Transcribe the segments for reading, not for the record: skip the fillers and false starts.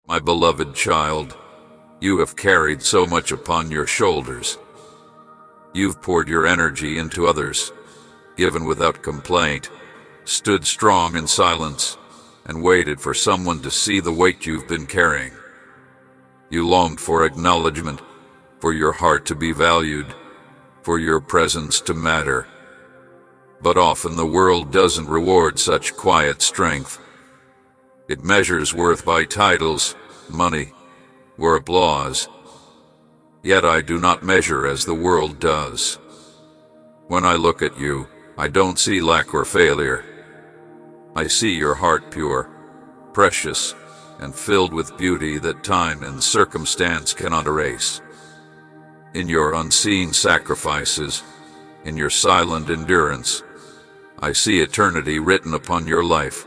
My beloved child, you have carried so much upon your shoulders. You've poured your energy into others, given without complaint, stood strong in silence, and waited for someone to see the weight you've been carrying. You longed for acknowledgement, for your heart to be valued, for your presence to matter. But often the world doesn't reward such quiet strength. It measures worth by titles, money, or applause. Yet I do not measure as the world does. When I look at you, I don't see lack or failure. I see your heart pure, precious, and filled with beauty that time and circumstance cannot erase. In your unseen sacrifices, in your silent endurance, I see eternity written upon your life,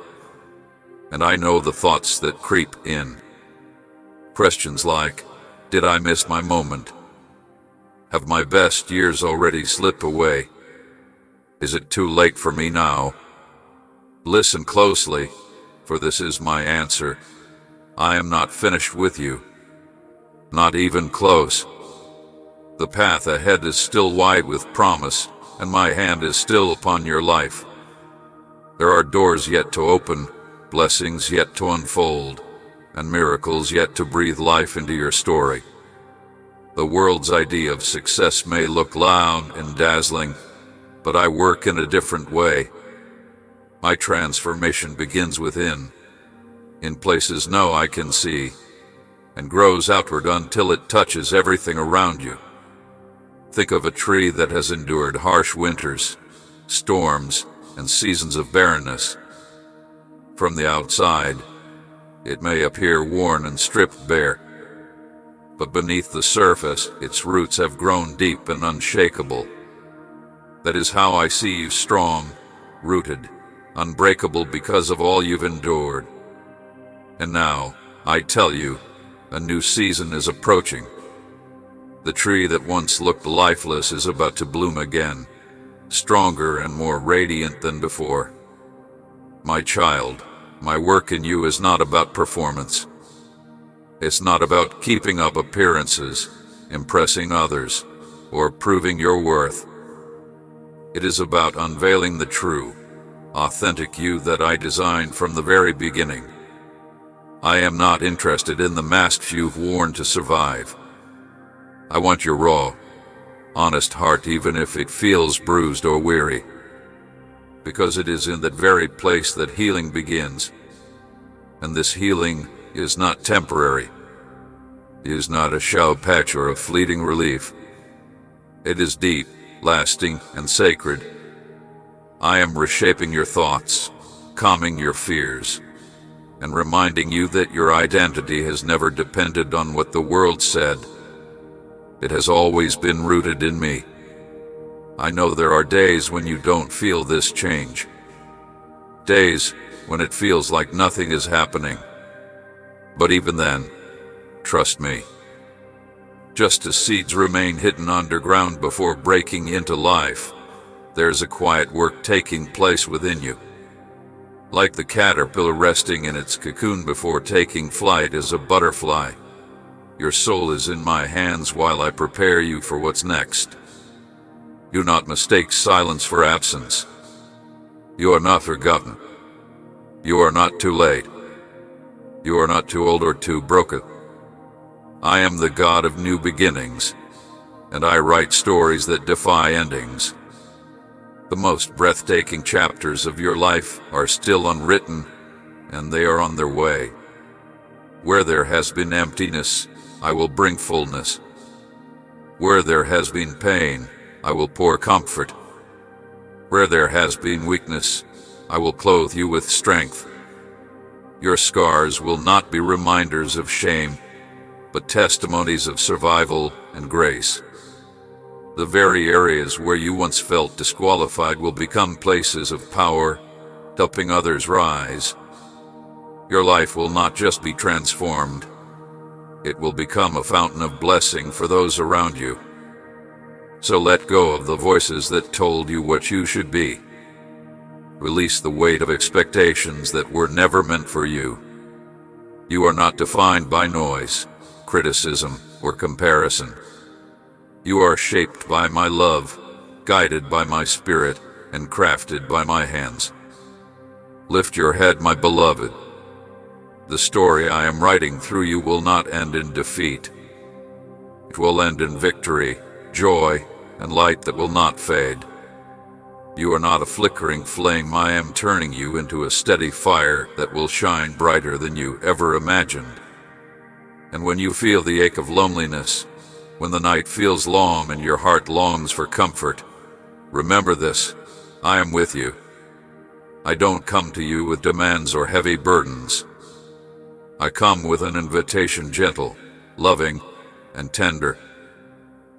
and I know the thoughts that creep in. Questions like, did I miss my moment? Have my best years already slipped away? Is it too late for me now? Listen closely, for this is my answer. I am not finished with you. Not even close. The path ahead is still wide with promise, and my hand is still upon your life. There are doors yet to open, blessings yet to unfold, and miracles yet to breathe life into your story. The world's idea of success may look loud and dazzling, but I work in a different way. My transformation begins within, in places no eye can see, and grows outward until it touches everything around you. Think of a tree that has endured harsh winters, storms, and seasons of barrenness. From the outside, it may appear worn and stripped bare, but beneath the surface, its roots have grown deep and unshakable. That is how I see you, strong, rooted, unbreakable because of all you've endured. And now, I tell you, a new season is approaching. The tree that once looked lifeless is about to bloom again, stronger and more radiant than before. My child, my work in you is not about performance. It's not about keeping up appearances, impressing others, or proving your worth. It is about unveiling the true, authentic you that I designed from the very beginning. I am not interested in the masks you've worn to survive. I want your raw, honest heart, even if it feels bruised or weary. Because it is in that very place that healing begins. And this healing is not temporary. It is not a shallow patch or a fleeting relief. It is deep, lasting, and sacred. I am reshaping your thoughts, calming your fears, and reminding you that your identity has never depended on what the world said. It has always been rooted in me. I know there are days when you don't feel this change. Days when it feels like nothing is happening. But even then, trust me. Just as seeds remain hidden underground before breaking into life, there's a quiet work taking place within you. Like the caterpillar resting in its cocoon before taking flight as a butterfly, your soul is in my hands while I prepare you for what's next. Do not mistake silence for absence. You are not forgotten. You are not too late. You are not too old or too broken. I am the God of new beginnings, and I write stories that defy endings. The most breathtaking chapters of your life are still unwritten, and they are on their way. Where there has been emptiness, I will bring fullness. Where there has been pain, I will pour comfort. Where there has been weakness, I will clothe you with strength. Your scars will not be reminders of shame, but testimonies of survival and grace. The very areas where you once felt disqualified will become places of power, helping others rise. Your life will not just be transformed, it will become a fountain of blessing for those around you. So let go of the voices that told you what you should be. Release the weight of expectations that were never meant for you. You are not defined by noise, criticism, or comparison. You are shaped by my love, guided by my spirit, and crafted by my hands. Lift your head, my beloved. The story I am writing through you will not end in defeat. It will end in victory, joy, and light that will not fade. You are not a flickering flame. I am turning you into a steady fire that will shine brighter than you ever imagined. And when you feel the ache of loneliness, when the night feels long and your heart longs for comfort, remember this: I am with you. I don't come to you with demands or heavy burdens. I come with an invitation, gentle, loving, and tender.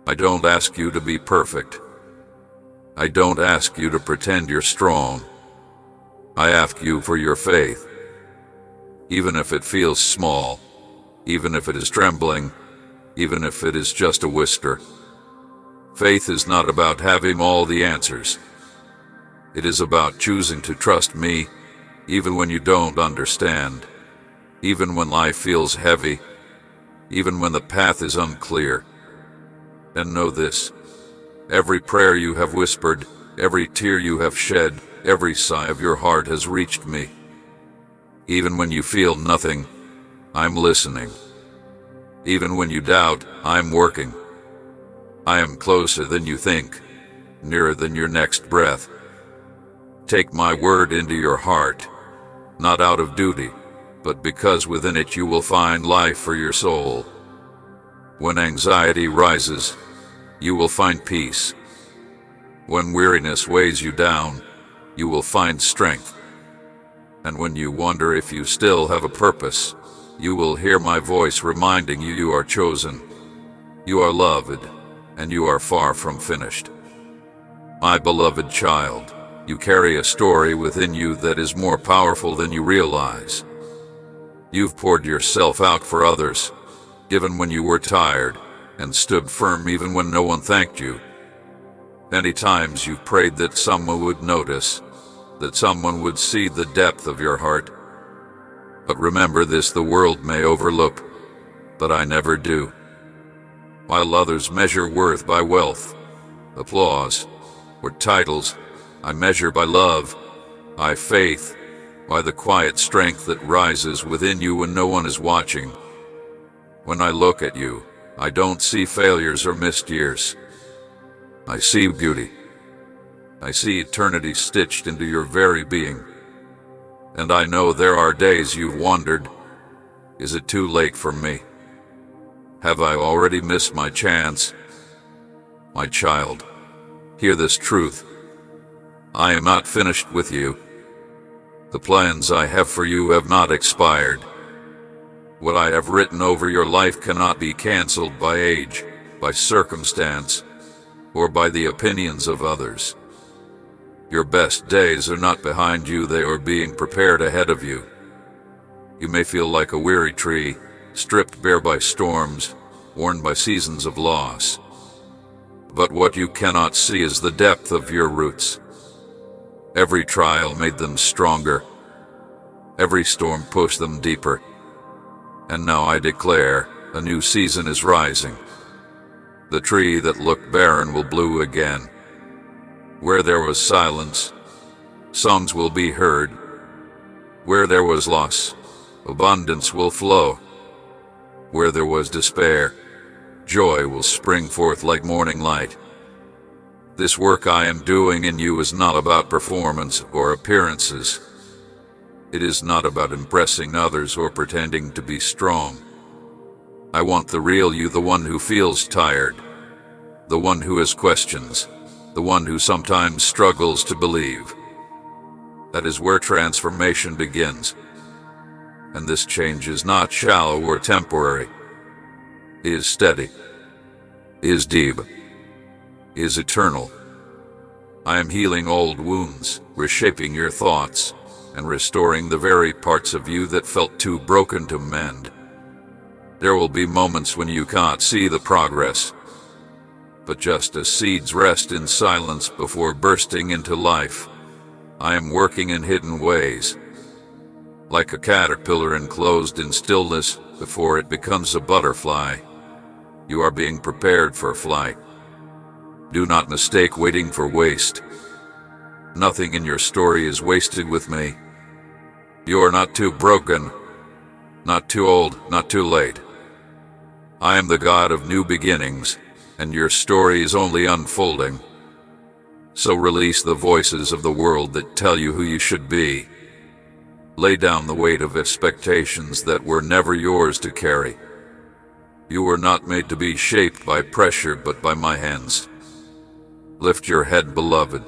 I don't ask you to be perfect. I don't ask you to pretend you're strong. I ask you for your faith. Even if it feels small, even if it is trembling, even if it is just a whisper. Faith is not about having all the answers. It is about choosing to trust me, even when you don't understand, even when life feels heavy, even when the path is unclear. And know this: every prayer you have whispered, every tear you have shed, every sigh of your heart has reached me. Even when you feel nothing, I'm listening. Even when you doubt, I'm working. I am closer than you think, nearer than your next breath. Take my word into your heart, not out of duty, but because within it you will find life for your soul. When anxiety rises, you will find peace. When weariness weighs you down, you will find strength. And when you wonder if you still have a purpose, you will hear my voice reminding you you are chosen, you are loved, and you are far from finished. My beloved child, you carry a story within you that is more powerful than you realize. You've poured yourself out for others, given when you were tired, and stood firm even when no one thanked you. Many times you've prayed that someone would notice, that someone would see the depth of your heart. But remember this: the world may overlook, but I never do. While others measure worth by wealth, applause, or titles, I measure by love, by faith, by the quiet strength that rises within you when no one is watching. When I look at you, I don't see failures or missed years. I see beauty. I see eternity stitched into your very being. And I know there are days you've wondered, is it too late for me? Have I already missed my chance? My child, hear this truth. I am not finished with you. The plans I have for you have not expired. What I have written over your life cannot be canceled by age, by circumstance, or by the opinions of others. Your best days are not behind you, they are being prepared ahead of you. You may feel like a weary tree, stripped bare by storms, worn by seasons of loss. But what you cannot see is the depth of your roots. Every trial made them stronger. Every storm pushed them deeper. And now I declare, a new season is rising. The tree that looked barren will bloom again. Where there was silence, songs will be heard. Where there was loss, abundance will flow. Where there was despair, joy will spring forth like morning light. This work I am doing in you is not about performance or appearances. It is not about impressing others or pretending to be strong. I want the real you, the one who feels tired, the one who has questions, the one who sometimes struggles to believe. That is where transformation begins. And this change is not shallow or temporary. It is steady, is deep, is eternal. I am healing old wounds, reshaping your thoughts, and restoring the very parts of you that felt too broken to mend. There will be moments when you can't see the progress, but just as seeds rest in silence before bursting into life, I am working in hidden ways. like a caterpillar enclosed in stillness before it becomes a butterfly. You are being prepared for flight. Do not mistake waiting for waste. Nothing in your story is wasted with me. You are not too broken, not too old, not too late. I am the God of new beginnings, and your story is only unfolding. So release the voices of the world that tell you who you should be. Lay down the weight of expectations that were never yours to carry. You were not made to be shaped by pressure, but by my hands. Lift your head, beloved.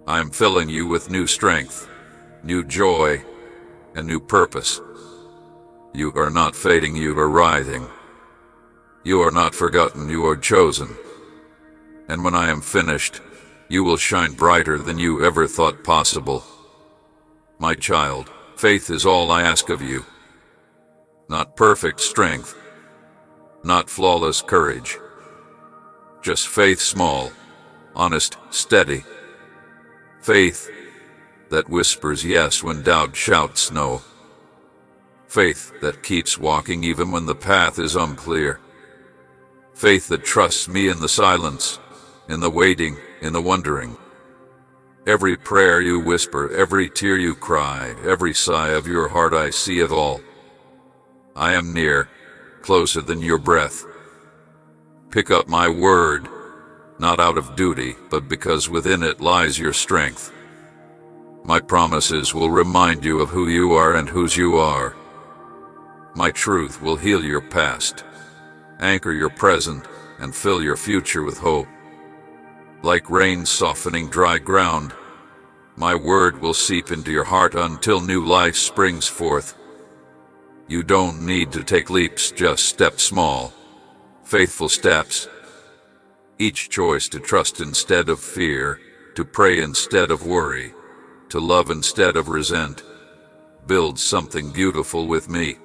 I am filling you with new strength, new joy, and new purpose. You are not fading, you are rising. You are not forgotten, you are chosen. And when I am finished, you will shine brighter than you ever thought possible. My child, faith is all I ask of you. Not perfect strength, not flawless courage. Just faith, small, honest, steady. Faith that whispers yes when doubt shouts no. Faith that keeps walking even when the path is unclear. Faith that trusts me in the silence, in the waiting, in the wondering. Every prayer you whisper, every tear you cry, every sigh of your heart, I see it all. I am near, closer than your breath. Pick up my word, not out of duty, but because within it lies your strength. My promises will remind you of who you are and whose you are. My truth will heal your past, anchor your present, and fill your future with hope. Like rain softening dry ground, my word will seep into your heart until new life springs forth. You don't need to take leaps, just step small, faithful steps. Each choice to trust instead of fear, to pray instead of worry, to love instead of resent, builds something beautiful with me.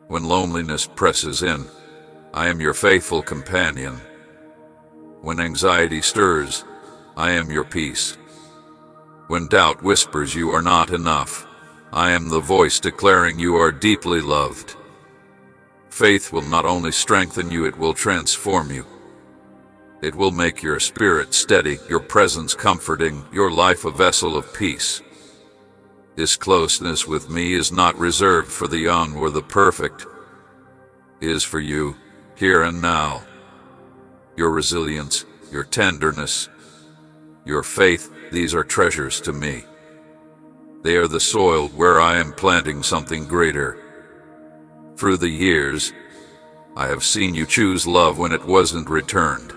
When loneliness presses in, I am your faithful companion. When anxiety stirs, I am your peace. When doubt whispers you are not enough, I am the voice declaring you are deeply loved. Faith will not only strengthen you, it will transform you. It will make your spirit steady, your presence comforting, your life a vessel of peace. This closeness with me is not reserved for the young or the perfect. It is for you, here and now. Your resilience, your tenderness, your faith, these are treasures to me. They are the soil where I am planting something greater. Through the years, I have seen you choose love when it wasn't returned.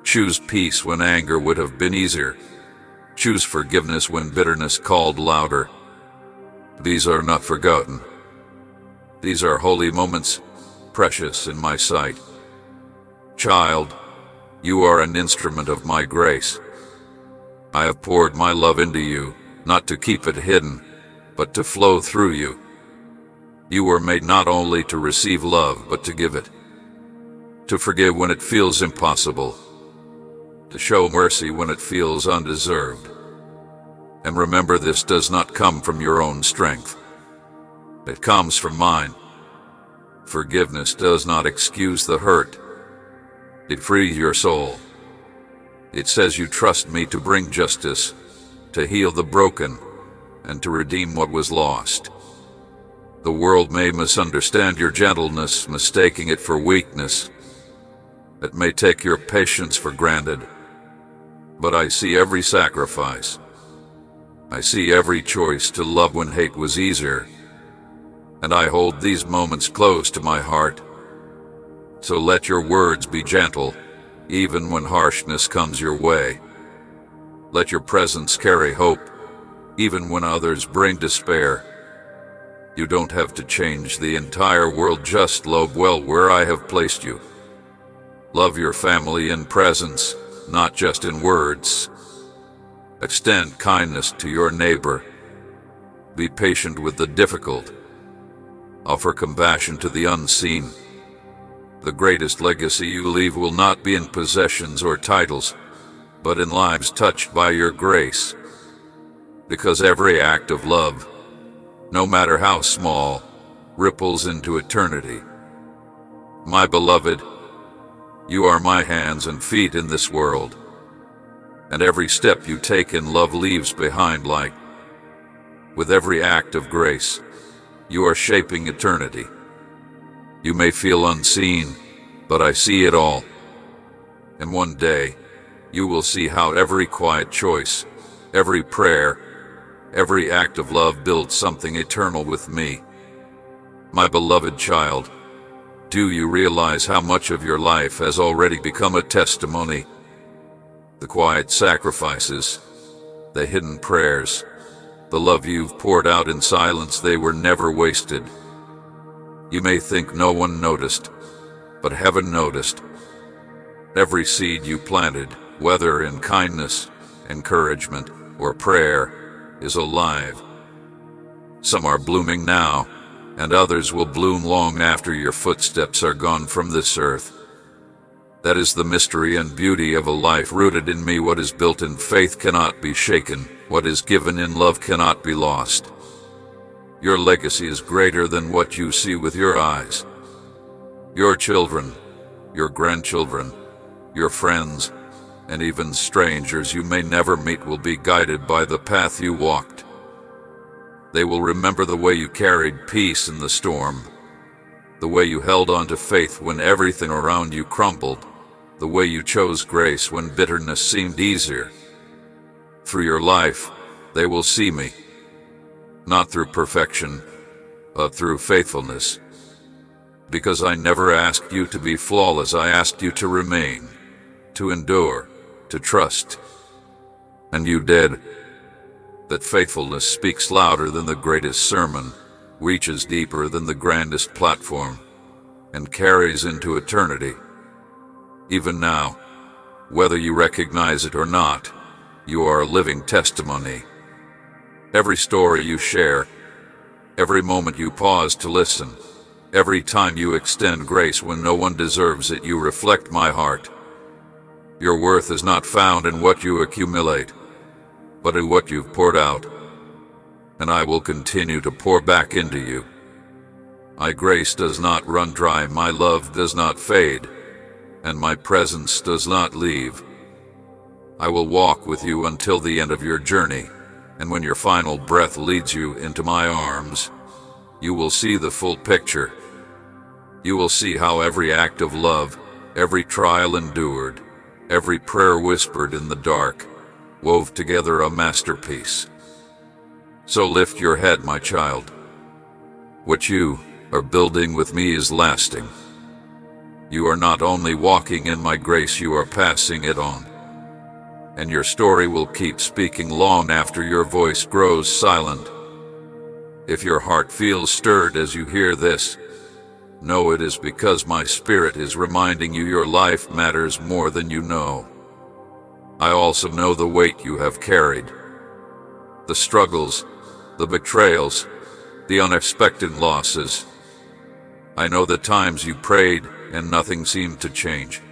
Choose peace when anger would have been easier. Choose forgiveness when bitterness called louder. These are not forgotten. These are holy moments, precious in my sight. Child, you are an instrument of my grace. I have poured my love into you, not to keep it hidden, but to flow through you. You were made not only to receive love, but to give it. To forgive when it feels impossible. To show mercy when it feels undeserved. And remember, this does not come from your own strength. It comes from mine. Forgiveness does not excuse the hurt. It frees your soul. It says you trust me to bring justice, to heal the broken, and to redeem what was lost. The world may misunderstand your gentleness, mistaking it for weakness. It may take your patience for granted. But I see every sacrifice. I see every choice to love when hate was easier. And I hold these moments close to my heart. So let your words be gentle, even when harshness comes your way. Let your presence carry hope, even when others bring despair. You don't have to change the entire world, just love well where I have placed you. Love your family in presence, not just in words. Extend kindness to your neighbor. Be patient with the difficult. Offer compassion to the unseen. The greatest legacy you leave will not be in possessions or titles, but in lives touched by your grace. Because every act of love, no matter how small, ripples into eternity. My beloved, you are my hands and feet in this world, and every step you take in love leaves behind light. With every act of grace, you are shaping eternity. You may feel unseen, but I see it all. And one day, you will see how every quiet choice, every prayer, every act of love builds something eternal with me. My beloved child, do you realize how much of your life has already become a testimony? The quiet sacrifices, the hidden prayers, the love you've poured out in silence, they were never wasted. You may think no one noticed, but heaven noticed. Every seed you planted, whether in kindness, encouragement, or prayer, is alive. Some are blooming now, and others will bloom long after your footsteps are gone from this earth. That is the mystery and beauty of a life rooted in me. What is built in faith cannot be shaken. What is given in love cannot be lost. Your legacy is greater than what you see with your eyes. Your children, your grandchildren, your friends, and even strangers you may never meet will be guided by the path you walked. They will remember the way you carried peace in the storm, the way you held on to faith when everything around you crumbled, the way you chose grace when bitterness seemed easier. Through your life, they will see me, not through perfection, but through faithfulness. Because I never asked you to be flawless, I asked you to remain, to endure, to trust. And you did. That faithfulness speaks louder than the greatest sermon, reaches deeper than the grandest platform, and carries into eternity. Even now, whether you recognize it or not, you are a living testimony. Every story you share, every moment you pause to listen, every time you extend grace when no one deserves it, you reflect my heart. Your worth is not found in what you accumulate, but in what you've poured out. And I will continue to pour back into you. My grace does not run dry, my love does not fade, and my presence does not leave. I will walk with you until the end of your journey, and when your final breath leads you into my arms, you will see the full picture. You will see how every act of love, every trial endured, every prayer whispered in the dark, wove together a masterpiece. So lift your head, my child. What you are building with me is lasting. You are not only walking in my grace, you are passing it on. And your story will keep speaking long after your voice grows silent. If your heart feels stirred as you hear this, know it is because my spirit is reminding you your life matters more than you know. I also know the weight you have carried, the struggles, the betrayals, the unexpected losses. I know the times you prayed and nothing seemed to change.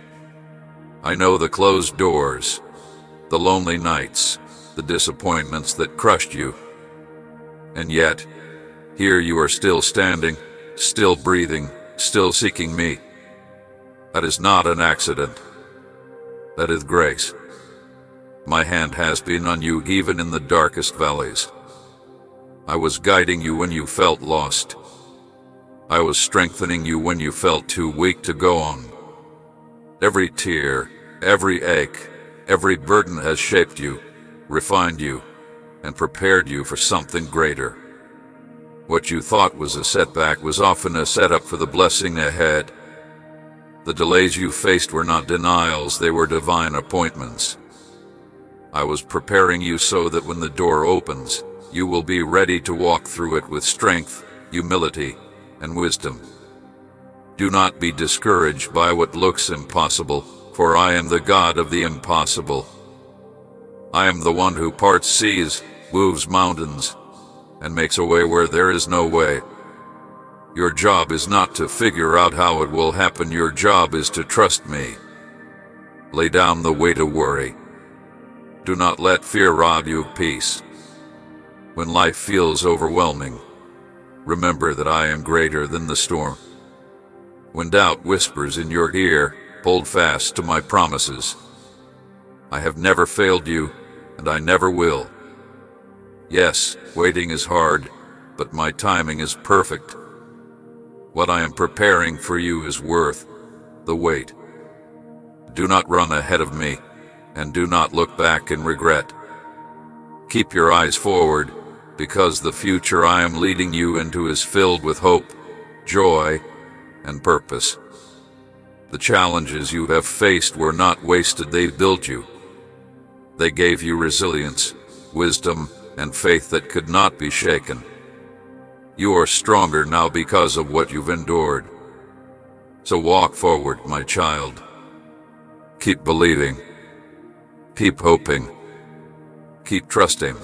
I know the closed doors, the lonely nights, the disappointments that crushed you. And yet, here you are still standing, still breathing, still seeking me. That is not an accident. That is grace. My hand has been on you even in the darkest valleys. I was guiding you when you felt lost. I was strengthening you when you felt too weak to go on. Every tear, every ache, every burden has shaped you, refined you, and prepared you for something greater. What you thought was a setback was often a setup for the blessing ahead. The delays you faced were not denials, they were divine appointments. I was preparing you so that when the door opens, you will be ready to walk through it with strength, humility, and wisdom. Do not be discouraged by what looks impossible, for I am the God of the impossible. I am the one who parts seas, moves mountains, and makes a way where there is no way. Your job is not to figure out how it will happen, your job is to trust me. Lay down the weight of worry. Do not let fear rob you of peace. When life feels overwhelming, Remember that I am greater than the storm. When doubt whispers in your ear, hold fast to my promises. I have never failed you, and I never will. Yes, waiting is hard, but my timing is perfect. What I am preparing for you is worth the wait. Do not run ahead of me, and do not look back in regret. Keep your eyes forward, because the future I am leading you into is filled with hope, joy, and purpose. The challenges you have faced were not wasted, they built you. They gave you resilience, wisdom, and faith that could not be shaken. You are stronger now because of what you've endured. So walk forward, my child. Keep believing. Keep hoping. Keep trusting.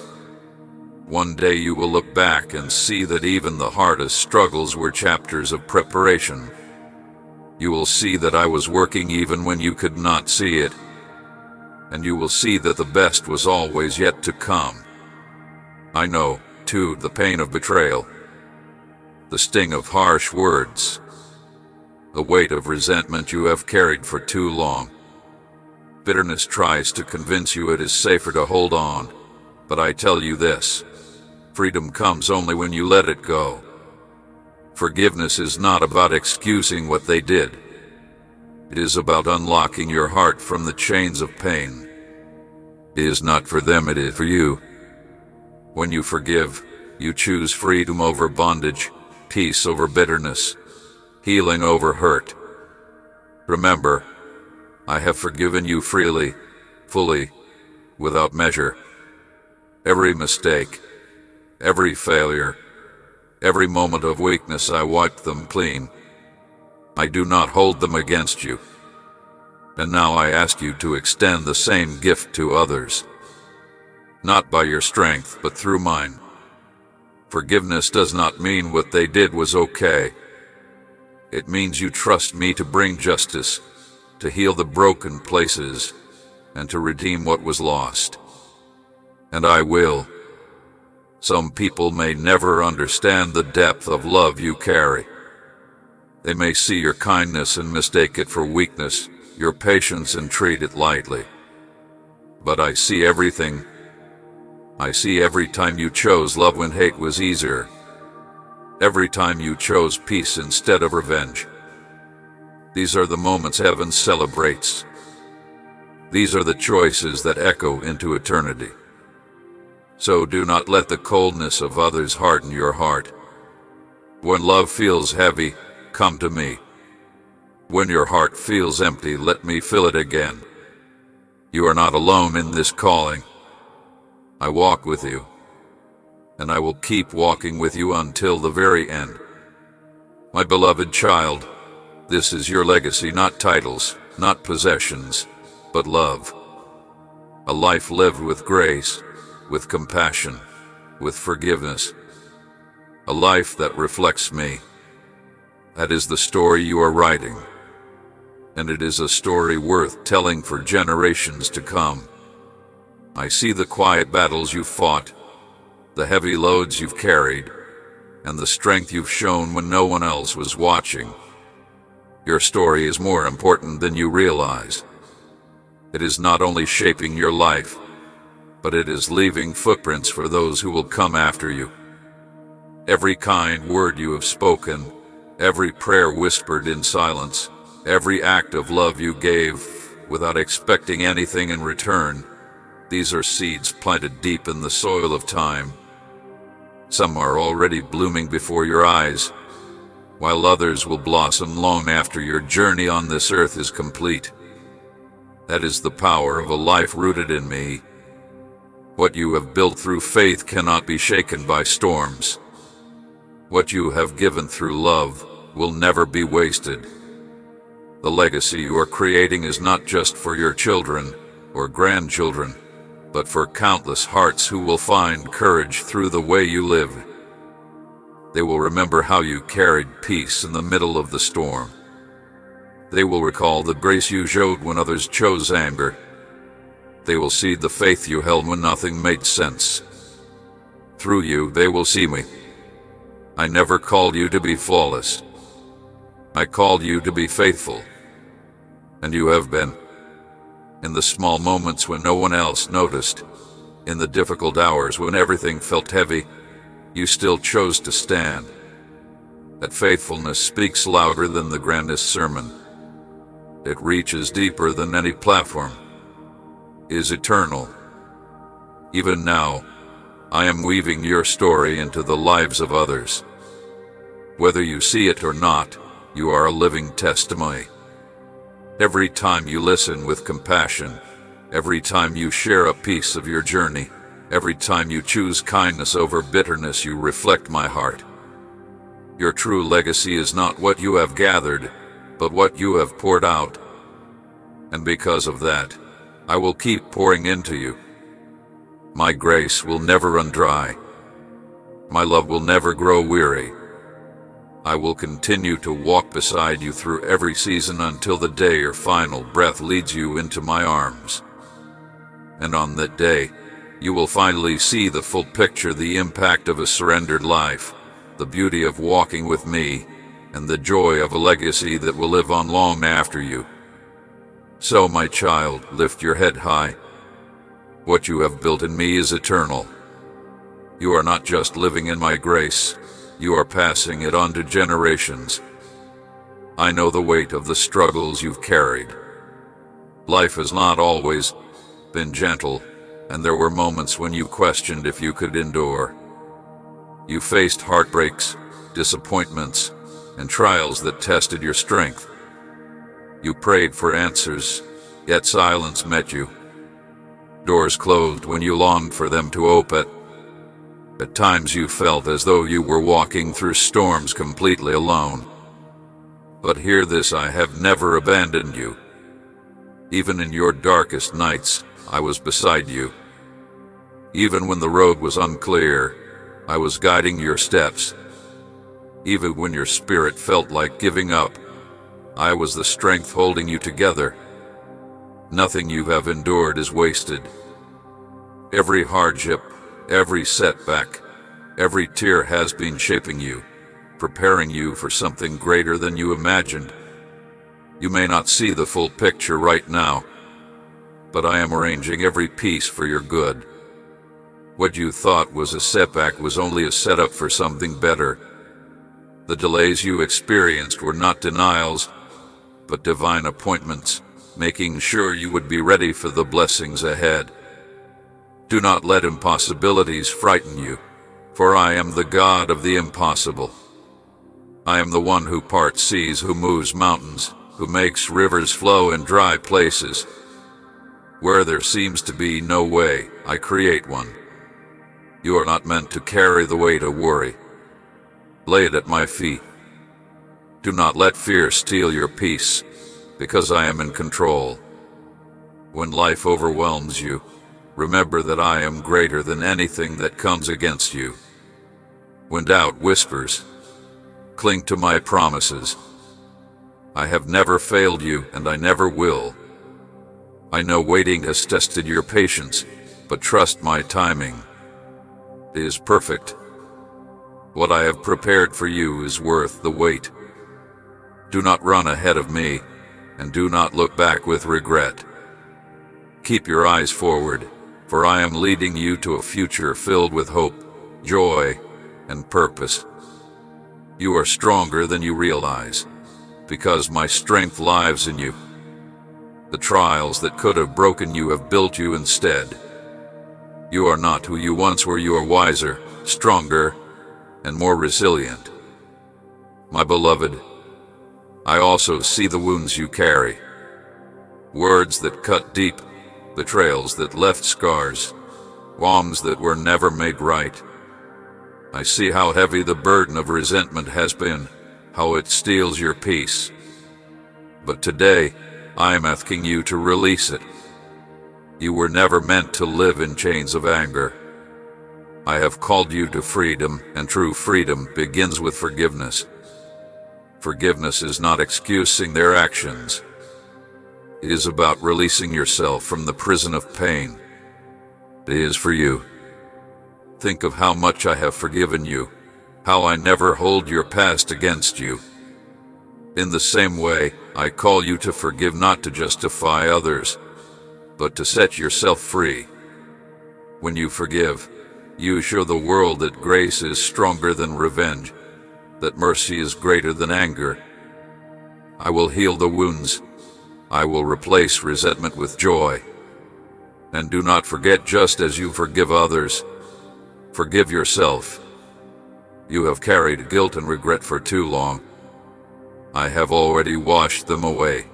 One day you will look back and see that even the hardest struggles were chapters of preparation. You will see that I was working even when you could not see it. And you will see that the best was always yet to come. I know, too, the pain of betrayal, the sting of harsh words, the weight of resentment you have carried for too long. Bitterness tries to convince you it is safer to hold on, but I tell you this, freedom comes only when you let it go. Forgiveness is not about excusing what they did. It is about unlocking your heart from the chains of pain. It is not for them, it is for you. When you forgive, you choose freedom over bondage, peace over bitterness, healing over hurt. Remember, I have forgiven you freely, fully, without measure. Every mistake, every failure, every moment of weakness, I wiped them clean. I do not hold them against you. And now I ask you to extend the same gift to others. Not by your strength, but through mine. Forgiveness does not mean what they did was okay. It means you trust me to bring justice, to heal the broken places, and to redeem what was lost. And I will. Some people may never understand the depth of love you carry. They may see your kindness and mistake it for weakness, your patience and treat it lightly. But I see everything. I see every time you chose love when hate was easier. Every time you chose peace instead of revenge. These are the moments heaven celebrates. These are the choices that echo into eternity. So do not let the coldness of others harden your heart. When love feels heavy, come to me. When your heart feels empty, let me fill it again. You are not alone in this calling. I walk with you, and I will keep walking with you until the very end. My beloved child, this is your legacy, not titles, not possessions, but love. A life lived with grace, with compassion, with forgiveness. A life that reflects me. That is the story you are writing. And it is a story worth telling for generations to come. I see the quiet battles you've fought, the heavy loads you've carried, and the strength you've shown when no one else was watching. Your story is more important than you realize. It is not only shaping your life, but it is leaving footprints for those who will come after you. Every kind word you have spoken, every prayer whispered in silence, every act of love you gave without expecting anything in return, these are seeds planted deep in the soil of time. Some are already blooming before your eyes, while others will blossom long after your journey on this earth is complete. That is the power of a life rooted in me. What you have built through faith cannot be shaken by storms. What you have given through love will never be wasted. The legacy you are creating is not just for your children or grandchildren, but for countless hearts who will find courage through the way you live. They will remember how you carried peace in the middle of the storm. They will recall the grace you showed when others chose anger. They will see the faith you held when nothing made sense. Through you, they will see me. I never called you to be flawless. I called you to be faithful. And you have been. In the small moments when no one else noticed, in the difficult hours when everything felt heavy, you still chose to stand. That faithfulness speaks louder than the grandest sermon. It reaches deeper than any platform, is eternal. Even now, I am weaving your story into the lives of others. Whether you see it or not, you are a living testimony. Every time you listen with compassion, every time you share a piece of your journey, every time you choose kindness over bitterness, you reflect my heart. Your true legacy is not what you have gathered, but what you have poured out. And because of that, I will keep pouring into you. My grace will never run dry. My love will never grow weary. I will continue to walk beside you through every season until the day your final breath leads you into my arms. And on that day, you will finally see the full picture, the impact of a surrendered life, the beauty of walking with me, and the joy of a legacy that will live on long after you. So, my child, lift your head high. What you have built in me is eternal. You are not just living in my grace, you are passing it on to generations. I know the weight of the struggles you've carried. Life has not always been gentle, and there were moments when you questioned if you could endure. You faced heartbreaks, disappointments, and trials that tested your strength. You prayed for answers, yet silence met you. Doors closed when you longed for them to open. At times you felt as though you were walking through storms completely alone. But hear this, I have never abandoned you. Even in your darkest nights, I was beside you. Even when the road was unclear, I was guiding your steps. Even when your spirit felt like giving up, I was the strength holding you together. Nothing you have endured is wasted. Every hardship, every setback, every tear has been shaping you, preparing you for something greater than you imagined. You may not see the full picture right now, but I am arranging every piece for your good. What you thought was a setback was only a setup for something better. The delays you experienced were not denials, but divine appointments, making sure you would be ready for the blessings ahead. Do not let impossibilities frighten you, for I am the God of the impossible. I am the one who parts seas, who moves mountains, who makes rivers flow in dry places. Where there seems to be no way, I create one. You are not meant to carry the weight of worry. Lay it at my feet. Do not let fear steal your peace, because I am in control. When life overwhelms you, remember that I am greater than anything that comes against you. When doubt whispers, cling to my promises. I have never failed you, and I never will. I know waiting has tested your patience, but trust my timing. It is perfect. What I have prepared for you is worth the wait. Do not run ahead of me, and do not look back with regret. Keep your eyes forward, for I am leading you to a future filled with hope, joy, and purpose. You are stronger than you realize, because my strength lives in you. The trials that could have broken you have built you instead. You are not who you once were. You are wiser, stronger, and more resilient. My beloved, I also see the wounds you carry. Words that cut deep, betrayals that left scars, wrongs that were never made right. I see how heavy the burden of resentment has been, how it steals your peace. But today, I am asking you to release it. You were never meant to live in chains of anger. I have called you to freedom, and true freedom begins with forgiveness. Forgiveness is not excusing their actions. It is about releasing yourself from the prison of pain. It is for you. Think of how much I have forgiven you, how I never hold your past against you. In the same way, I call you to forgive, not to justify others, but to set yourself free. When you forgive, you show the world that grace is stronger than revenge, that mercy is greater than anger. I will heal the wounds. I will replace resentment with joy. And do not forget, just as you forgive others, forgive yourself. You have carried guilt and regret for too long. I have already washed them away.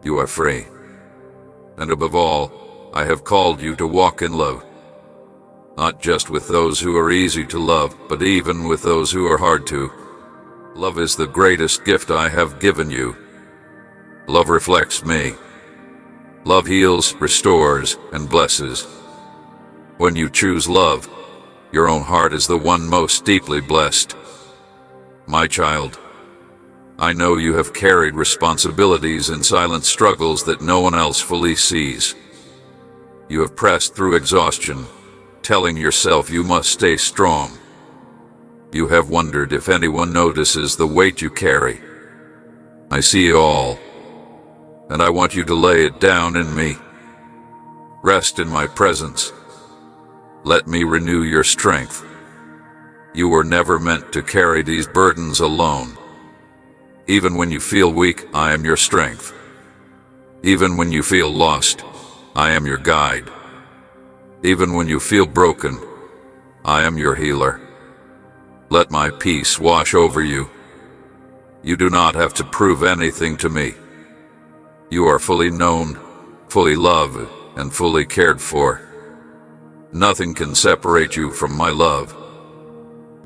You are free. And above all, I have called you to walk in love. Not just with those who are easy to love, but even with those who are hard to. Love is the greatest gift I have given you. Love reflects me. Love heals, restores, and blesses. When you choose love, your own heart is the one most deeply blessed. My child, I know you have carried responsibilities and silent struggles that no one else fully sees. You have pressed through exhaustion, telling yourself you must stay strong. You have wondered if anyone notices the weight you carry. I see it all, and I want you to lay it down in me. Rest in my presence. Let me renew your strength. You were never meant to carry these burdens alone. Even when you feel weak, I am your strength. Even when you feel lost, I am your guide. Even when you feel broken, I am your healer. Let my peace wash over you. You do not have to prove anything to me. You are fully known, fully loved, and fully cared for. Nothing can separate you from my love.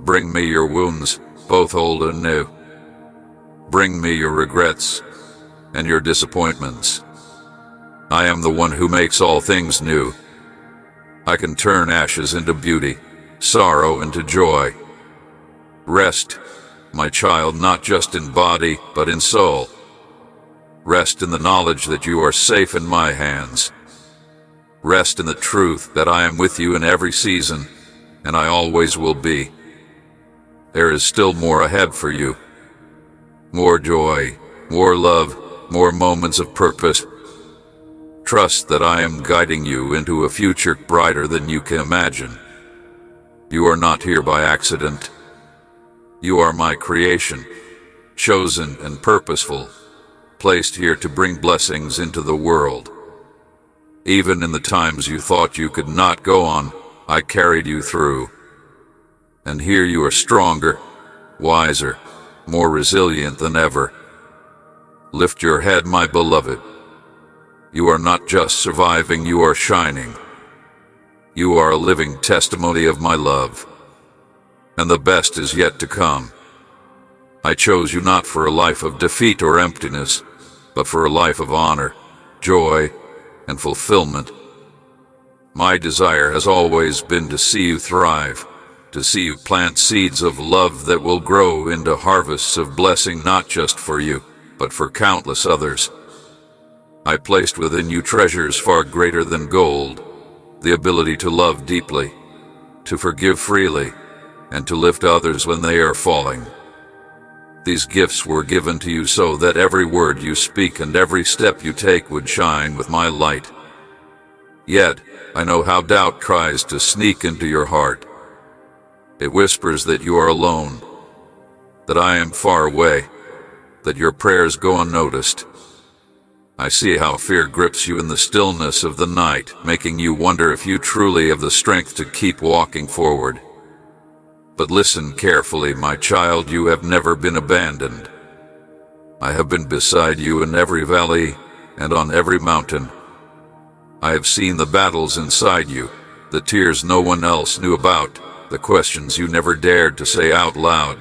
Bring me your wounds, both old and new. Bring me your regrets and your disappointments. I am the one who makes all things new. I can turn ashes into beauty, sorrow into joy. Rest, my child, not just in body, but in soul. Rest in the knowledge that you are safe in my hands. Rest in the truth that I am with you in every season, and I always will be. There is still more ahead for you. More joy, more love, more moments of purpose. Trust that I am guiding you into a future brighter than you can imagine. You are not here by accident. You are my creation, chosen and purposeful, placed here to bring blessings into the world. Even in the times you thought you could not go on, I carried you through. And here you are stronger, wiser, more resilient than ever. Lift your head, my beloved. You are not just surviving, you are shining. You are a living testimony of my love. And the best is yet to come. I chose you not for a life of defeat or emptiness, but for a life of honor, joy, and fulfillment. My desire has always been to see you thrive, to see you plant seeds of love that will grow into harvests of blessing, not just for you, but for countless others. I placed within you treasures far greater than gold, the ability to love deeply, to forgive freely, and to lift others when they are falling. These gifts were given to you so that every word you speak and every step you take would shine with my light. Yet, I know how doubt tries to sneak into your heart. It whispers that you are alone, that I am far away, that your prayers go unnoticed. I see how fear grips you in the stillness of the night, making you wonder if you truly have the strength to keep walking forward. But listen carefully, my child, you have never been abandoned. I have been beside you in every valley and on every mountain. I have seen the battles inside you, the tears no one else knew about, the questions you never dared to say out loud.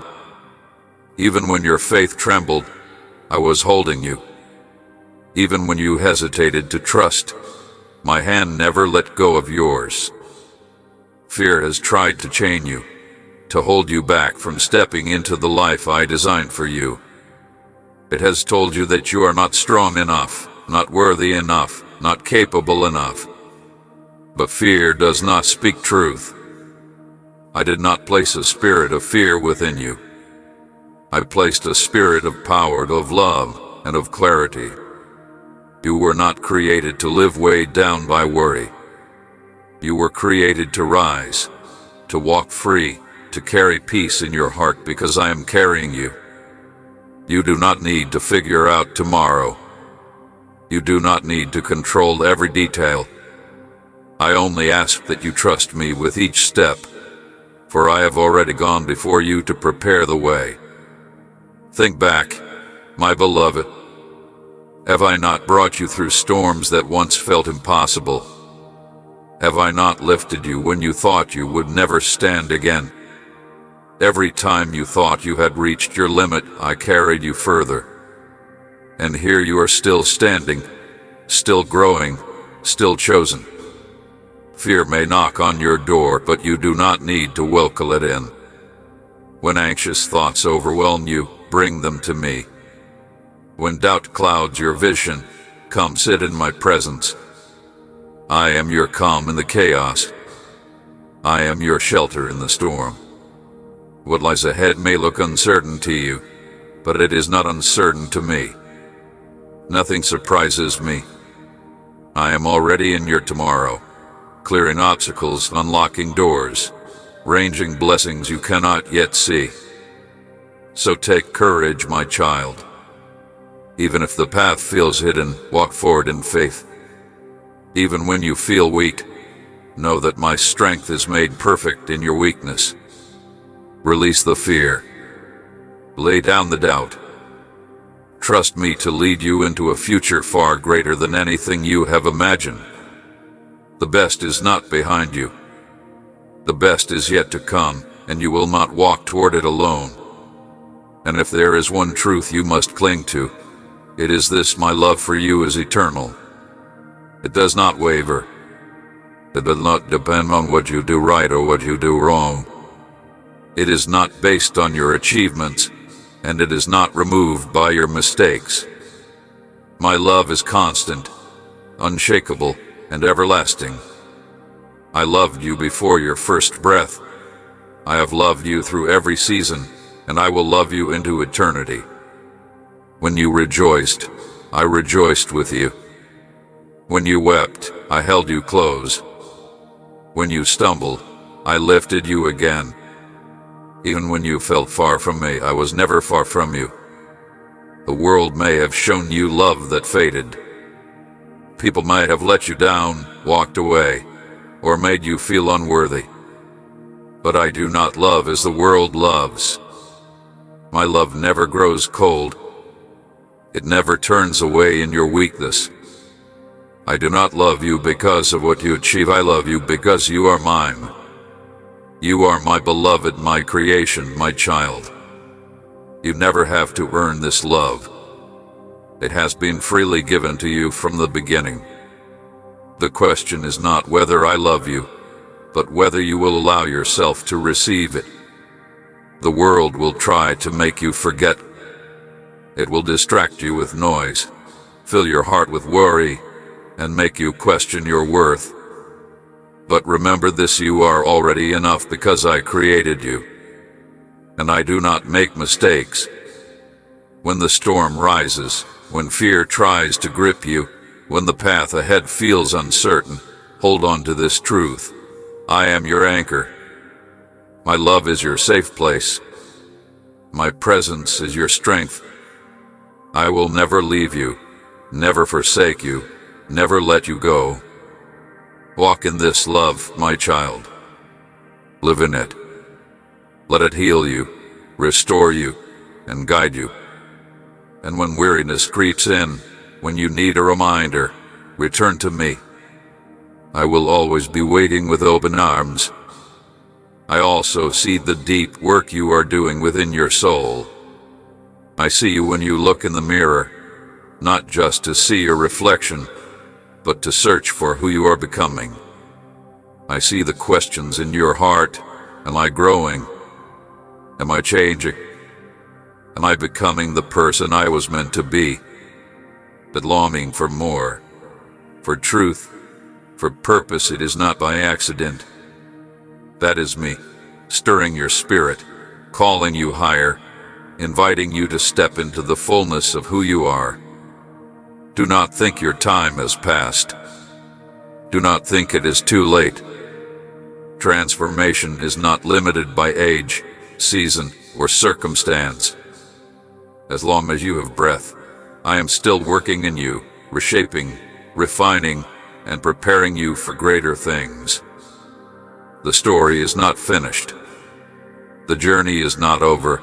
Even when your faith trembled, I was holding you. Even when you hesitated to trust, my hand never let go of yours. Fear has tried to chain you, to hold you back from stepping into the life I designed for you. It has told you that you are not strong enough, not worthy enough, not capable enough. But fear does not speak truth. I did not place a spirit of fear within you. I placed a spirit of power, of love, and of clarity. You were not created to live weighed down by worry. You were created to rise, to walk free, to carry peace in your heart because I am carrying you. You do not need to figure out tomorrow. You do not need to control every detail. I only ask that you trust me with each step, for I have already gone before you to prepare the way. Think back, my beloved. Have I not brought you through storms that once felt impossible? Have I not lifted you when you thought you would never stand again? Every time you thought you had reached your limit, I carried you further. And here you are still standing, still growing, still chosen. Fear may knock on your door, but you do not need to welcome it in. When anxious thoughts overwhelm you, bring them to me. When doubt clouds your vision, come sit in my presence. I am your calm in the chaos. I am your shelter in the storm. What lies ahead may look uncertain to you, but it is not uncertain to me. Nothing surprises me. I am already in your tomorrow, clearing obstacles, unlocking doors, arranging blessings you cannot yet see. So take courage, my child. Even if the path feels hidden, walk forward in faith. Even when you feel weak, know that my strength is made perfect in your weakness. Release the fear. Lay down the doubt. Trust me to lead you into a future far greater than anything you have imagined. The best is not behind you. The best is yet to come, and you will not walk toward it alone. And if there is one truth you must cling to, it is this: my love for you is eternal. It does not waver. It does not depend on what you do right or what you do wrong. It is not based on your achievements, and it is not removed by your mistakes. My love is constant, unshakable, and everlasting. I loved you before your first breath. I have loved you through every season, and I will love you into eternity. When you rejoiced, I rejoiced with you. When you wept, I held you close. When you stumbled, I lifted you again. Even when you felt far from me, I was never far from you. The world may have shown you love that faded. People might have let you down, walked away, or made you feel unworthy. But I do not love as the world loves. My love never grows cold. It never turns away in your weakness. I do not love you because of what you achieve. I love you because you are mine. You are my beloved, my creation, my child. You never have to earn this love. It has been freely given to you from the beginning. The question is not whether I love you, but whether you will allow yourself to receive it. The world will try to make you forget. It will distract you with noise, fill your heart with worry, and make you question your worth. But remember this: you are already enough because I created you. And I do not make mistakes. When the storm rises, when fear tries to grip you, when the path ahead feels uncertain, hold on to this truth: I am your anchor. My love is your safe place. My presence is your strength. I will never leave you, never forsake you, never let you go. Walk in this love, my child. Live in it. Let it heal you, restore you, and guide you. And when weariness creeps in, when you need a reminder, return to me. I will always be waiting with open arms. I also see the deep work you are doing within your soul. I see you when you look in the mirror, not just to see your reflection, but to search for who you are becoming. I see the questions in your heart. Am I growing? Am I changing? Am I becoming the person I was meant to be? But longing for more, for truth, for purpose. It is not by accident. That is me. stirring your spirit, calling you higher, inviting you to step into the fullness of who you are. Do not think your time has passed. Do not think it is too late. Transformation is not limited by age, season, or circumstance. As long as you have breath, I am still working in you, reshaping, refining, and preparing you for greater things. The story is not finished. The journey is not over.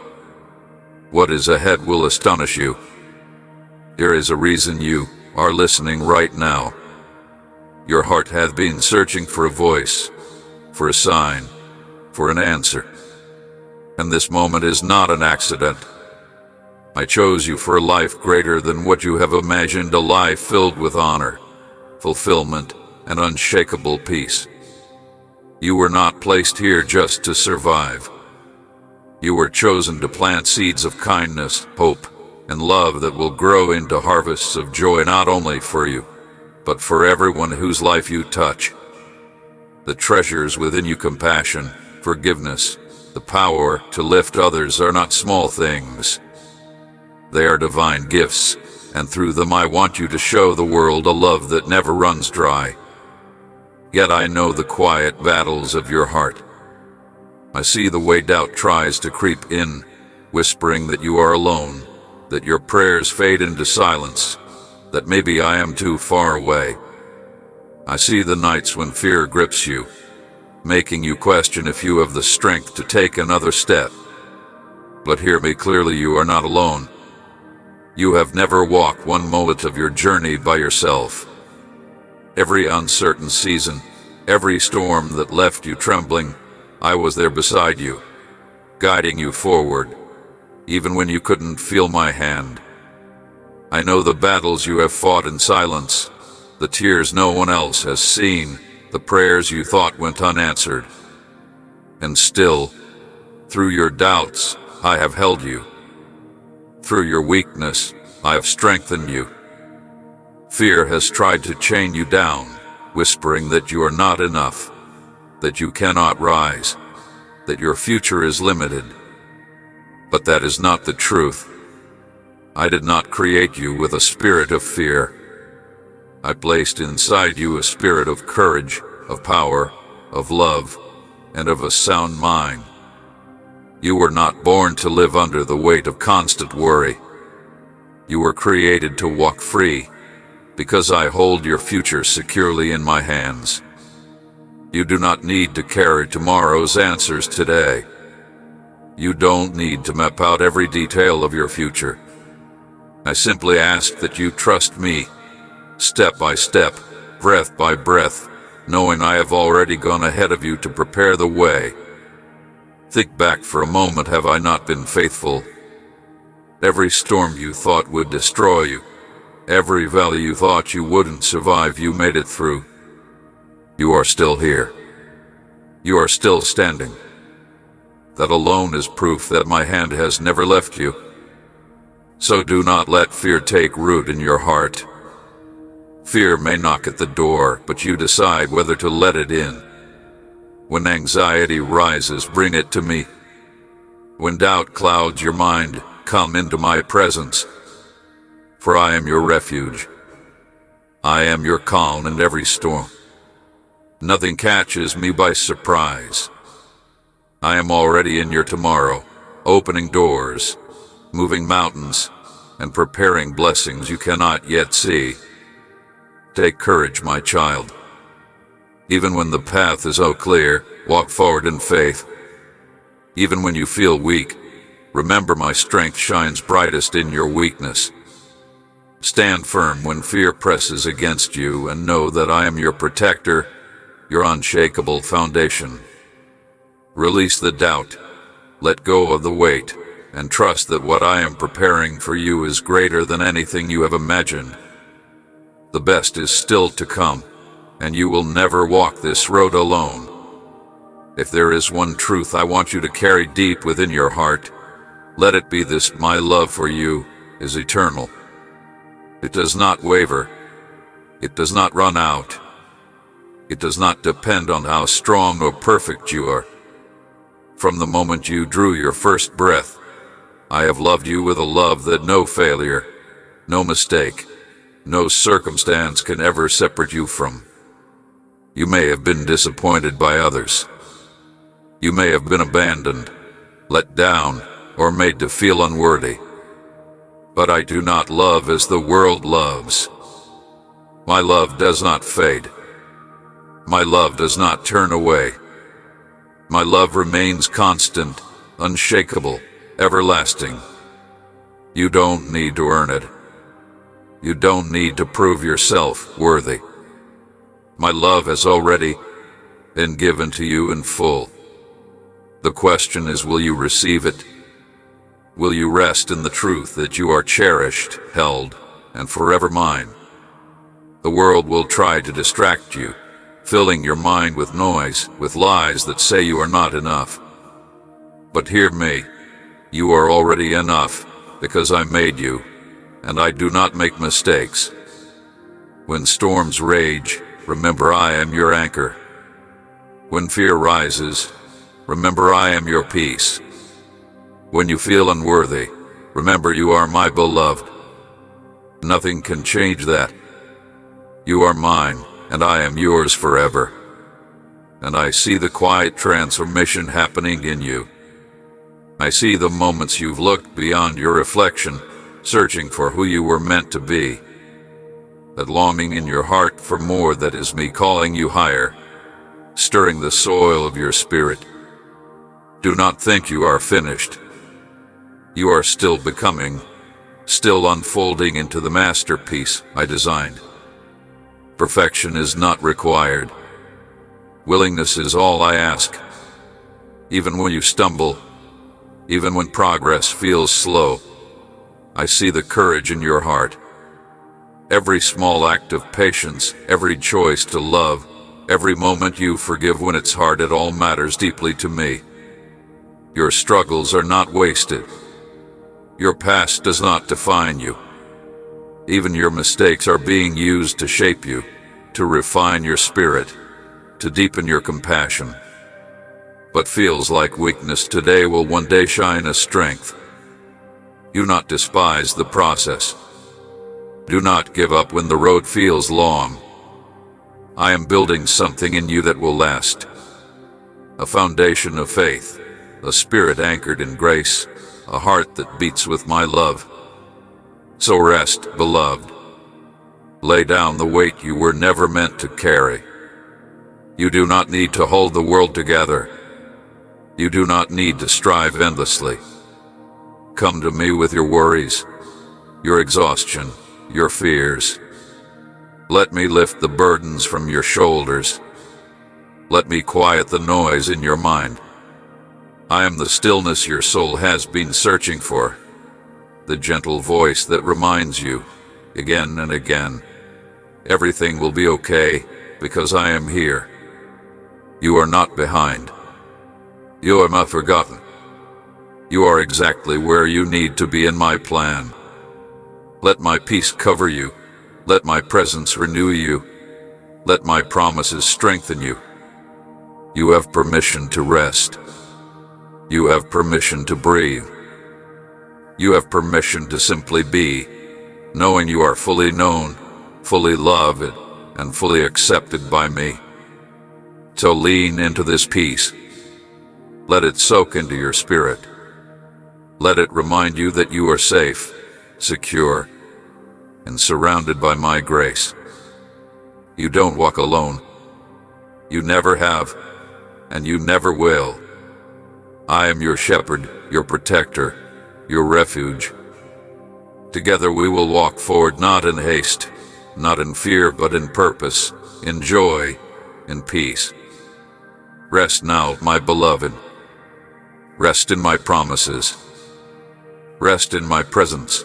What is ahead will astonish you. There is a reason you are listening right now. Your heart has been searching for a voice, for a sign, for an answer. And this moment is not an accident. I chose you for a life greater than what you have imagined, a life filled with honor, fulfillment, and unshakable peace. You were not placed here just to survive. You were chosen to plant seeds of kindness, hope, and love that will grow into harvests of joy not only for you, but for everyone whose life you touch. The treasures within you, compassion, forgiveness, the power to lift others, are not small things. They are divine gifts, and through them I want you to show the world a love that never runs dry. Yet I know the quiet battles of your heart. I see the way doubt tries to creep in, whispering that you are alone, that your prayers fade into silence, that maybe I am too far away. I see the nights when fear grips you, making you question if you have the strength to take another step. But hear me clearly, you are not alone. You have never walked one moment of your journey by yourself. Every uncertain season, every storm that left you trembling, I was there beside you, guiding you forward, even when you couldn't feel my hand. I know the battles you have fought in silence, the tears no one else has seen, the prayers you thought went unanswered. And still, through your doubts, I have held you. Through your weakness, I have strengthened you. Fear has tried to chain you down, whispering that you are not enough, that you cannot rise, that your future is limited. But that is not the truth. I did not create you with a spirit of fear. I placed inside you a spirit of courage, of power, of love, and of a sound mind. You were not born to live under the weight of constant worry. You were created to walk free, because I hold your future securely in my hands. You do not need to carry tomorrow's answers today. You don't need to map out every detail of your future. I simply ask that you trust me, step by step, breath by breath, knowing I have already gone ahead of you to prepare the way. Think back for a moment. Have I not been faithful? Every storm you thought would destroy you, every valley you thought you wouldn't survive, you made it through. You are still here. You are still standing. That alone is proof that my hand has never left you. So do not let fear take root in your heart. Fear may knock at the door, but you decide whether to let it in. When anxiety rises, bring it to me. When doubt clouds your mind, come into my presence. For I am your refuge. I am your calm in every storm. Nothing catches me by surprise. I am already in your tomorrow, opening doors, moving mountains, and preparing blessings you cannot yet see. Take courage, my child. Even when the path is unclear, walk forward in faith. Even when you feel weak, remember my strength shines brightest in your weakness. Stand firm when fear presses against you, and know that I am your protector, your unshakable foundation. Release the doubt, let go of the weight, and trust that what I am preparing for you is greater than anything you have imagined. The best is still to come, and you will never walk this road alone. If there is one truth I want you to carry deep within your heart, let it be this: my love for you is eternal. It does not waver. It does not run out. It does not depend on how strong or perfect you are. From the moment you drew your first breath, I have loved you with a love that no failure, no mistake, no circumstance can ever separate you from. You may have been disappointed by others. You may have been abandoned, let down, or made to feel unworthy. But I do not love as the world loves. My love does not fade. My love does not turn away. My love remains constant, unshakable, everlasting. You don't need to earn it. You don't need to prove yourself worthy. My love has already been given to you in full. The question is, will you receive it? Will you rest in the truth that you are cherished, held, and forever mine? The world will try to distract you, filling your mind with noise, with lies that say you are not enough. But hear me, you are already enough, because I made you, and I do not make mistakes. When storms rage, remember I am your anchor. When fear rises, remember I am your peace. When you feel unworthy, remember you are my beloved. Nothing can change that. You are mine, and I am yours forever. And I see the quiet transformation happening in you. I see the moments you've looked beyond your reflection, searching for who you were meant to be. That longing in your heart for more, that is me calling you higher, stirring the soil of your spirit. Do not think you are finished. You are still becoming, still unfolding into the masterpiece I designed. Perfection is not required. Willingness is all I ask. Even when you stumble, even when progress feels slow, I see the courage in your heart. Every small act of patience, every choice to love, every moment you forgive when it's hard, it all matters deeply to me. Your struggles are not wasted. Your past does not define you. Even your mistakes are being used to shape you, to refine your spirit, to deepen your compassion. What feels like weakness today will one day shine as strength. Do not despise the process. Do not give up when the road feels long. I am building something in you that will last. A foundation of faith, a spirit anchored in grace, a heart that beats with my love. So rest, beloved. Lay down the weight you were never meant to carry. You do not need to hold the world together. You do not need to strive endlessly. Come to me with your worries, your exhaustion, your fears. Let me lift the burdens from your shoulders. Let me quiet the noise in your mind. I am the stillness your soul has been searching for, the gentle voice that reminds you, again and again, everything will be okay, because I am here. You are not behind. You are not forgotten. You are exactly where you need to be in my plan. Let my peace cover you. Let my presence renew you. Let my promises strengthen you. You have permission to rest. You have permission to breathe. You have permission to simply be, knowing you are fully known, fully loved, and fully accepted by me. So lean into this peace. Let it soak into your spirit. Let it remind you that you are safe, secure, and surrounded by my grace. You don't walk alone. You never have, and you never will. I am your shepherd, your protector, your refuge. Together we will walk forward, not in haste, not in fear, but in purpose, in joy, in peace. Rest now, my beloved. Rest in my promises. Rest in my presence.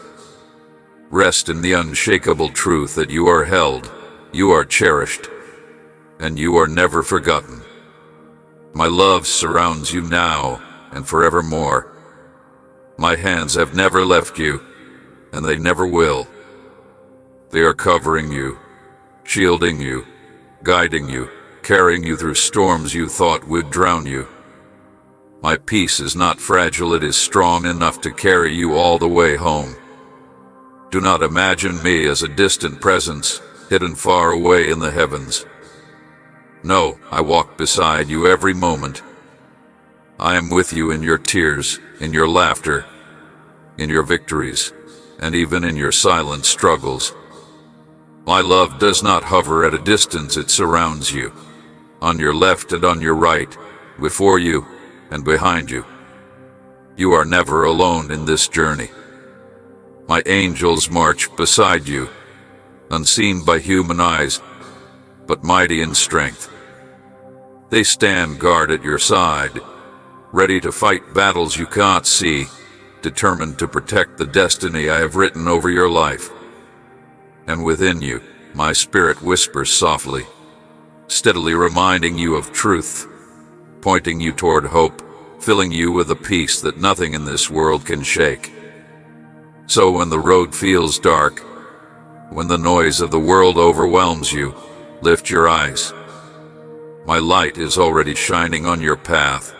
Rest in the unshakable truth that you are held, you are cherished, and you are never forgotten. My love surrounds you now and forevermore. My hands have never left you, and they never will. They are covering you, shielding you, guiding you, carrying you through storms you thought would drown you. My peace is not fragile, it is strong enough to carry you all the way home. Do not imagine me as a distant presence, hidden far away in the heavens. No, I walk beside you every moment. I am with you in your tears, in your laughter, in your victories, and even in your silent struggles. My love does not hover at a distance, it surrounds you, on your left and on your right, before you and behind you. You are never alone in this journey. My angels march beside you, unseen by human eyes, but mighty in strength. They stand guard at your side, ready to fight battles you can't see, determined to protect the destiny I have written over your life. And within you, my spirit whispers softly, steadily reminding you of truth, pointing you toward hope, filling you with a peace that nothing in this world can shake. So when the road feels dark, when the noise of the world overwhelms you, lift your eyes. My light is already shining on your path.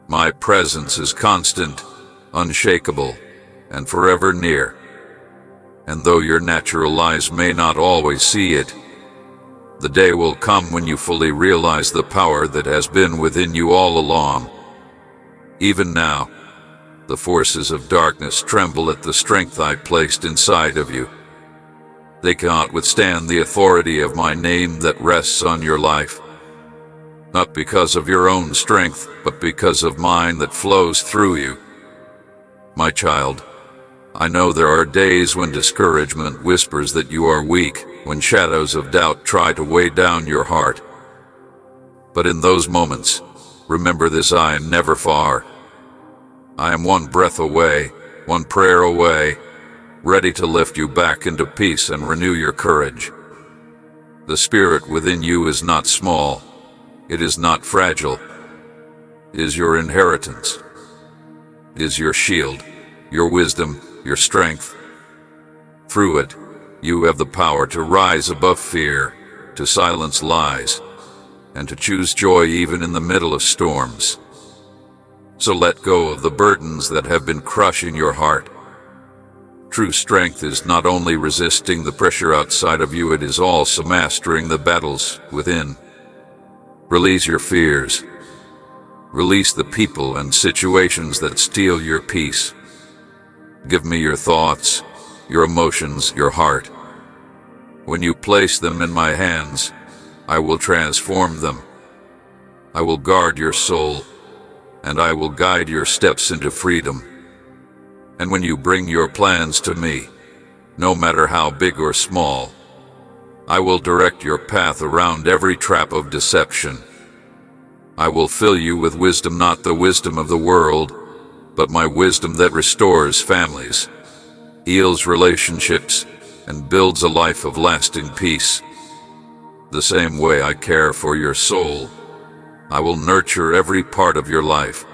My presence is constant, unshakable, and forever near. And though your natural eyes may not always see it, the day will come when you fully realize the power that has been within you all along. Even now, the forces of darkness tremble at the strength I placed inside of you. They cannot withstand the authority of my name that rests on your life. Not because of your own strength, but because of mine that flows through you. My child, I know there are days when discouragement whispers that you are weak, when shadows of doubt try to weigh down your heart. But in those moments, remember this: I am never far. I am one breath away, one prayer away, ready to lift you back into peace and renew your courage. The spirit within you is not small. It is not fragile. It is your inheritance. It is your shield, your wisdom, your strength. Through it, you have the power to rise above fear, to silence lies, and to choose joy even in the middle of storms. So let go of the burdens that have been crushing your heart. True strength is not only resisting the pressure outside of you, it is also mastering the battles within. Release your fears. Release the people and situations that steal your peace. Give me your thoughts, your emotions, your heart. When you place them in my hands, I will transform them. I will guard your soul, and I will guide your steps into freedom. And when you bring your plans to me, no matter how big or small, I will direct your path around every trap of deception. I will fill you with wisdom, not the wisdom of the world, but my wisdom that restores families, heals relationships, and builds a life of lasting peace. The same way I care for your soul, I will nurture every part of your life.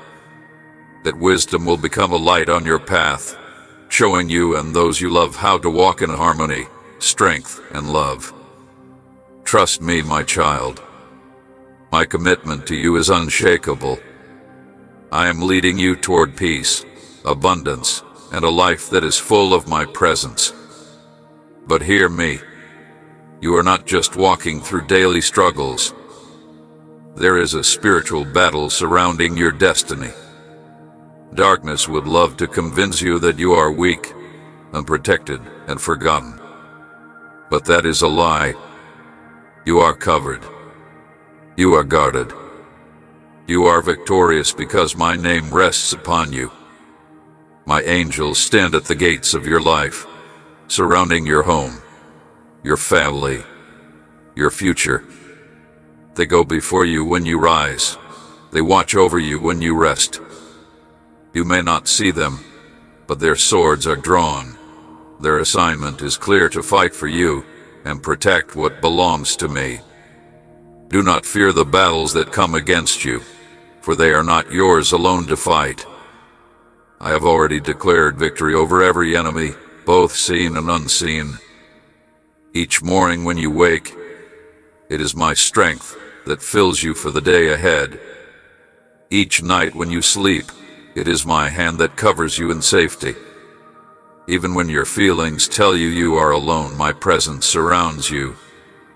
That wisdom will become a light on your path, showing you and those you love how to walk in harmony, strength, and love. Trust me, my child. My commitment to you is unshakable. I am leading you toward peace, abundance, and a life that is full of my presence. But hear me. You are not just walking through daily struggles. There is a spiritual battle surrounding your destiny. Darkness would love to convince you that you are weak, unprotected, and forgotten. But that is a lie. You are covered. You are guarded. You are victorious because my name rests upon you. My angels stand at the gates of your life, surrounding your home, your family, your future. They go before you when you rise. They watch over you when you rest. You may not see them, but their swords are drawn. Their assignment is clear: to fight for you and protect what belongs to me. Do not fear the battles that come against you, for they are not yours alone to fight. I have already declared victory over every enemy, both seen and unseen. Each morning when you wake, it is my strength that fills you for the day ahead. Each night when you sleep, it is my hand that covers you in safety. Even when your feelings tell you you are alone, my presence surrounds you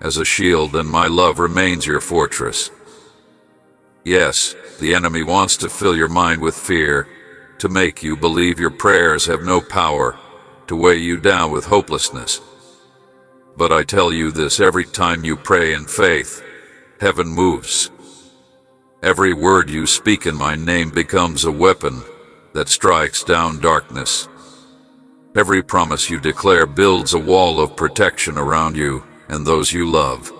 as a shield, and my love remains your fortress. Yes, the enemy wants to fill your mind with fear, to make you believe your prayers have no power, to weigh you down with hopelessness. But I tell you this: every time you pray in faith, heaven moves. Every word you speak in my name becomes a weapon that strikes down darkness. Every promise you declare builds a wall of protection around you and those you love.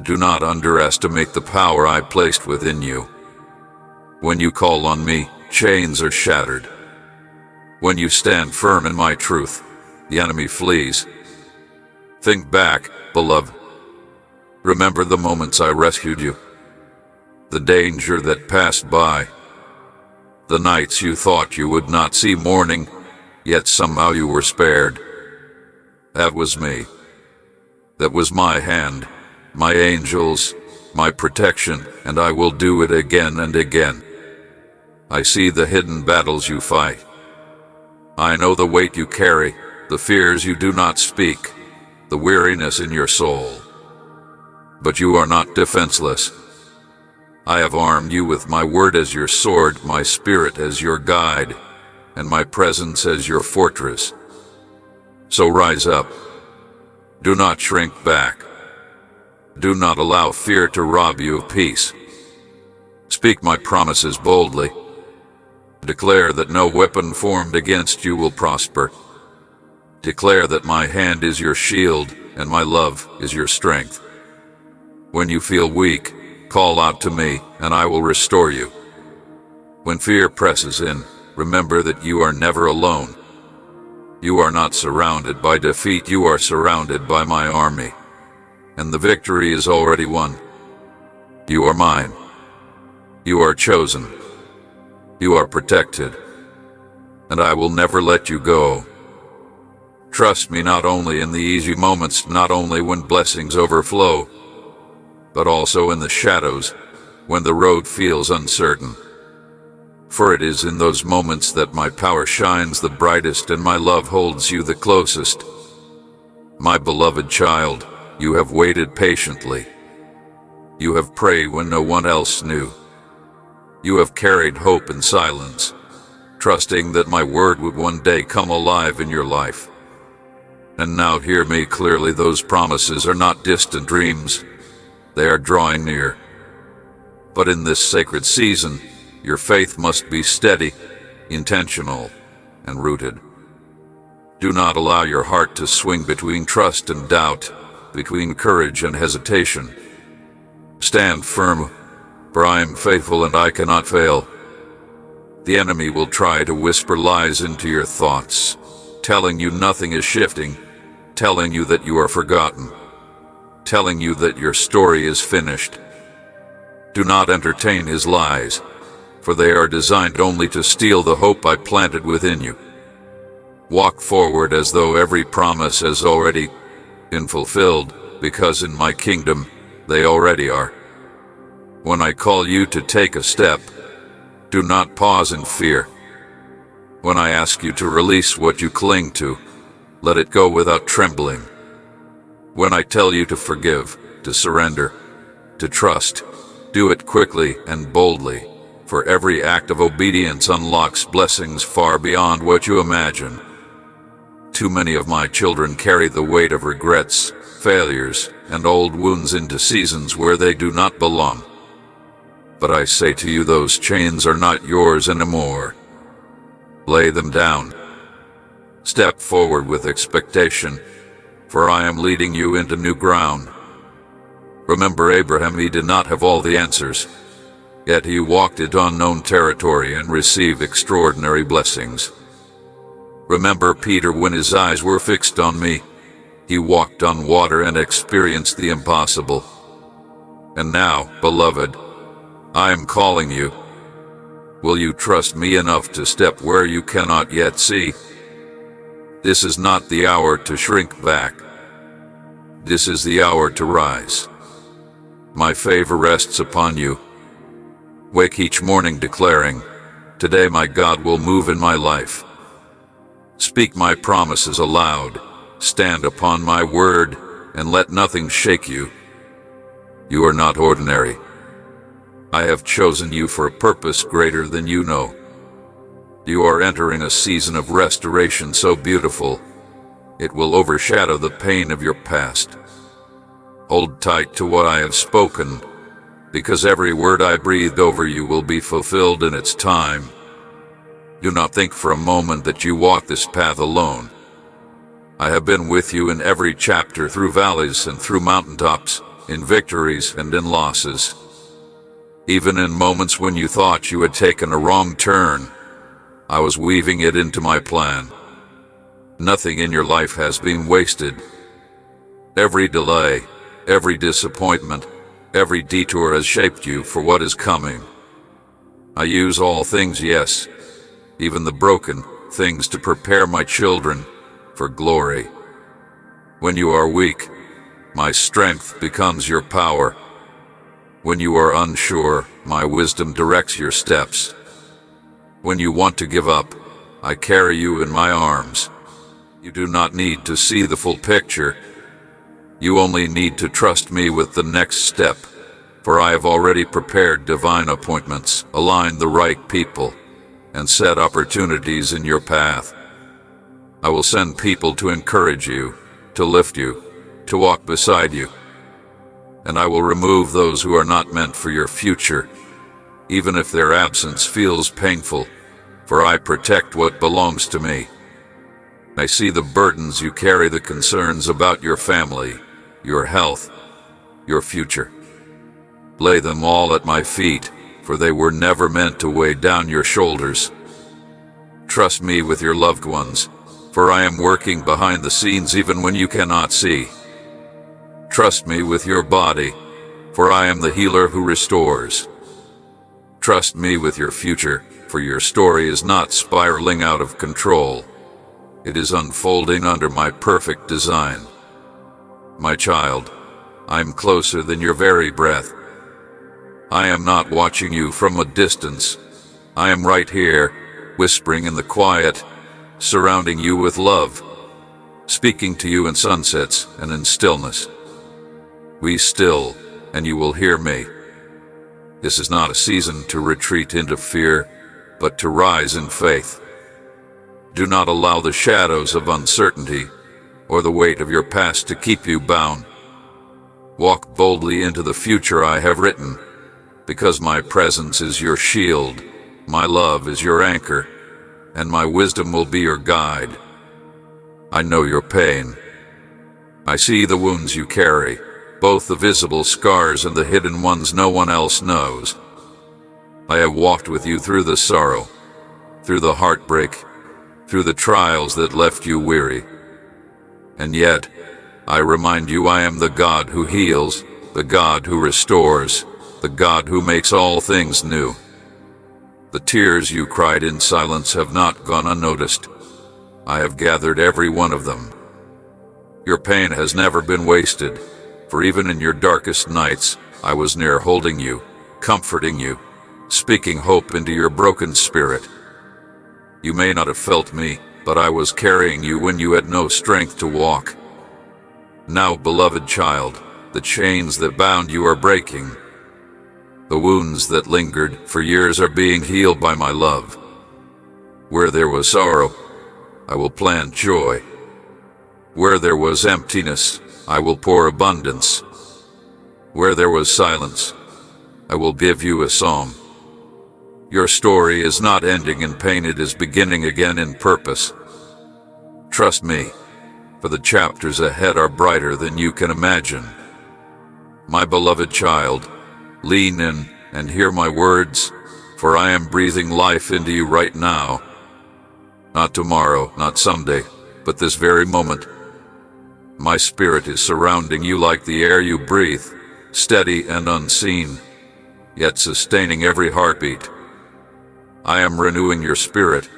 Do not underestimate the power I placed within you. When you call on me, chains are shattered. When you stand firm in my truth, the enemy flees. Think back, beloved. Remember the moments I rescued you, the danger that passed by, the nights you thought you would not see morning, yet somehow you were spared. That was me. That was my hand, my angels, my protection, and I will do it again and again. I see the hidden battles you fight. I know the weight you carry, the fears you do not speak, the weariness in your soul. But you are not defenseless. I have armed you with my word as your sword, my spirit as your guide, and my presence as your fortress. So rise up. Do not shrink back. Do not allow fear to rob you of peace. Speak my promises boldly. Declare that no weapon formed against you will prosper. Declare that my hand is your shield and my love is your strength. When you feel weak, call out to me and I will restore you. When fear presses in, remember that you are never alone. You are not surrounded by defeat, you are surrounded by my army. And the victory is already won. You are mine. You are chosen. You are protected. And I will never let you go. Trust me not only in the easy moments, not only when blessings overflow, but also in the shadows, when the road feels uncertain. For it is in those moments that my power shines the brightest and my love holds you the closest. My beloved child, you have waited patiently. You have prayed when no one else knew. You have carried hope in silence, trusting that my word would one day come alive in your life. And now hear me clearly, those promises are not distant dreams. They are drawing near. But in this sacred season, your faith must be steady, intentional, and rooted. Do not allow your heart to swing between trust and doubt, between courage and hesitation. Stand firm, for I am faithful and I cannot fail. The enemy will try to whisper lies into your thoughts, telling you nothing is shifting, telling you that you are forgotten, telling you that your story is finished. Do not entertain his lies, for they are designed only to steal the hope I planted within you. Walk forward as though every promise has already been fulfilled, because in my kingdom they already are. When I call you to take a step, do not pause in fear. When I ask you to release what you cling to, let it go without trembling. When I tell you to forgive, to surrender, to trust, do it quickly and boldly, for every act of obedience unlocks blessings far beyond what you imagine. Too many of my children carry the weight of regrets, failures, and old wounds into seasons where they do not belong. But I say to you, those chains are not yours anymore. Lay them down. Step forward with expectation, for I am leading you into new ground. Remember Abraham, he did not have all the answers, yet he walked into unknown territory and received extraordinary blessings. Remember Peter, when his eyes were fixed on me, he walked on water and experienced the impossible. And now, beloved, I am calling you. Will you trust me enough to step where you cannot yet see? This is not the hour to shrink back. This is the hour to rise. My favor rests upon you. Wake each morning declaring, "Today my God will move in my life." Speak my promises aloud, stand upon my word, and let nothing shake you. You are not ordinary. I have chosen you for a purpose greater than you know. You are entering a season of restoration so beautiful, it will overshadow the pain of your past. Hold tight to what I have spoken, because every word I breathed over you will be fulfilled in its time. Do not think for a moment that you walk this path alone. I have been with you in every chapter, through valleys and through mountaintops, in victories and in losses. Even in moments when you thought you had taken a wrong turn, I was weaving it into my plan. Nothing in your life has been wasted. Every delay, every disappointment, every detour has shaped you for what is coming. I use all things, yes, even the broken things, to prepare my children for glory. When you are weak, my strength becomes your power. When you are unsure, my wisdom directs your steps. When you want to give up, I carry you in my arms. You do not need to see the full picture. You only need to trust me with the next step, for I have already prepared divine appointments, aligned the right people, and set opportunities in your path. I will send people to encourage you, to lift you, to walk beside you. And I will remove those who are not meant for your future, even if their absence feels painful, for I protect what belongs to me. I see the burdens you carry, the concerns about your family, your health, your future. Lay them all at my feet, for they were never meant to weigh down your shoulders. Trust me with your loved ones, for I am working behind the scenes even when you cannot see. Trust me with your body, for I am the healer who restores. Trust me with your future, for your story is not spiraling out of control. It is unfolding under my perfect design. My child, I am closer than your very breath. I am not watching you from a distance. I am right here, whispering in the quiet, surrounding you with love, speaking to you in sunsets and in stillness. Be still, and you will hear me. This is not a season to retreat into fear, but to rise in faith. Do not allow the shadows of uncertainty or the weight of your past to keep you bound. Walk boldly into the future I have written, because my presence is your shield, my love is your anchor, and my wisdom will be your guide. I know your pain. I see the wounds you carry, both the visible scars and the hidden ones no one else knows. I have walked with you through the sorrow, through the heartbreak, through the trials that left you weary. And yet, I remind you I am the God who heals, the God who restores, the God who makes all things new. The tears you cried in silence have not gone unnoticed. I have gathered every one of them. Your pain has never been wasted, for even in your darkest nights, I was near, holding you, comforting you, speaking hope into your broken spirit. You may not have felt me, but I was carrying you when you had no strength to walk. Now, beloved child, the chains that bound you are breaking. The wounds that lingered for years are being healed by my love. Where there was sorrow, I will plant joy. Where there was emptiness, I will pour abundance. Where there was silence, I will give you a psalm. Your story is not ending in pain, it is beginning again in purpose. Trust me, for the chapters ahead are brighter than you can imagine. My beloved child, lean in and hear my words, for I am breathing life into you right now. Not tomorrow, not someday, but this very moment. My spirit is surrounding you like the air you breathe, steady and unseen, yet sustaining every heartbeat. I am renewing your spirit,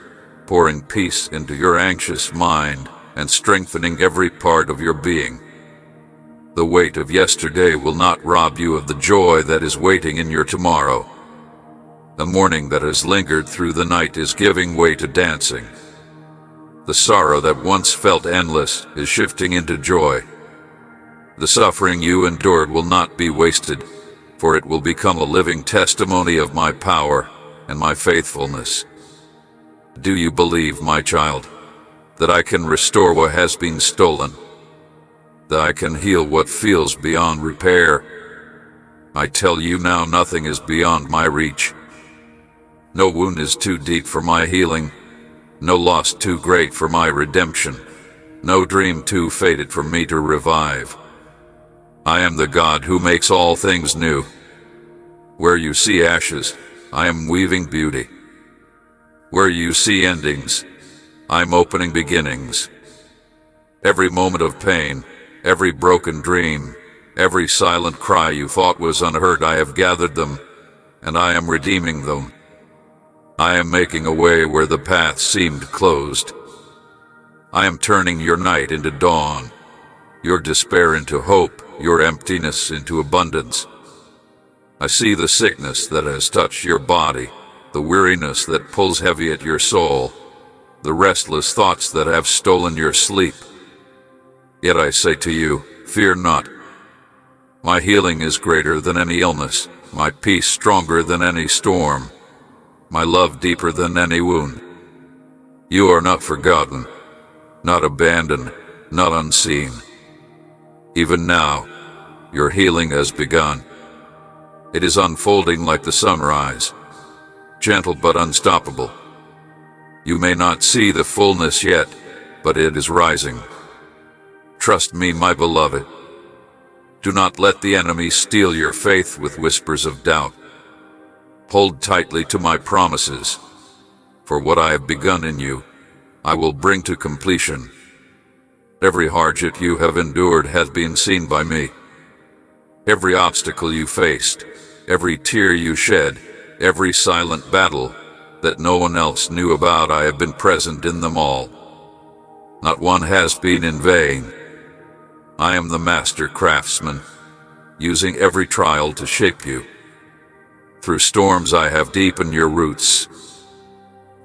pouring peace into your anxious mind, and strengthening every part of your being. The weight of yesterday will not rob you of the joy that is waiting in your tomorrow. The mourning that has lingered through the night is giving way to dancing. The sorrow that once felt endless is shifting into joy. The suffering you endured will not be wasted, for it will become a living testimony of my power and my faithfulness. Do you believe, my child, that I can restore what has been stolen? That I can heal what feels beyond repair? I tell you now, nothing is beyond my reach. No wound is too deep for my healing, no loss too great for my redemption, no dream too faded for me to revive. I am the God who makes all things new. Where you see ashes, I am weaving beauty. Where you see endings, I'm opening beginnings. Every moment of pain, every broken dream, every silent cry you thought was unheard, I have gathered them, and I am redeeming them. I am making a way where the path seemed closed. I am turning your night into dawn, your despair into hope, your emptiness into abundance. I see the sickness that has touched your body, the weariness that pulls heavy at your soul, the restless thoughts that have stolen your sleep. Yet I say to you, fear not. My healing is greater than any illness, my peace stronger than any storm, my love deeper than any wound. You are not forgotten, not abandoned, not unseen. Even now, your healing has begun. It is unfolding like the sunrise, gentle but unstoppable. You may not see the fullness yet, but it is rising. Trust me, my beloved. Do not let the enemy steal your faith with whispers of doubt. Hold tightly to my promises, for what I have begun in you, I will bring to completion. Every hardship you have endured has been seen by me. Every obstacle you faced, every tear you shed, every silent battle that no one else knew about, I have been present in them all. Not one has been in vain. I am the master craftsman, using every trial to shape you. Through storms I have deepened your roots.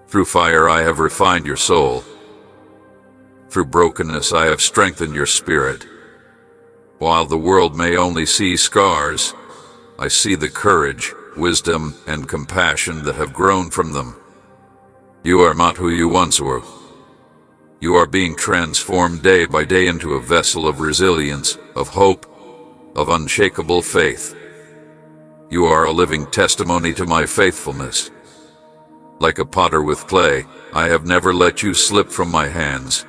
Through fire I have refined your soul. Through brokenness I have strengthened your spirit. While the world may only see scars, I see the courage, wisdom, and compassion that have grown from them. You are not who you once were. You are being transformed day by day into a vessel of resilience, of hope, of unshakable faith. You are a living testimony to my faithfulness. Like a potter with clay, I have never let you slip from my hands.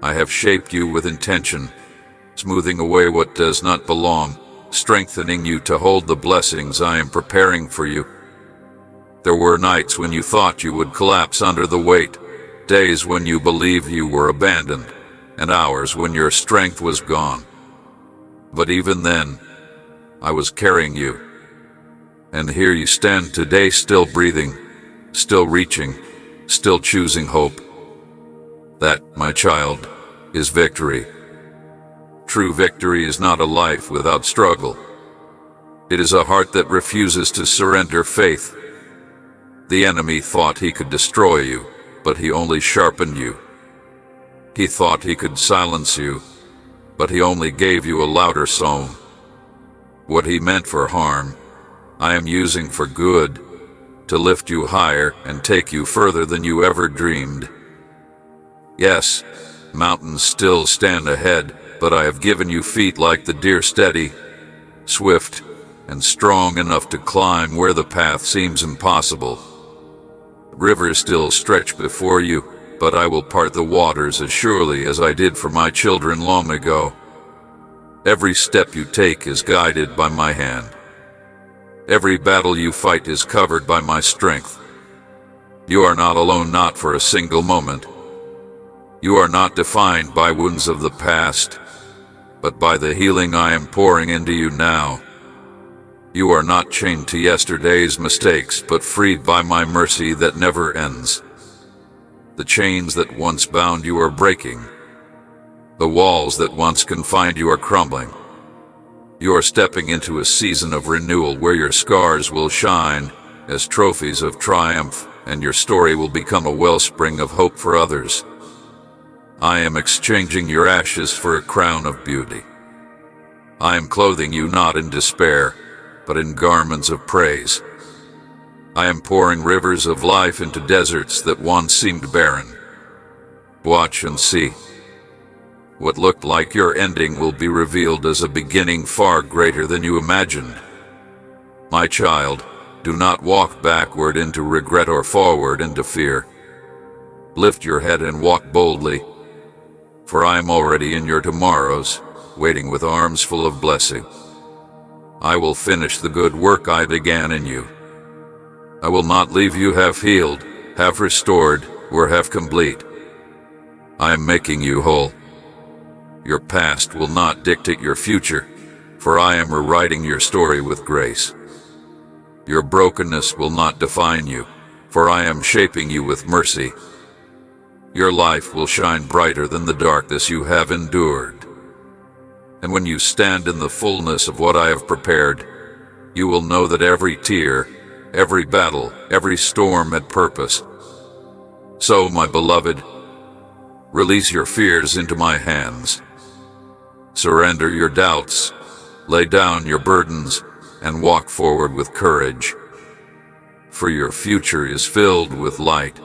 I have shaped you with intention, smoothing away what does not belong, strengthening you to hold the blessings I am preparing for you. There were nights when you thought you would collapse under the weight, days when you believed you were abandoned, and hours when your strength was gone. But even then, I was carrying you. And here you stand today, still breathing, still reaching, still choosing hope. That, my child, is victory. True victory is not a life without struggle. It is a heart that refuses to surrender faith. The enemy thought he could destroy you, but he only sharpened you. He thought he could silence you, but he only gave you a louder song. What he meant for harm, I am using for good, to lift you higher and take you further than you ever dreamed. Yes, mountains still stand ahead, but I have given you feet like the deer, steady, swift, and strong enough to climb where the path seems impossible. Rivers still stretch before you, but I will part the waters as surely as I did for my children long ago. Every step you take is guided by my hand. Every battle you fight is covered by my strength. You are not alone, not for a single moment. You are not defined by wounds of the past, but by the healing I am pouring into you now. You are not chained to yesterday's mistakes, but freed by my mercy that never ends. The chains that once bound you are breaking. The walls that once confined you are crumbling. You are stepping into a season of renewal where your scars will shine, as trophies of triumph, and your story will become a wellspring of hope for others. I am exchanging your ashes for a crown of beauty. I am clothing you not in despair, but in garments of praise. I am pouring rivers of life into deserts that once seemed barren. Watch and see. What looked like your ending will be revealed as a beginning far greater than you imagined. My child, do not walk backward into regret or forward into fear. Lift your head and walk boldly, for I am already in your tomorrows, waiting with arms full of blessing. I will finish the good work I began in you. I will not leave you half healed, half restored, or half complete. I am making you whole. Your past will not dictate your future, for I am rewriting your story with grace. Your brokenness will not define you, for I am shaping you with mercy. Your life will shine brighter than the darkness you have endured. And when you stand in the fullness of what I have prepared, you will know that every tear, every battle, every storm had purpose. So, my beloved, release your fears into my hands. Surrender your doubts, lay down your burdens, and walk forward with courage. For your future is filled with light.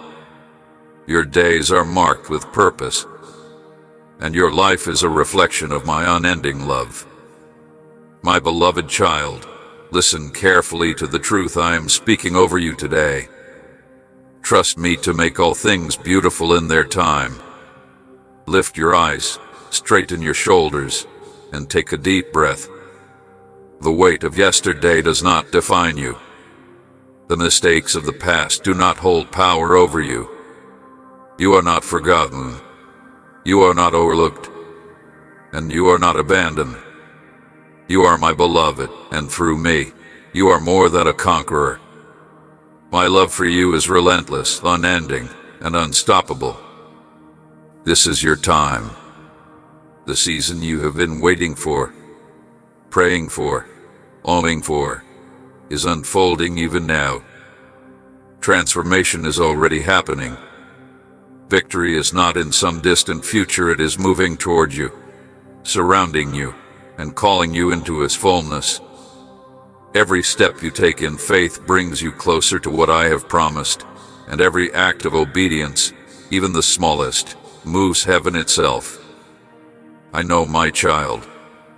Your days are marked with purpose, and your life is a reflection of my unending love. My beloved child, listen carefully to the truth I am speaking over you today. Trust me to make all things beautiful in their time. Lift your eyes, straighten your shoulders, and take a deep breath. The weight of yesterday does not define you. The mistakes of the past do not hold power over you. You are not forgotten. You are not overlooked. And you are not abandoned. You are my beloved, and through me, you are more than a conqueror. My love for you is relentless, unending, and unstoppable. This is your time. The season you have been waiting for, praying for, longing for, is unfolding even now. Transformation is already happening. Victory is not in some distant future, it is moving toward you, surrounding you, and calling you into its fullness. Every step you take in faith brings you closer to what I have promised, and every act of obedience, even the smallest, moves heaven itself. I know, my child,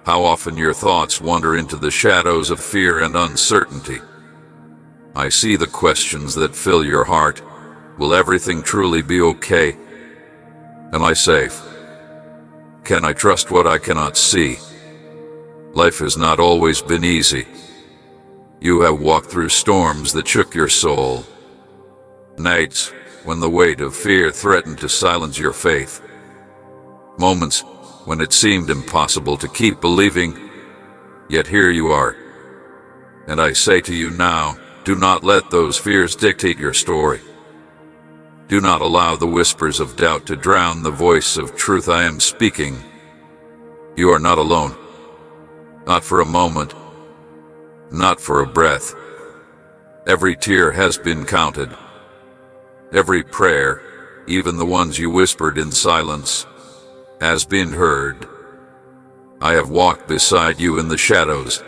how often your thoughts wander into the shadows of fear and uncertainty. I see the questions that fill your heart. Will everything truly be okay? Am I safe? Can I trust what I cannot see? Life has not always been easy. You have walked through storms that shook your soul. Nights when the weight of fear threatened to silence your faith. Moments when it seemed impossible to keep believing, yet here you are. And I say to you now, do not let those fears dictate your story. Do not allow the whispers of doubt to drown the voice of truth I am speaking. You are not alone. Not for a moment. Not for a breath. Every tear has been counted. Every prayer, even the ones you whispered in silence, has been heard. I have walked beside you in the shadows.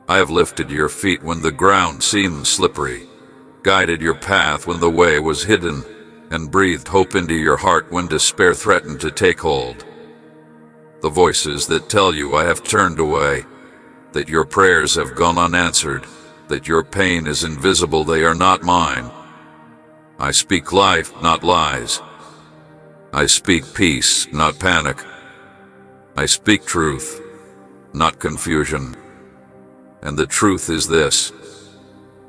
I have lifted your feet when the ground seemed slippery, guided your path when the way was hidden, and breathed hope into your heart when despair threatened to take hold. The voices that tell you I have turned away, that your prayers have gone unanswered, that your pain is invisible, they are not mine. I speak life, not lies. I speak peace, not panic. I speak truth, not confusion. And the truth is this: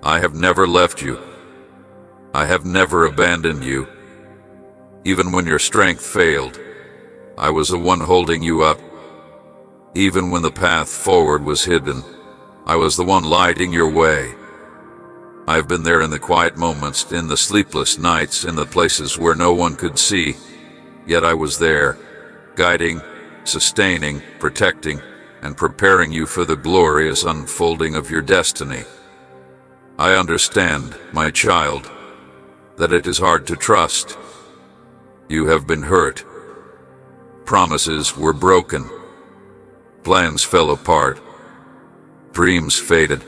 I have never left you. I have never abandoned you. Even when your strength failed, I was the one holding you up. Even when the path forward was hidden, I was the one lighting your way. I have been there in the quiet moments, in the sleepless nights, in the places where no one could see. Yet I was there, guiding, sustaining, protecting, and preparing you for the glorious unfolding of your destiny. I understand, my child, that it is hard to trust. You have been hurt. Promises were broken. Plans fell apart. Dreams faded.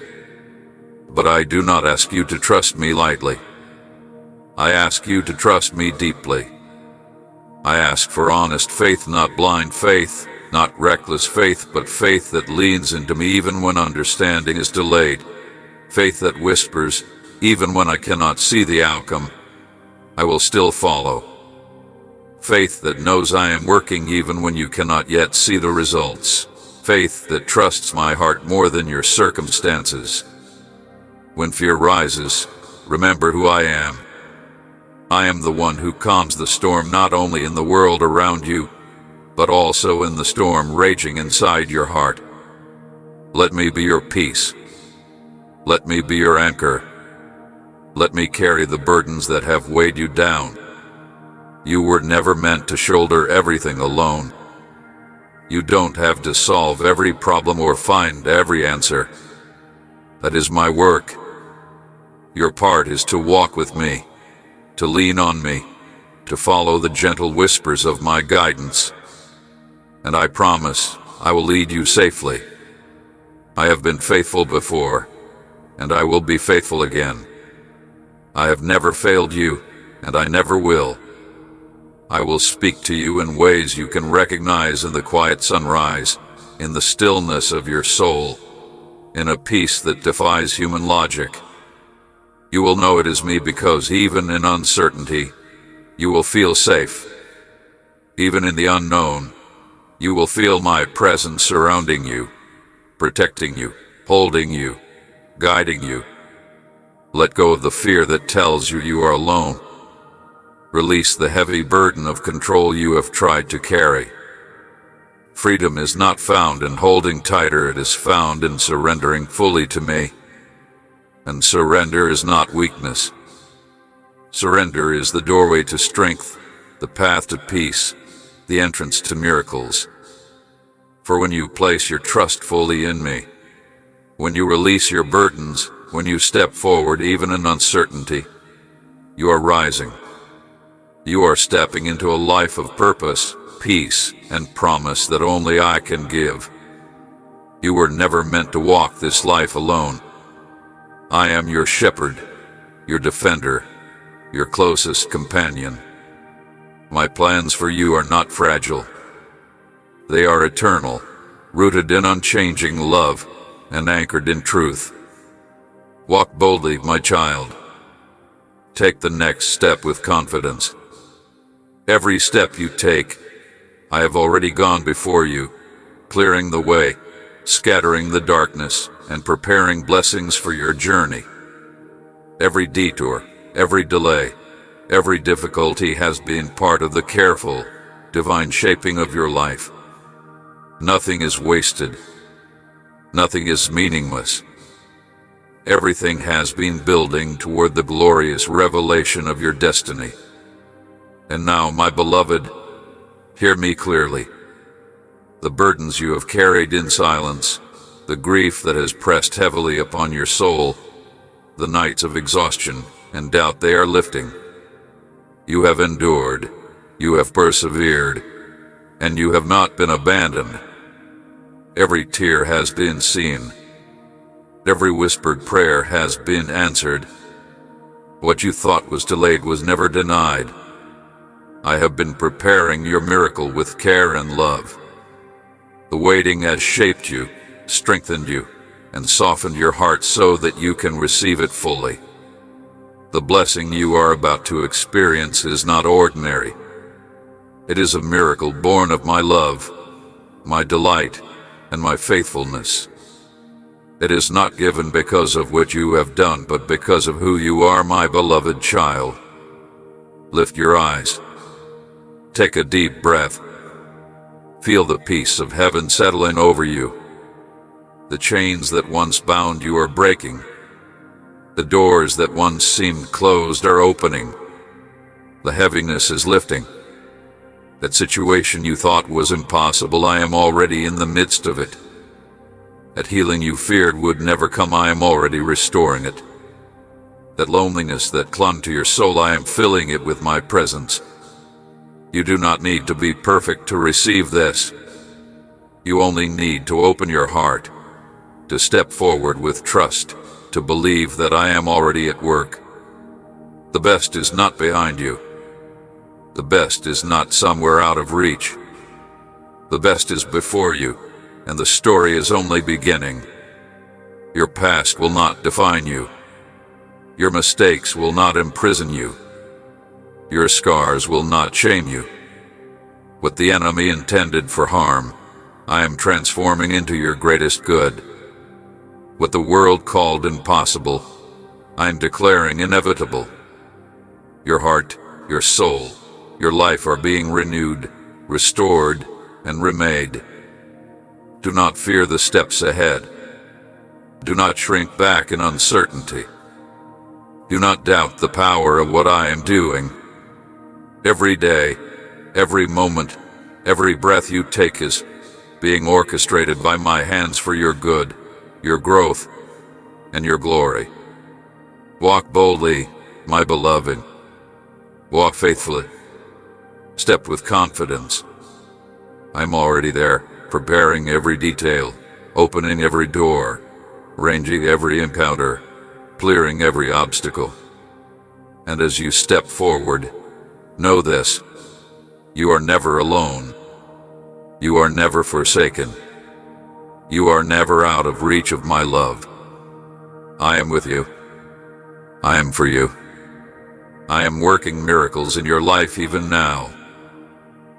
But I do not ask you to trust me lightly. I ask you to trust me deeply. I ask for honest faith, not blind faith, not reckless faith, but faith that leans into me even when understanding is delayed. Faith that whispers, even when I cannot see the outcome, I will still follow. Faith that knows I am working even when you cannot yet see the results. Faith that trusts my heart more than your circumstances. When fear rises, remember who I am. I am the one who calms the storm not only in the world around you, but also in the storm raging inside your heart. Let me be your peace. Let me be your anchor. Let me carry the burdens that have weighed you down. You were never meant to shoulder everything alone. You don't have to solve every problem or find every answer. That is my work. Your part is to walk with me, to lean on me, to follow the gentle whispers of my guidance. And I promise I will lead you safely. I have been faithful before, and I will be faithful again. I have never failed you, and I never will. I will speak to you in ways you can recognize in the quiet sunrise, in the stillness of your soul, in a peace that defies human logic. You will know it is me because even in uncertainty, you will feel safe. Even in the unknown, you will feel my presence surrounding you, protecting you, holding you, guiding you. Let go of the fear that tells you you are alone. Release the heavy burden of control you have tried to carry. Freedom is not found in holding tighter, it is found in surrendering fully to me. And surrender is not weakness. Surrender is the doorway to strength, the path to peace, the entrance to miracles. For when you place your trust fully in me, when you release your burdens, when you step forward even in uncertainty, you are rising. You are stepping into a life of purpose, peace, and promise that only I can give. You were never meant to walk this life alone. I am your shepherd, your defender, your closest companion. My plans for you are not fragile. They are eternal, rooted in unchanging love and anchored in truth. Walk boldly, my child. Take the next step with confidence. Every step you take, I have already gone before you, clearing the way, scattering the darkness, and preparing blessings for your journey. Every detour, every delay, every difficulty has been part of the careful, divine shaping of your life. Nothing is wasted. Nothing is meaningless. Everything has been building toward the glorious revelation of your destiny. And now, my beloved, hear me clearly. The burdens you have carried in silence, the grief that has pressed heavily upon your soul, the nights of exhaustion and doubt, they are lifting. You have endured, you have persevered, and you have not been abandoned. Every tear has been seen. Every whispered prayer has been answered. What you thought was delayed was never denied. I have been preparing your miracle with care and love. The waiting has shaped you, strengthened you, and softened your heart so that you can receive it fully. The blessing you are about to experience is not ordinary. It is a miracle born of my love, my delight, and my faithfulness. It is not given because of what you have done, but because of who you are, my beloved child. Lift your eyes. Take a deep breath. Feel the peace of heaven settling over you. The chains that once bound you are breaking. The doors that once seemed closed are opening. The heaviness is lifting. That situation you thought was impossible, I am already in the midst of it. That healing you feared would never come, I am already restoring it. That loneliness that clung to your soul, I am filling it with my presence. You do not need to be perfect to receive this. You only need to open your heart, to step forward with trust, to believe that I am already at work. The best is not behind you. The best is not somewhere out of reach. The best is before you, and the story is only beginning. Your past will not define you. Your mistakes will not imprison you. Your scars will not shame you. What the enemy intended for harm, I am transforming into your greatest good. What the world called impossible, I am declaring inevitable. Your heart, your soul, your life are being renewed, restored, and remade. Do not fear the steps ahead. Do not shrink back in uncertainty. Do not doubt the power of what I am doing. Every day, every moment, every breath you take is being orchestrated by my hands for your good, your growth, and your glory. Walk boldly, my beloved. Walk faithfully. Step with confidence. I'm already there, preparing every detail, opening every door, arranging every encounter, clearing every obstacle. And as you step forward, know this: you are never alone. You are never forsaken. You are never out of reach of my love. I am with you. I am for you. I am working miracles in your life even now.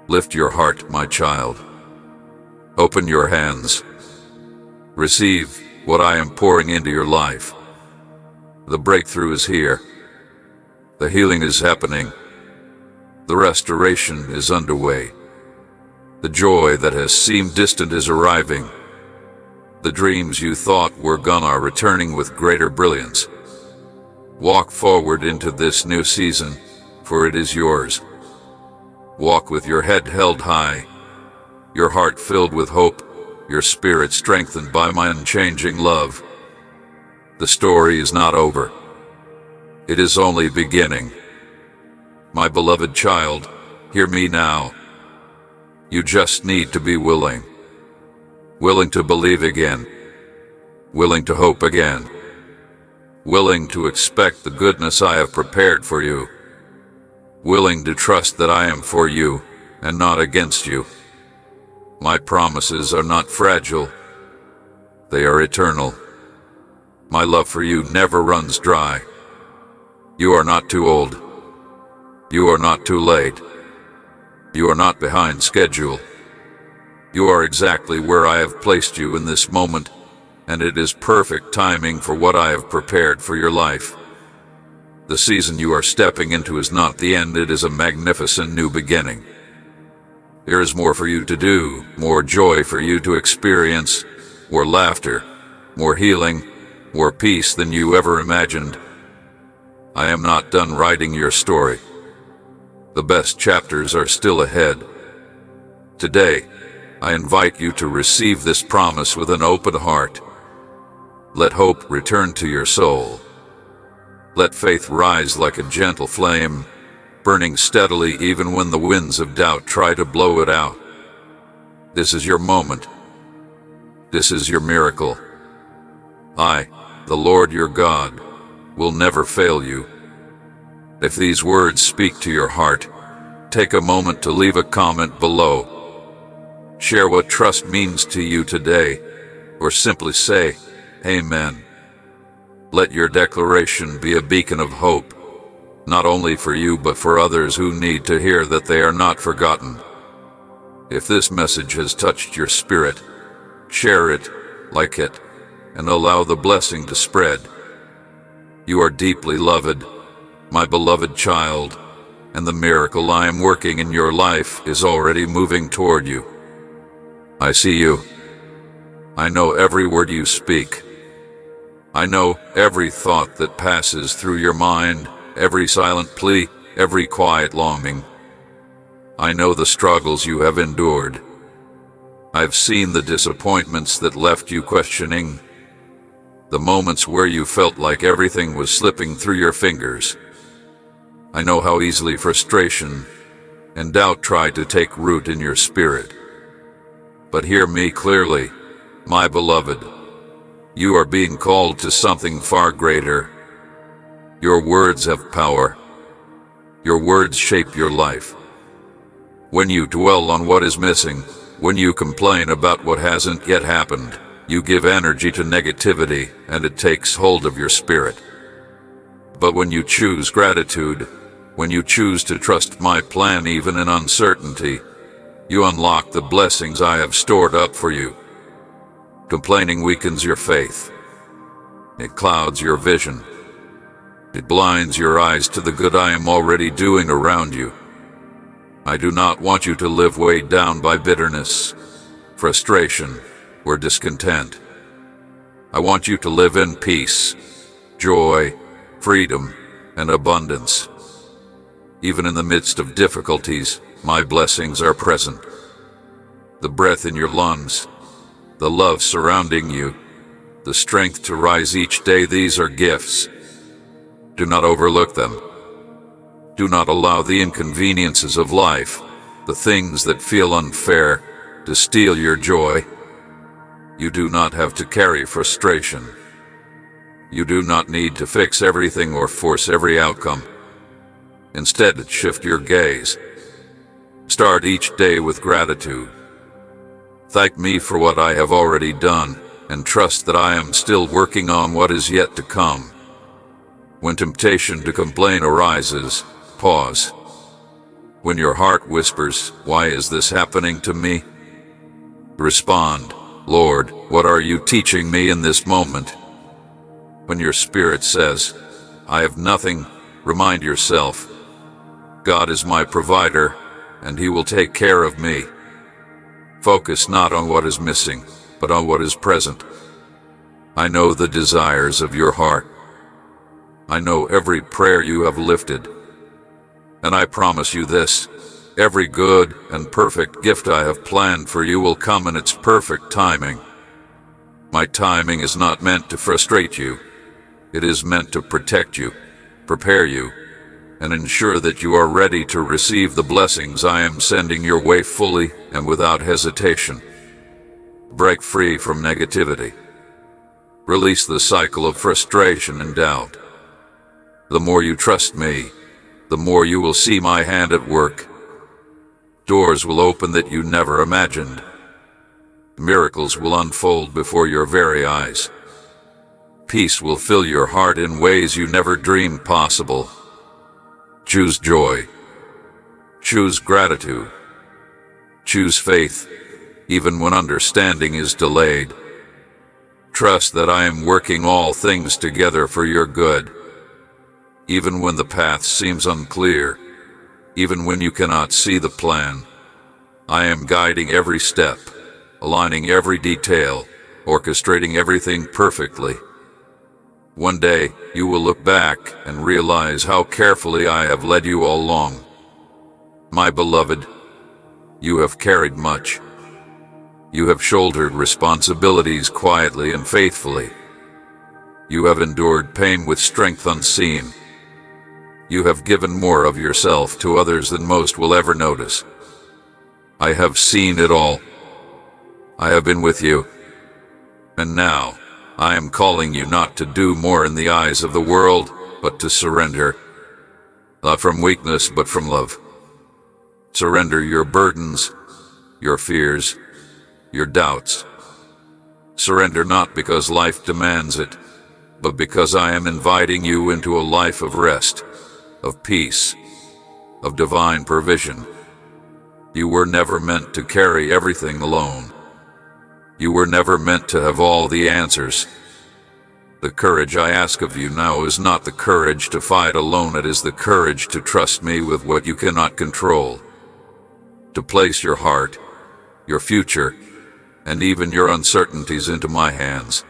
Lift your heart, my child. Open your hands. Receive what I am pouring into your life. The breakthrough is here. The healing is happening. The restoration is underway. The joy that has seemed distant is arriving. The dreams you thought were gone are returning with greater brilliance. Walk forward into this new season, for it is yours. Walk with your head held high, your heart filled with hope, your spirit strengthened by my unchanging love. The story is not over. It is only beginning. My beloved child, hear me now. You just need to be willing. Willing to believe again. Willing to hope again. Willing to expect the goodness I have prepared for you. Willing to trust that I am for you and not against you. My promises are not fragile. They are eternal. My love for you never runs dry. You are not too old. You are not too late. You are not behind schedule. You are exactly where I have placed you in this moment, and it is perfect timing for what I have prepared for your life. The season you are stepping into is not the end, it is a magnificent new beginning. There is more for you to do, more joy for you to experience, more laughter, more healing, more peace than you ever imagined. I am not done writing your story. The best chapters are still ahead. Today, I invite you to receive this promise with an open heart. Let hope return to your soul. Let faith rise like a gentle flame, burning steadily even when the winds of doubt try to blow it out. This is your moment. This is your miracle. I, the Lord your God, will never fail you. If these words speak to your heart, take a moment to leave a comment below. Share what trust means to you today, or simply say, Amen. Let your declaration be a beacon of hope, not only for you but for others who need to hear that they are not forgotten. If this message has touched your spirit, share it, like it, and allow the blessing to spread. You are deeply loved, my beloved child, and the miracle I am working in your life is already moving toward you. I see you. I know every word you speak. I know every thought that passes through your mind, every silent plea, every quiet longing. I know the struggles you have endured. I've seen the disappointments that left you questioning. The moments where you felt like everything was slipping through your fingers. I know how easily frustration and doubt try to take root in your spirit. But hear me clearly, my beloved. You are being called to something far greater. Your words have power. Your words shape your life. When you dwell on what is missing, when you complain about what hasn't yet happened, you give energy to negativity and it takes hold of your spirit. But when you choose gratitude, when you choose to trust my plan even in uncertainty, you unlock the blessings I have stored up for you. Complaining weakens your faith. It clouds your vision. It blinds your eyes to the good I am already doing around you. I do not want you to live weighed down by bitterness, frustration, or discontent. I want you to live in peace, joy, freedom, and abundance. Even in the midst of difficulties, my blessings are present. The breath in your lungs, the love surrounding you, the strength to rise each day, these are gifts. Do not overlook them. Do not allow the inconveniences of life, the things that feel unfair, to steal your joy. You do not have to carry frustration. You do not need to fix everything or force every outcome. Instead, shift your gaze. Start each day with gratitude. Thank me for what I have already done, and trust that I am still working on what is yet to come. When temptation to complain arises, pause. When your heart whispers, "Why is this happening to me?" respond, "Lord, what are you teaching me in this moment?" When your spirit says, "I have nothing," remind yourself, God is my provider, and He will take care of me. Focus not on what is missing, but on what is present. I know the desires of your heart. I know every prayer you have lifted. And I promise you this, every good and perfect gift I have planned for you will come in its perfect timing. My timing is not meant to frustrate you. It is meant to protect you, prepare you, and ensure that you are ready to receive the blessings I am sending your way fully and without hesitation. Break free from negativity. Release the cycle of frustration and doubt. The more you trust me, the more you will see my hand at work. Doors will open that you never imagined. Miracles will unfold before your very eyes. Peace will fill your heart in ways you never dreamed possible. Choose joy. Choose gratitude. Choose faith, even when understanding is delayed. Trust that I am working all things together for your good. Even when the path seems unclear, even when you cannot see the plan, I am guiding every step, aligning every detail, orchestrating everything perfectly. One day, you will look back and realize how carefully I have led you all along. My beloved, you have carried much. You have shouldered responsibilities quietly and faithfully. You have endured pain with strength unseen. You have given more of yourself to others than most will ever notice. I have seen it all. I have been with you. And now, I am calling you not to do more in the eyes of the world, but to surrender. Not from weakness, but from love. Surrender your burdens, your fears, your doubts. Surrender not because life demands it, but because I am inviting you into a life of rest, of peace, of divine provision. You were never meant to carry everything alone. You were never meant to have all the answers. The courage I ask of you now is not the courage to fight alone, it is the courage to trust me with what you cannot control. To place your heart, your future, and even your uncertainties into my hands.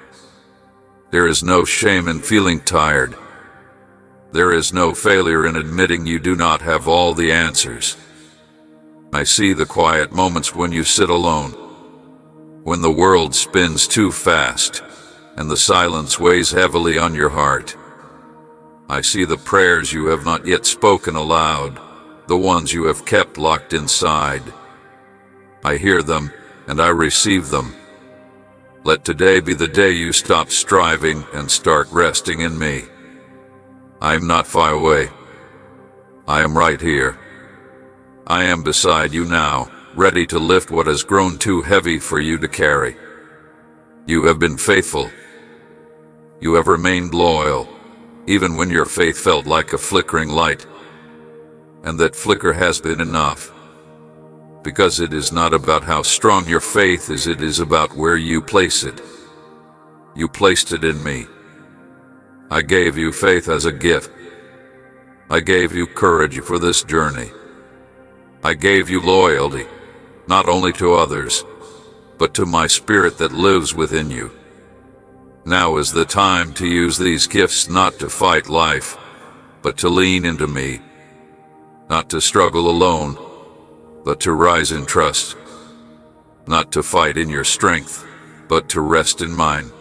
There is no shame in feeling tired. There is no failure in admitting you do not have all the answers. I see the quiet moments when you sit alone, when the world spins too fast, and the silence weighs heavily on your heart. I see the prayers you have not yet spoken aloud, the ones you have kept locked inside. I hear them, and I receive them. Let today be the day you stop striving and start resting in me. I am not far away. I am right here. I am beside you now, ready to lift what has grown too heavy for you to carry. You have been faithful. You have remained loyal, even when your faith felt like a flickering light. And that flicker has been enough. Because it is not about how strong your faith is, it is about where you place it. You placed it in me. I gave you faith as a gift. I gave you courage for this journey. I gave you loyalty, not only to others, but to my spirit that lives within you. Now is the time to use these gifts not to fight life, but to lean into me. Not to struggle alone, but to rise in trust. Not to fight in your strength, but to rest in mine.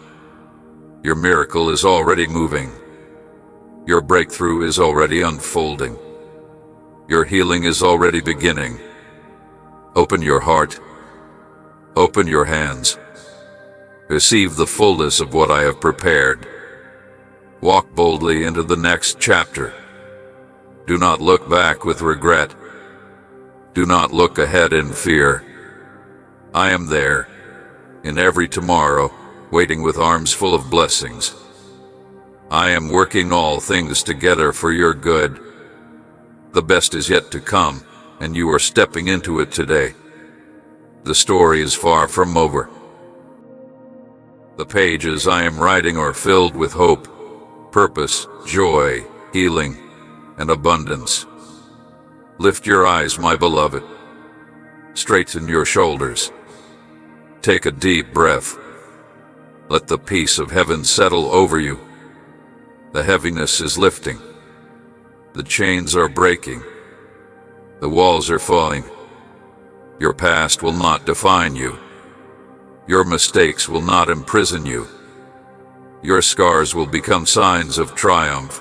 Your miracle is already moving. Your breakthrough is already unfolding. Your healing is already beginning. Open your heart. Open your hands. Receive the fullness of what I have prepared. Walk boldly into the next chapter. Do not look back with regret. Do not look ahead in fear. I am there, in every tomorrow, waiting with arms full of blessings. I am working all things together for your good. The best is yet to come, and you are stepping into it today. The story is far from over. The pages I am writing are filled with hope, purpose, joy, healing, and abundance. Lift your eyes, my beloved. Straighten your shoulders. Take a deep breath. Let the peace of heaven settle over you. The heaviness is lifting. The chains are breaking. The walls are falling. Your past will not define you. Your mistakes will not imprison you. Your scars will become signs of triumph.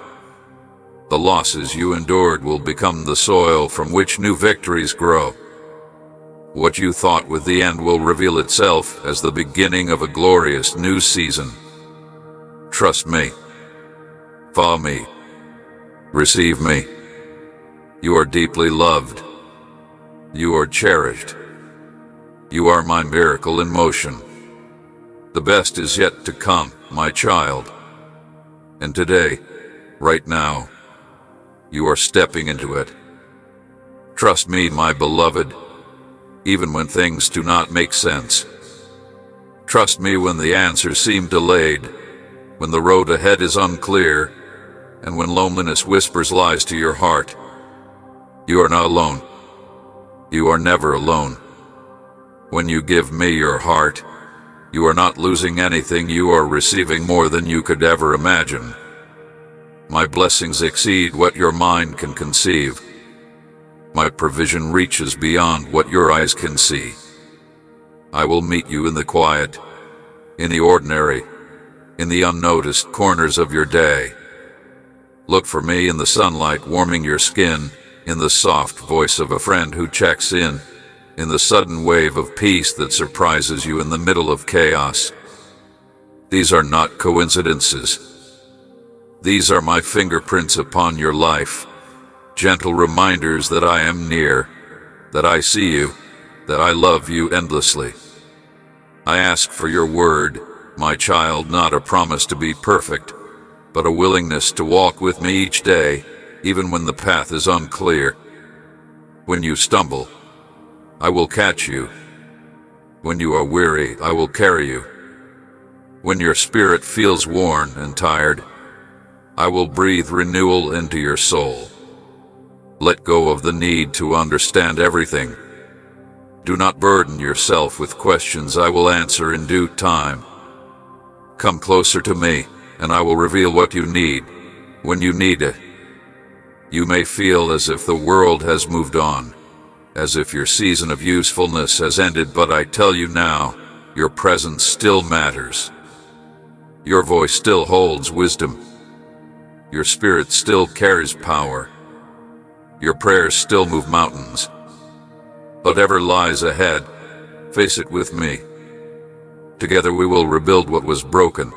The losses you endured will become the soil from which new victories grow. What you thought was the end will reveal itself as the beginning of a glorious new season. Trust me. Follow me. Receive me. You are deeply loved. You are cherished. You are my miracle in motion. The best is yet to come, my child. And today, right now, you are stepping into it. Trust me, my beloved, even when things do not make sense. Trust me when the answers seem delayed, when the road ahead is unclear, and when loneliness whispers lies to your heart. You are not alone. You are never alone. When you give me your heart, you are not losing anything, you are receiving more than you could ever imagine. My blessings exceed what your mind can conceive. My provision reaches beyond what your eyes can see. I will meet you in the quiet, in the ordinary, in the unnoticed corners of your day. Look for me in the sunlight warming your skin, in the soft voice of a friend who checks in the sudden wave of peace that surprises you in the middle of chaos. These are not coincidences. These are my fingerprints upon your life, gentle reminders that I am near, that I see you, that I love you endlessly. I ask for your word, my child, not a promise to be perfect, but a willingness to walk with me each day, even when the path is unclear. When you stumble, I will catch you. When you are weary, I will carry you. When your spirit feels worn and tired, I will breathe renewal into your soul. Let go of the need to understand everything. Do not burden yourself with questions I will answer in due time. Come closer to me, and I will reveal what you need, when you need it. You may feel as if the world has moved on, as if your season of usefulness has ended, but I tell you now, your presence still matters. Your voice still holds wisdom. Your spirit still carries power. Your prayers still move mountains. Whatever lies ahead, face it with me. Together we will rebuild what was broken.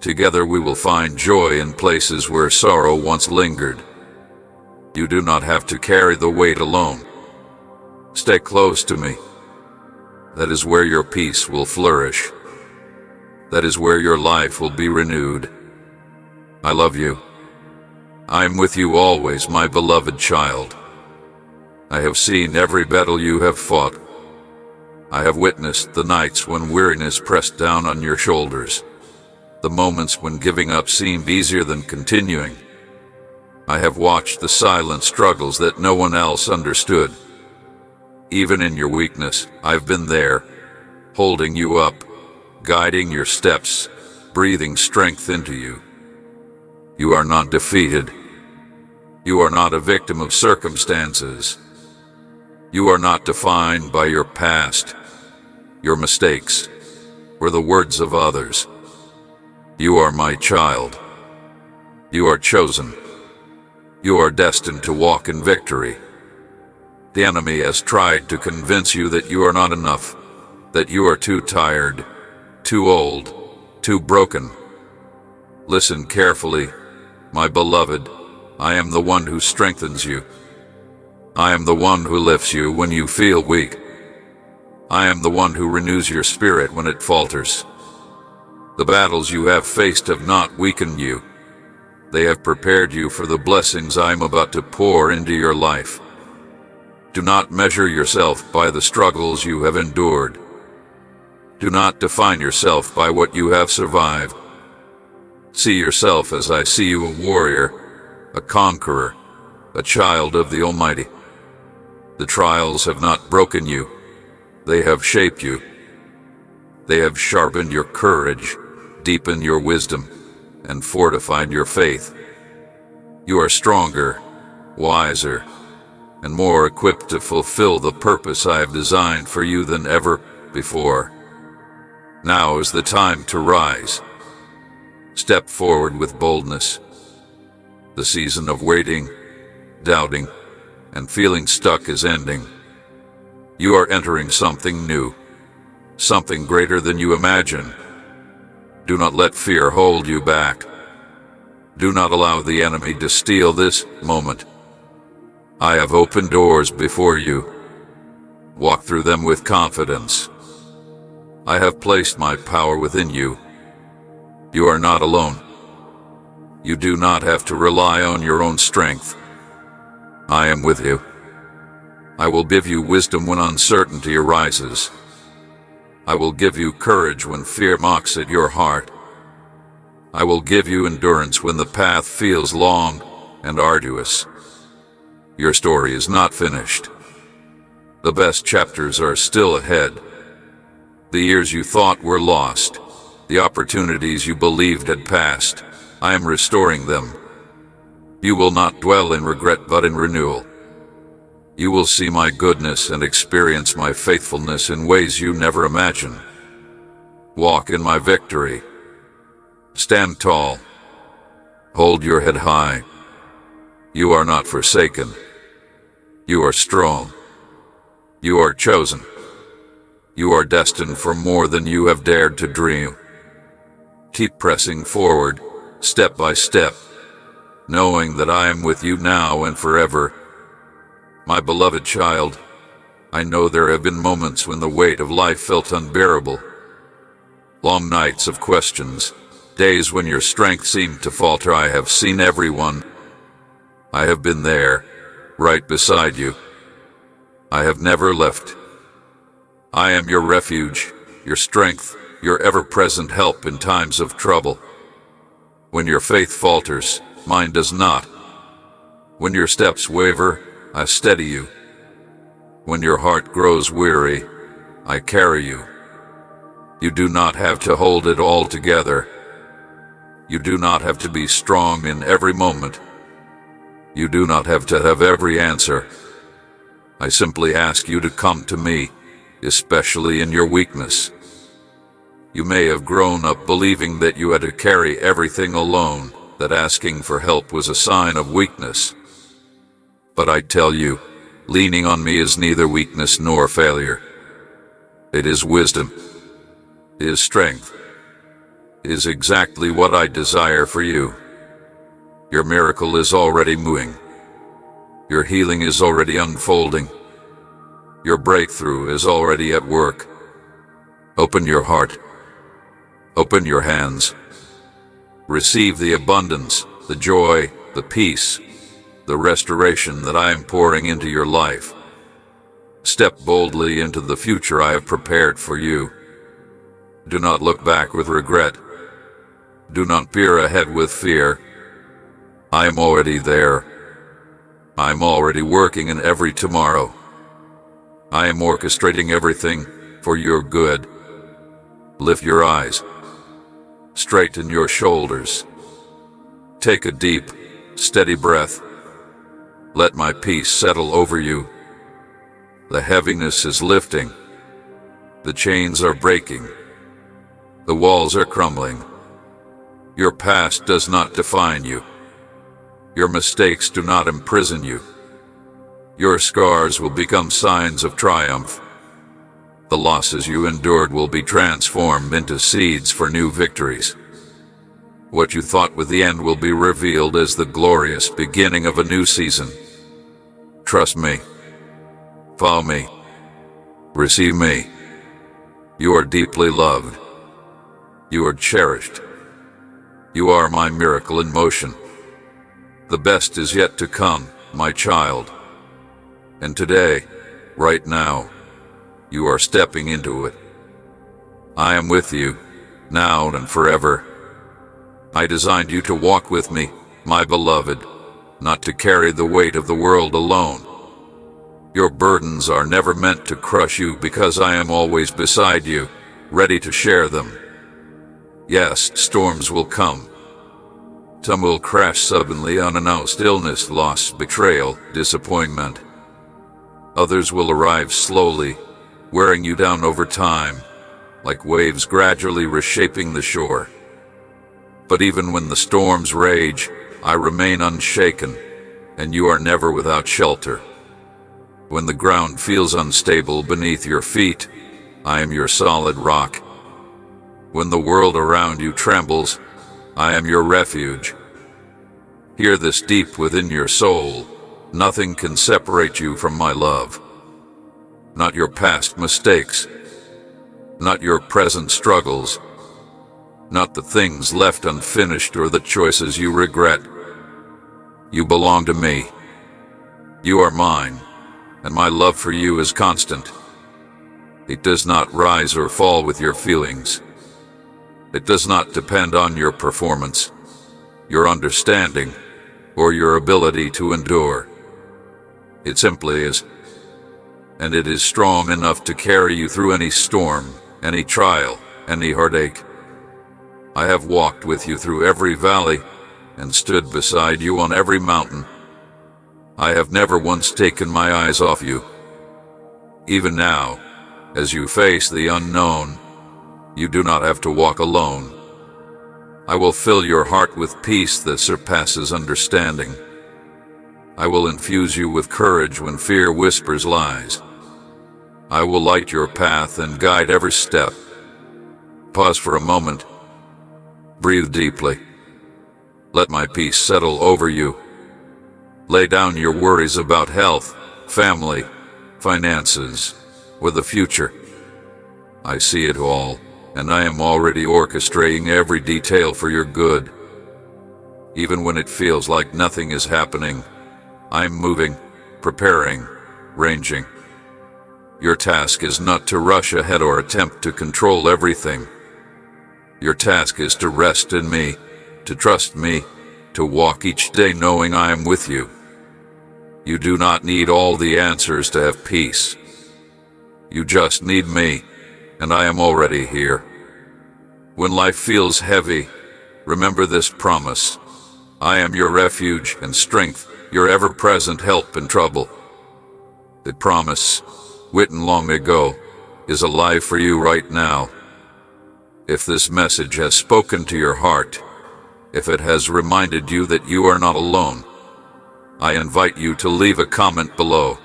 Together we will find joy in places where sorrow once lingered. You do not have to carry the weight alone. Stay close to me. That is where your peace will flourish. That is where your life will be renewed. I love you. I am with you always, my beloved child. I have seen every battle you have fought. I have witnessed the nights when weariness pressed down on your shoulders, the moments when giving up seemed easier than continuing. I have watched the silent struggles that no one else understood. Even in your weakness, I've been there, holding you up, guiding your steps, breathing strength into you. You are not defeated. You are not a victim of circumstances. You are not defined by your past, your mistakes, or the words of others. You are my child. You are chosen. You are destined to walk in victory. The enemy has tried to convince you that you are not enough, that you are too tired, too old, too broken. Listen carefully, my beloved. I am the one who strengthens you. I am the one who lifts you when you feel weak. I am the one who renews your spirit when it falters. The battles you have faced have not weakened you. They have prepared you for the blessings I am about to pour into your life. Do not measure yourself by the struggles you have endured. Do not define yourself by what you have survived. See yourself as I see you, a warrior, a conqueror, a child of the Almighty. The trials have not broken you. They have shaped you. They have sharpened your courage, deepened your wisdom, and fortified your faith. You are stronger, wiser, and more equipped to fulfill the purpose I have designed for you than ever before. Now is the time to rise. Step forward with boldness. The season of waiting, doubting, and feeling stuck is ending. You are entering something new, something greater than you imagine. Do not let fear hold you back. Do not allow the enemy to steal this moment. I have opened doors before you. Walk through them with confidence. I have placed my power within you. You are not alone. You do not have to rely on your own strength. I am with you. I will give you wisdom when uncertainty arises. I will give you courage when fear mocks at your heart. I will give you endurance when the path feels long and arduous. Your story is not finished. The best chapters are still ahead. The years you thought were lost, the opportunities you believed had passed, I am restoring them. You will not dwell in regret but in renewal. You will see my goodness and experience my faithfulness in ways you never imagined. Walk in my victory. Stand tall. Hold your head high. You are not forsaken. You are strong. You are chosen. You are destined for more than you have dared to dream. Keep pressing forward, step by step, knowing that I am with you now and forever. My beloved child, I know there have been moments when the weight of life felt unbearable. Long nights of questions, days when your strength seemed to falter. I have seen everyone. I have been there, right beside you. I have never left. I am your refuge, your strength, your ever-present help in times of trouble. When your faith falters, mine does not. When your steps waver, I steady you. When your heart grows weary, I carry you. You do not have to hold it all together. You do not have to be strong in every moment. You do not have to have every answer. I simply ask you to come to me, especially in your weakness. You may have grown up believing that you had to carry everything alone, that asking for help was a sign of weakness. But I tell you, leaning on me is neither weakness nor failure. It is wisdom. It is strength. It is exactly what I desire for you. Your miracle is already moving. Your healing is already unfolding. Your breakthrough is already at work. Open your heart. Open your hands. Receive the abundance, the joy, the peace, the restoration that I am pouring into your life. Step boldly into the future I have prepared for you. Do not look back with regret. Do not peer ahead with fear. I am already there. I am already working in every tomorrow. I am orchestrating everything for your good. Lift your eyes. Straighten your shoulders. Take a deep, steady breath. Let my peace settle over you. The heaviness is lifting. The chains are breaking. The walls are crumbling. Your past does not define you. Your mistakes do not imprison you. Your scars will become signs of triumph. The losses you endured will be transformed into seeds for new victories. What you thought was the end will be revealed as the glorious beginning of a new season. Trust me. Follow me. Receive me. You are deeply loved. You are cherished. You are my miracle in motion. The best is yet to come, my child. And today, right now, you are stepping into it. I am with you, now and forever. I designed you to walk with me, my beloved, not to carry the weight of the world alone. Your burdens are never meant to crush you because I am always beside you, ready to share them. Yes, storms will come. Some will crash suddenly unannounced: illness, loss, betrayal, disappointment. Others will arrive slowly, wearing you down over time, like waves gradually reshaping the shore. But even when the storms rage, I remain unshaken, and you are never without shelter. When the ground feels unstable beneath your feet, I am your solid rock. When the world around you trembles, I am your refuge. Hear this deep within your soul: nothing can separate you from my love. Not your past mistakes, not your present struggles, not the things left unfinished or the choices you regret. You belong to me. You are mine, and my love for you is constant. It does not rise or fall with your feelings. It does not depend on your performance, your understanding, or your ability to endure. It simply is. And it is strong enough to carry you through any storm, any trial, any heartache. I have walked with you through every valley and stood beside you on every mountain. I have never once taken my eyes off you. Even now, as you face the unknown, you do not have to walk alone. I will fill your heart with peace that surpasses understanding. I will infuse you with courage when fear whispers lies. I will light your path and guide every step. Pause for a moment. Breathe deeply. Let my peace settle over you. Lay down your worries about health, family, finances, or the future. I see it all, and I am already orchestrating every detail for your good. Even when it feels like nothing is happening, I'm moving, preparing, ranging. Your task is not to rush ahead or attempt to control everything. Your task is to rest in me, to trust me, to walk each day knowing I am with you. You do not need all the answers to have peace. You just need me, and I am already here. When life feels heavy, remember this promise. I am your refuge and strength, your ever-present help in trouble. The promise, written long ago, is alive for you right now. If this message has spoken to your heart, if it has reminded you that you are not alone, I invite you to leave a comment below.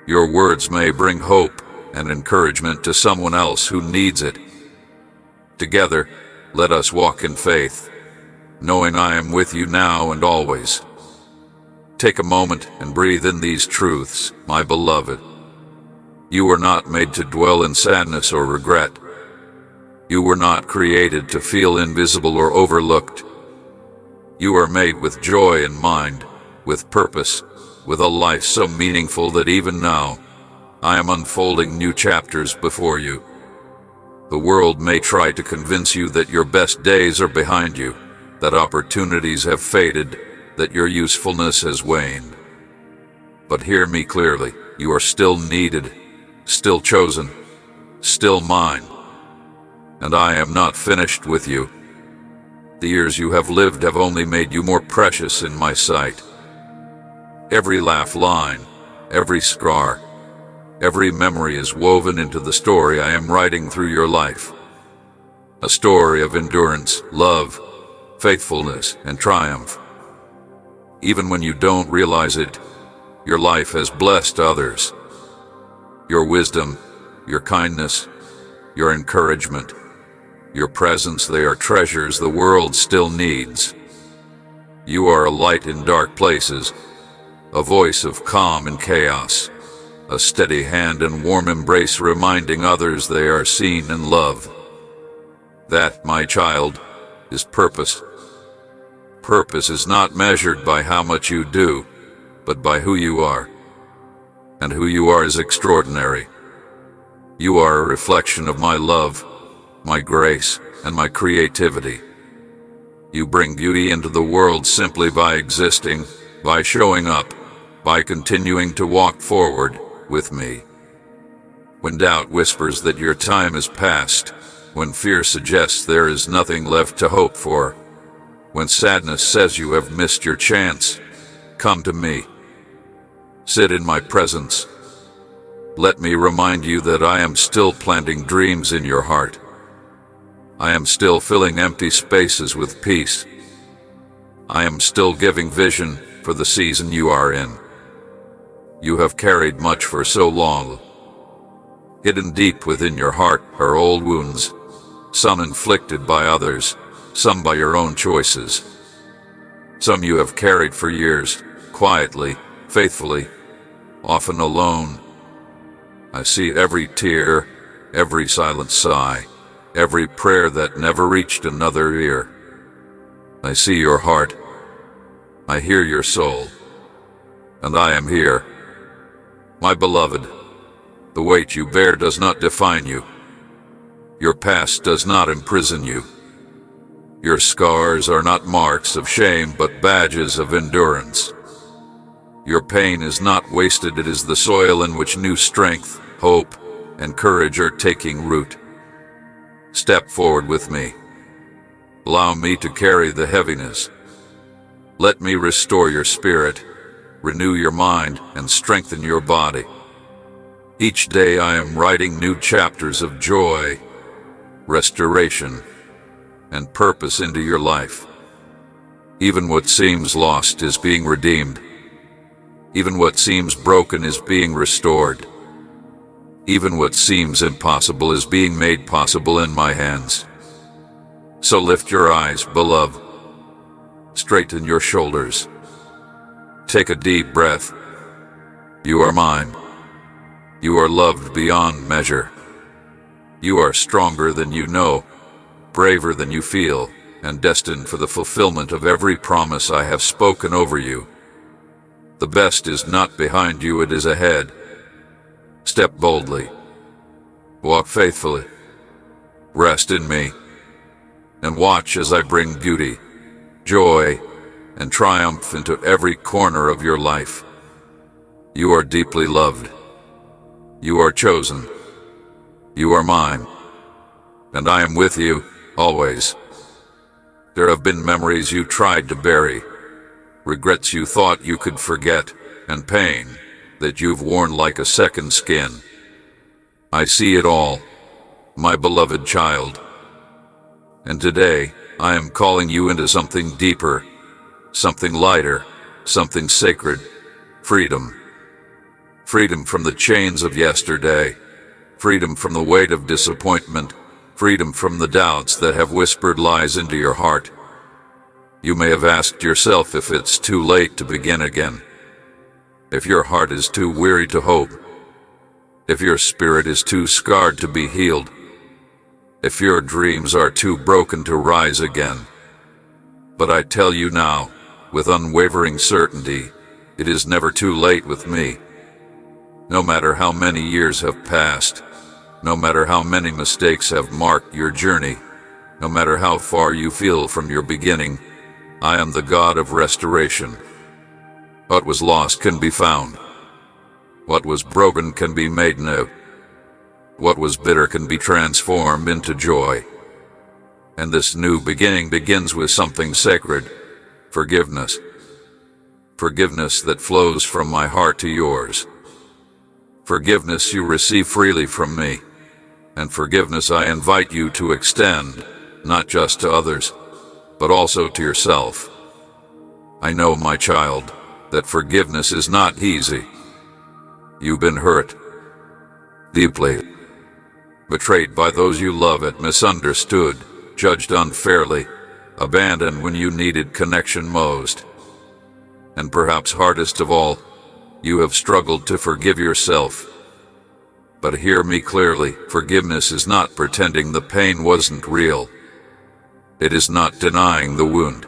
Your words may bring hope and encouragement to someone else who needs it. Together, let us walk in faith, knowing I am with you now and always. Take a moment and breathe in these truths, my beloved. You were not made to dwell in sadness or regret. You were not created to feel invisible or overlooked. You are made with joy in mind, with purpose, with a life so meaningful that even now, I am unfolding new chapters before you. The world may try to convince you that your best days are behind you, that opportunities have faded, that your usefulness has waned. But hear me clearly, you are still needed, still chosen, still mine. And I am not finished with you. The years you have lived have only made you more precious in my sight. Every laugh line, every scar, every memory is woven into the story I am writing through your life. A story of endurance, love, faithfulness, and triumph. Even when you don't realize it, your life has blessed others. Your wisdom, your kindness, your encouragement, your presence, they are treasures the world still needs. You are a light in dark places, a voice of calm in chaos, a steady hand and warm embrace reminding others they are seen and loved. That, my child, is purpose. Purpose is not measured by how much you do, but by who you are. And who you are is extraordinary. You are a reflection of my love, my grace, and my creativity. You bring beauty into the world simply by existing, by showing up, by continuing to walk forward with me. When doubt whispers that your time is past, when fear suggests there is nothing left to hope for, when sadness says you have missed your chance, come to me. Sit in my presence. Let me remind you that I am still planting dreams in your heart. I am still filling empty spaces with peace. I am still giving vision for the season you are in. You have carried much for so long. Hidden deep within your heart are old wounds, some inflicted by others, some by your own choices. Some you have carried for years, quietly, faithfully, often alone. I see every tear, every silent sigh, every prayer that never reached another ear. I see your heart. I hear your soul. And I am here. My beloved, the weight you bear does not define you. Your past does not imprison you. Your scars are not marks of shame, but badges of endurance. Your pain is not wasted, it is the soil in which new strength, hope, and courage are taking root. Step forward with me. Allow me to carry the heaviness. Let me restore your spirit, renew your mind, and strengthen your body. Each day I am writing new chapters of joy, restoration, and purpose into your life. Even what seems lost is being redeemed. Even what seems broken is being restored. Even what seems impossible is being made possible in my hands. So lift your eyes, beloved. Straighten your shoulders. Take a deep breath. You are mine. You are loved beyond measure. You are stronger than you know, braver than you feel, and destined for the fulfillment of every promise I have spoken over you. The best is not behind you, it is ahead. Step boldly. Walk faithfully. Rest in me. And watch as I bring beauty, joy, and triumph into every corner of your life. You are deeply loved. You are chosen. You are mine. And I am with you, always. There have been memories you tried to bury, regrets you thought you could forget, and pain that you've worn like a second skin. I see it all, my beloved child. And today, I am calling you into something deeper, something lighter, something sacred. Freedom. Freedom from the chains of yesterday. Freedom from the weight of disappointment. Freedom from the doubts that have whispered lies into your heart. You may have asked yourself if it's too late to begin again. If your heart is too weary to hope. If your spirit is too scarred to be healed. If your dreams are too broken to rise again. But I tell you now, with unwavering certainty, it is never too late with me. No matter how many years have passed, no matter how many mistakes have marked your journey, no matter how far you feel from your beginning, I am the God of restoration. What was lost can be found. What was broken can be made new. What was bitter can be transformed into joy. And this new beginning begins with something sacred: forgiveness. Forgiveness that flows from my heart to yours. Forgiveness you receive freely from me. And forgiveness I invite you to extend, not just to others, but also to yourself. I know, my child, that forgiveness is not easy. You've been hurt deeply. Betrayed by those you love, misunderstood, judged unfairly, abandoned when you needed connection most. And perhaps hardest of all, you have struggled to forgive yourself. But hear me clearly, forgiveness is not pretending the pain wasn't real. It is not denying the wound.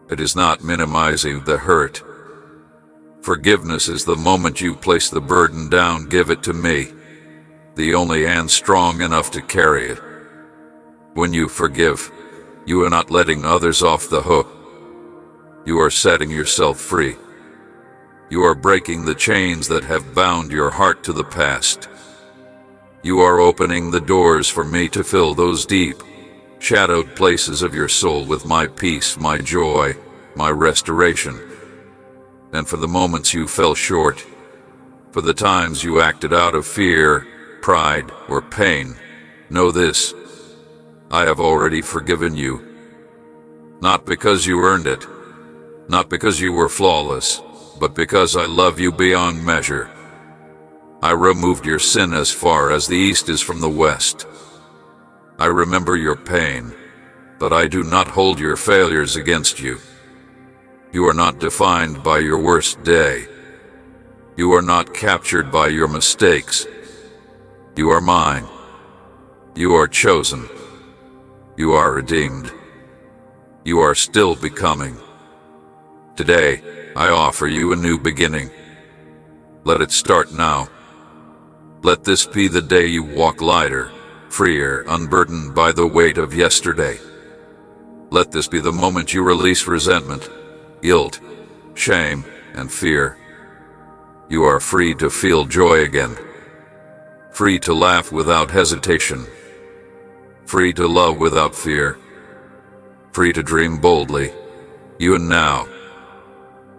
It is not minimizing the hurt. Forgiveness is the moment you place the burden down, give it to me, the only hand strong enough to carry it. When you forgive, you are not letting others off the hook. You are setting yourself free. You are breaking the chains that have bound your heart to the past. You are opening the doors for me to fill those deep, shadowed places of your soul with my peace, my joy, my restoration. And for the moments you fell short, for the times you acted out of fear, pride, or pain, know this: I have already forgiven you. Not because you earned it, not because you were flawless, but because I love you beyond measure. I removed your sin as far as the east is from the west. I remember your pain, but I do not hold your failures against you. You are not defined by your worst day. You are not captured by your mistakes. You are mine. You are chosen. You are redeemed. You are still becoming. Today, I offer you a new beginning. Let it start now. Let this be the day you walk lighter, freer, unburdened by the weight of yesterday. Let this be the moment you release resentment, guilt, shame, and fear. You are free to feel joy again. Free to laugh without hesitation. Free to love without fear. Free to dream boldly, even now.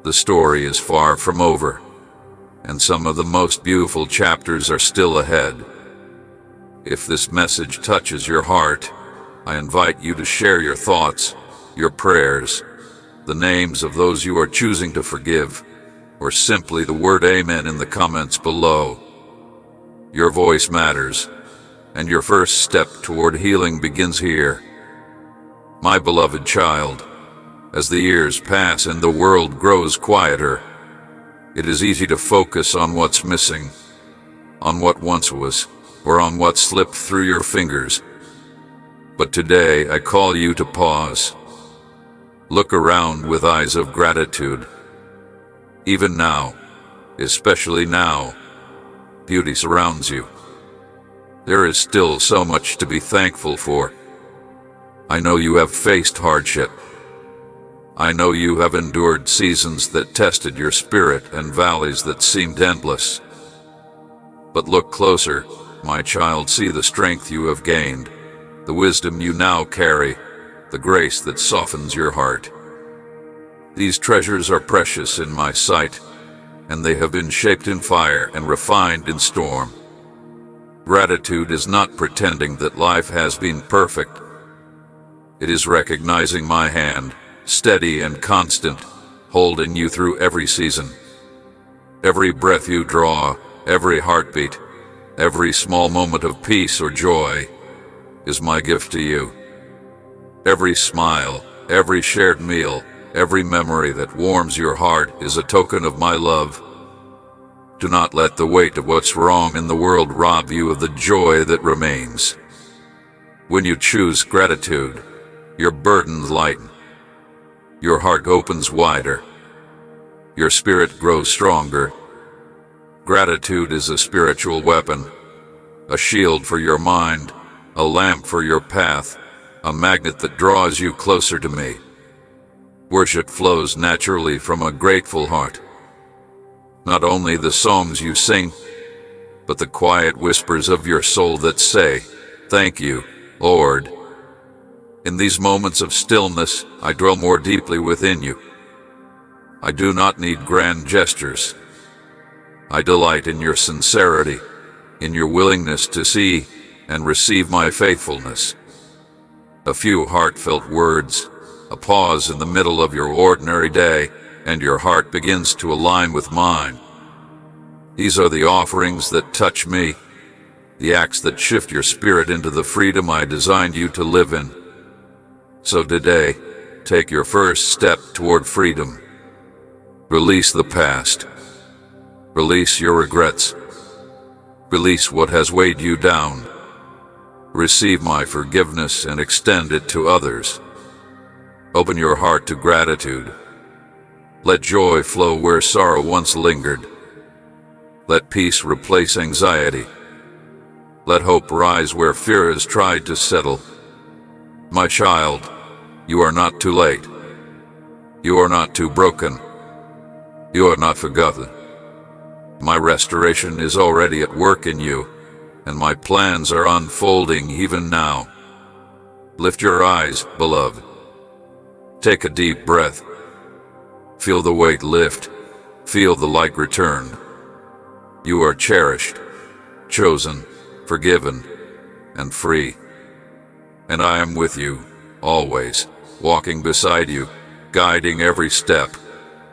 The story is far from over, and some of the most beautiful chapters are still ahead. If this message touches your heart, I invite you to share your thoughts, your prayers, the names of those you are choosing to forgive, or simply the word Amen in the comments below. Your voice matters, and your first step toward healing begins here. My beloved child, as the years pass and the world grows quieter, it is easy to focus on what's missing, on what once was, or on what slipped through your fingers. But today I call you to pause. Look around with eyes of gratitude. Even now, especially now, beauty surrounds you. There is still so much to be thankful for. I know you have faced hardship. I know you have endured seasons that tested your spirit and valleys that seemed endless. But look closer, my child, see the strength you have gained, the wisdom you now carry, the grace that softens your heart. These treasures are precious in my sight, and they have been shaped in fire and refined in storm. Gratitude is not pretending that life has been perfect. It is recognizing my hand, steady and constant, holding you through every season. Every breath you draw, every heartbeat, every small moment of peace or joy is my gift to you. Every smile, every shared meal, every memory that warms your heart is a token of my love. Do not let the weight of what's wrong in the world rob you of the joy that remains. When you choose gratitude, your burdens lighten. Your heart opens wider. Your spirit grows stronger. Gratitude is a spiritual weapon, a shield for your mind, a lamp for your path, a magnet that draws you closer to me. Worship flows naturally from a grateful heart. Not only the songs you sing, but the quiet whispers of your soul that say, "Thank you, Lord." In these moments of stillness, I dwell more deeply within you. I do not need grand gestures. I delight in your sincerity, in your willingness to see and receive my faithfulness. A few heartfelt words, a pause in the middle of your ordinary day, and your heart begins to align with mine. These are the offerings that touch me, the acts that shift your spirit into the freedom I designed you to live in. So today, take your first step toward freedom. Release the past. Release your regrets. Release what has weighed you down. Receive my forgiveness and extend it to others. Open your heart to gratitude. Let joy flow where sorrow once lingered. Let peace replace anxiety. Let hope rise where fear has tried to settle. My child, you are not too late. You are not too broken. You are not forgotten. My restoration is already at work in you, and my plans are unfolding even now. Lift your eyes, beloved. Take a deep breath. Feel the weight lift. Feel the light return. You are cherished, chosen, forgiven, and free. And I am with you, always, walking beside you, guiding every step,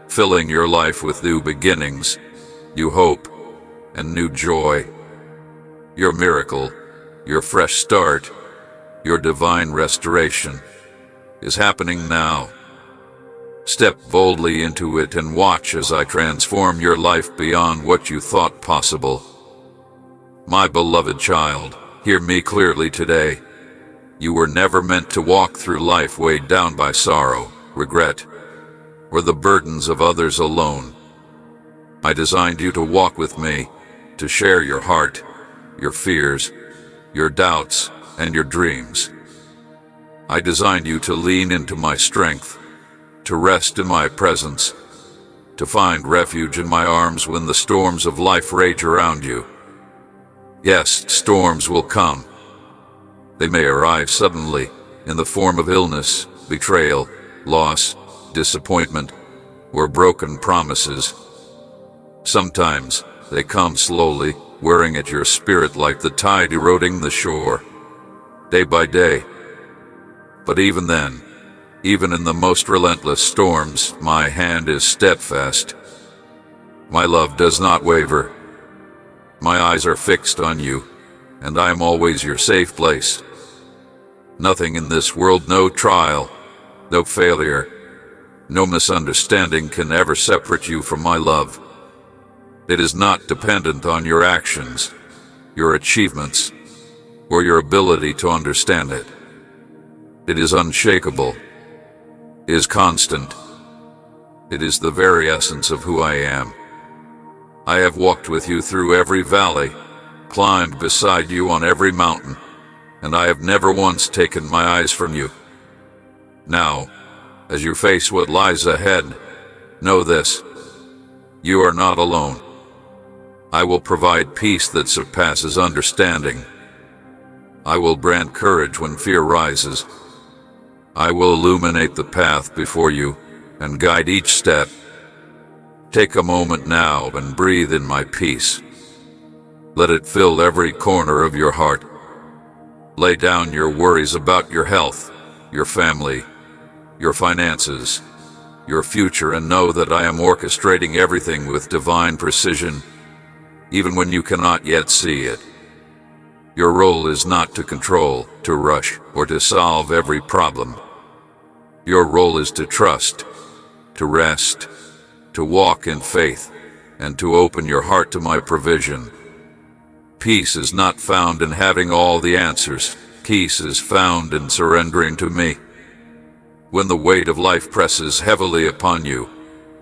filling your life with new beginnings, new hope, and new joy. Your miracle, your fresh start, your divine restoration is happening now. Step boldly into it and watch as I transform your life beyond what you thought possible. My beloved child, hear me clearly today. You were never meant to walk through life weighed down by sorrow, regret, or the burdens of others alone. I designed you to walk with me, to share your heart, your fears, your doubts, and your dreams. I designed you to lean into my strength, to rest in my presence, to find refuge in my arms when the storms of life rage around you. Yes, storms will come. They may arrive suddenly, in the form of illness, betrayal, loss, disappointment, or broken promises. Sometimes they come slowly, wearing at your spirit like the tide eroding the shore, day by day. But even then, even in the most relentless storms, my hand is steadfast. My love does not waver. My eyes are fixed on you, and I am always your safe place. Nothing in this world, no trial, no failure, no misunderstanding can ever separate you from my love. It is not dependent on your actions, your achievements, or your ability to understand it. It is unshakable. It is constant. It is the very essence of who I am. I have walked with you through every valley, climbed beside you on every mountain, and I have never once taken my eyes from you. Now, as you face what lies ahead, know this: you are not alone. I will provide peace that surpasses understanding. I will grant courage when fear rises. I will illuminate the path before you and guide each step. Take a moment now and breathe in my peace. Let it fill every corner of your heart. Lay down your worries about your health, your family, your finances, your future, and know that I am orchestrating everything with divine precision, even when you cannot yet see it. Your role is not to control, to rush, or to solve every problem. Your role is to trust, to rest, to walk in faith, and to open your heart to my provision. Peace is not found in having all the answers. Peace is found in surrendering to me. When the weight of life presses heavily upon you,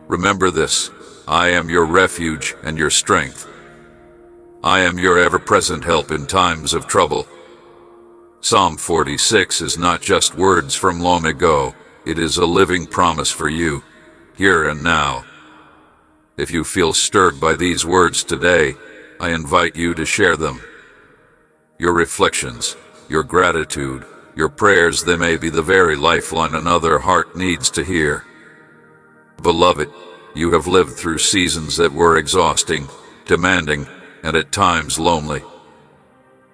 remember this: I am your refuge and your strength. I am your ever-present help in times of trouble. Psalm 46 is not just words from long ago, it is a living promise for you, here and now. If you feel stirred by these words today, I invite you to share them. Your reflections, your gratitude, your prayers, they may be the very lifeline another heart needs to hear. Beloved, you have lived through seasons that were exhausting, demanding, and at times lonely.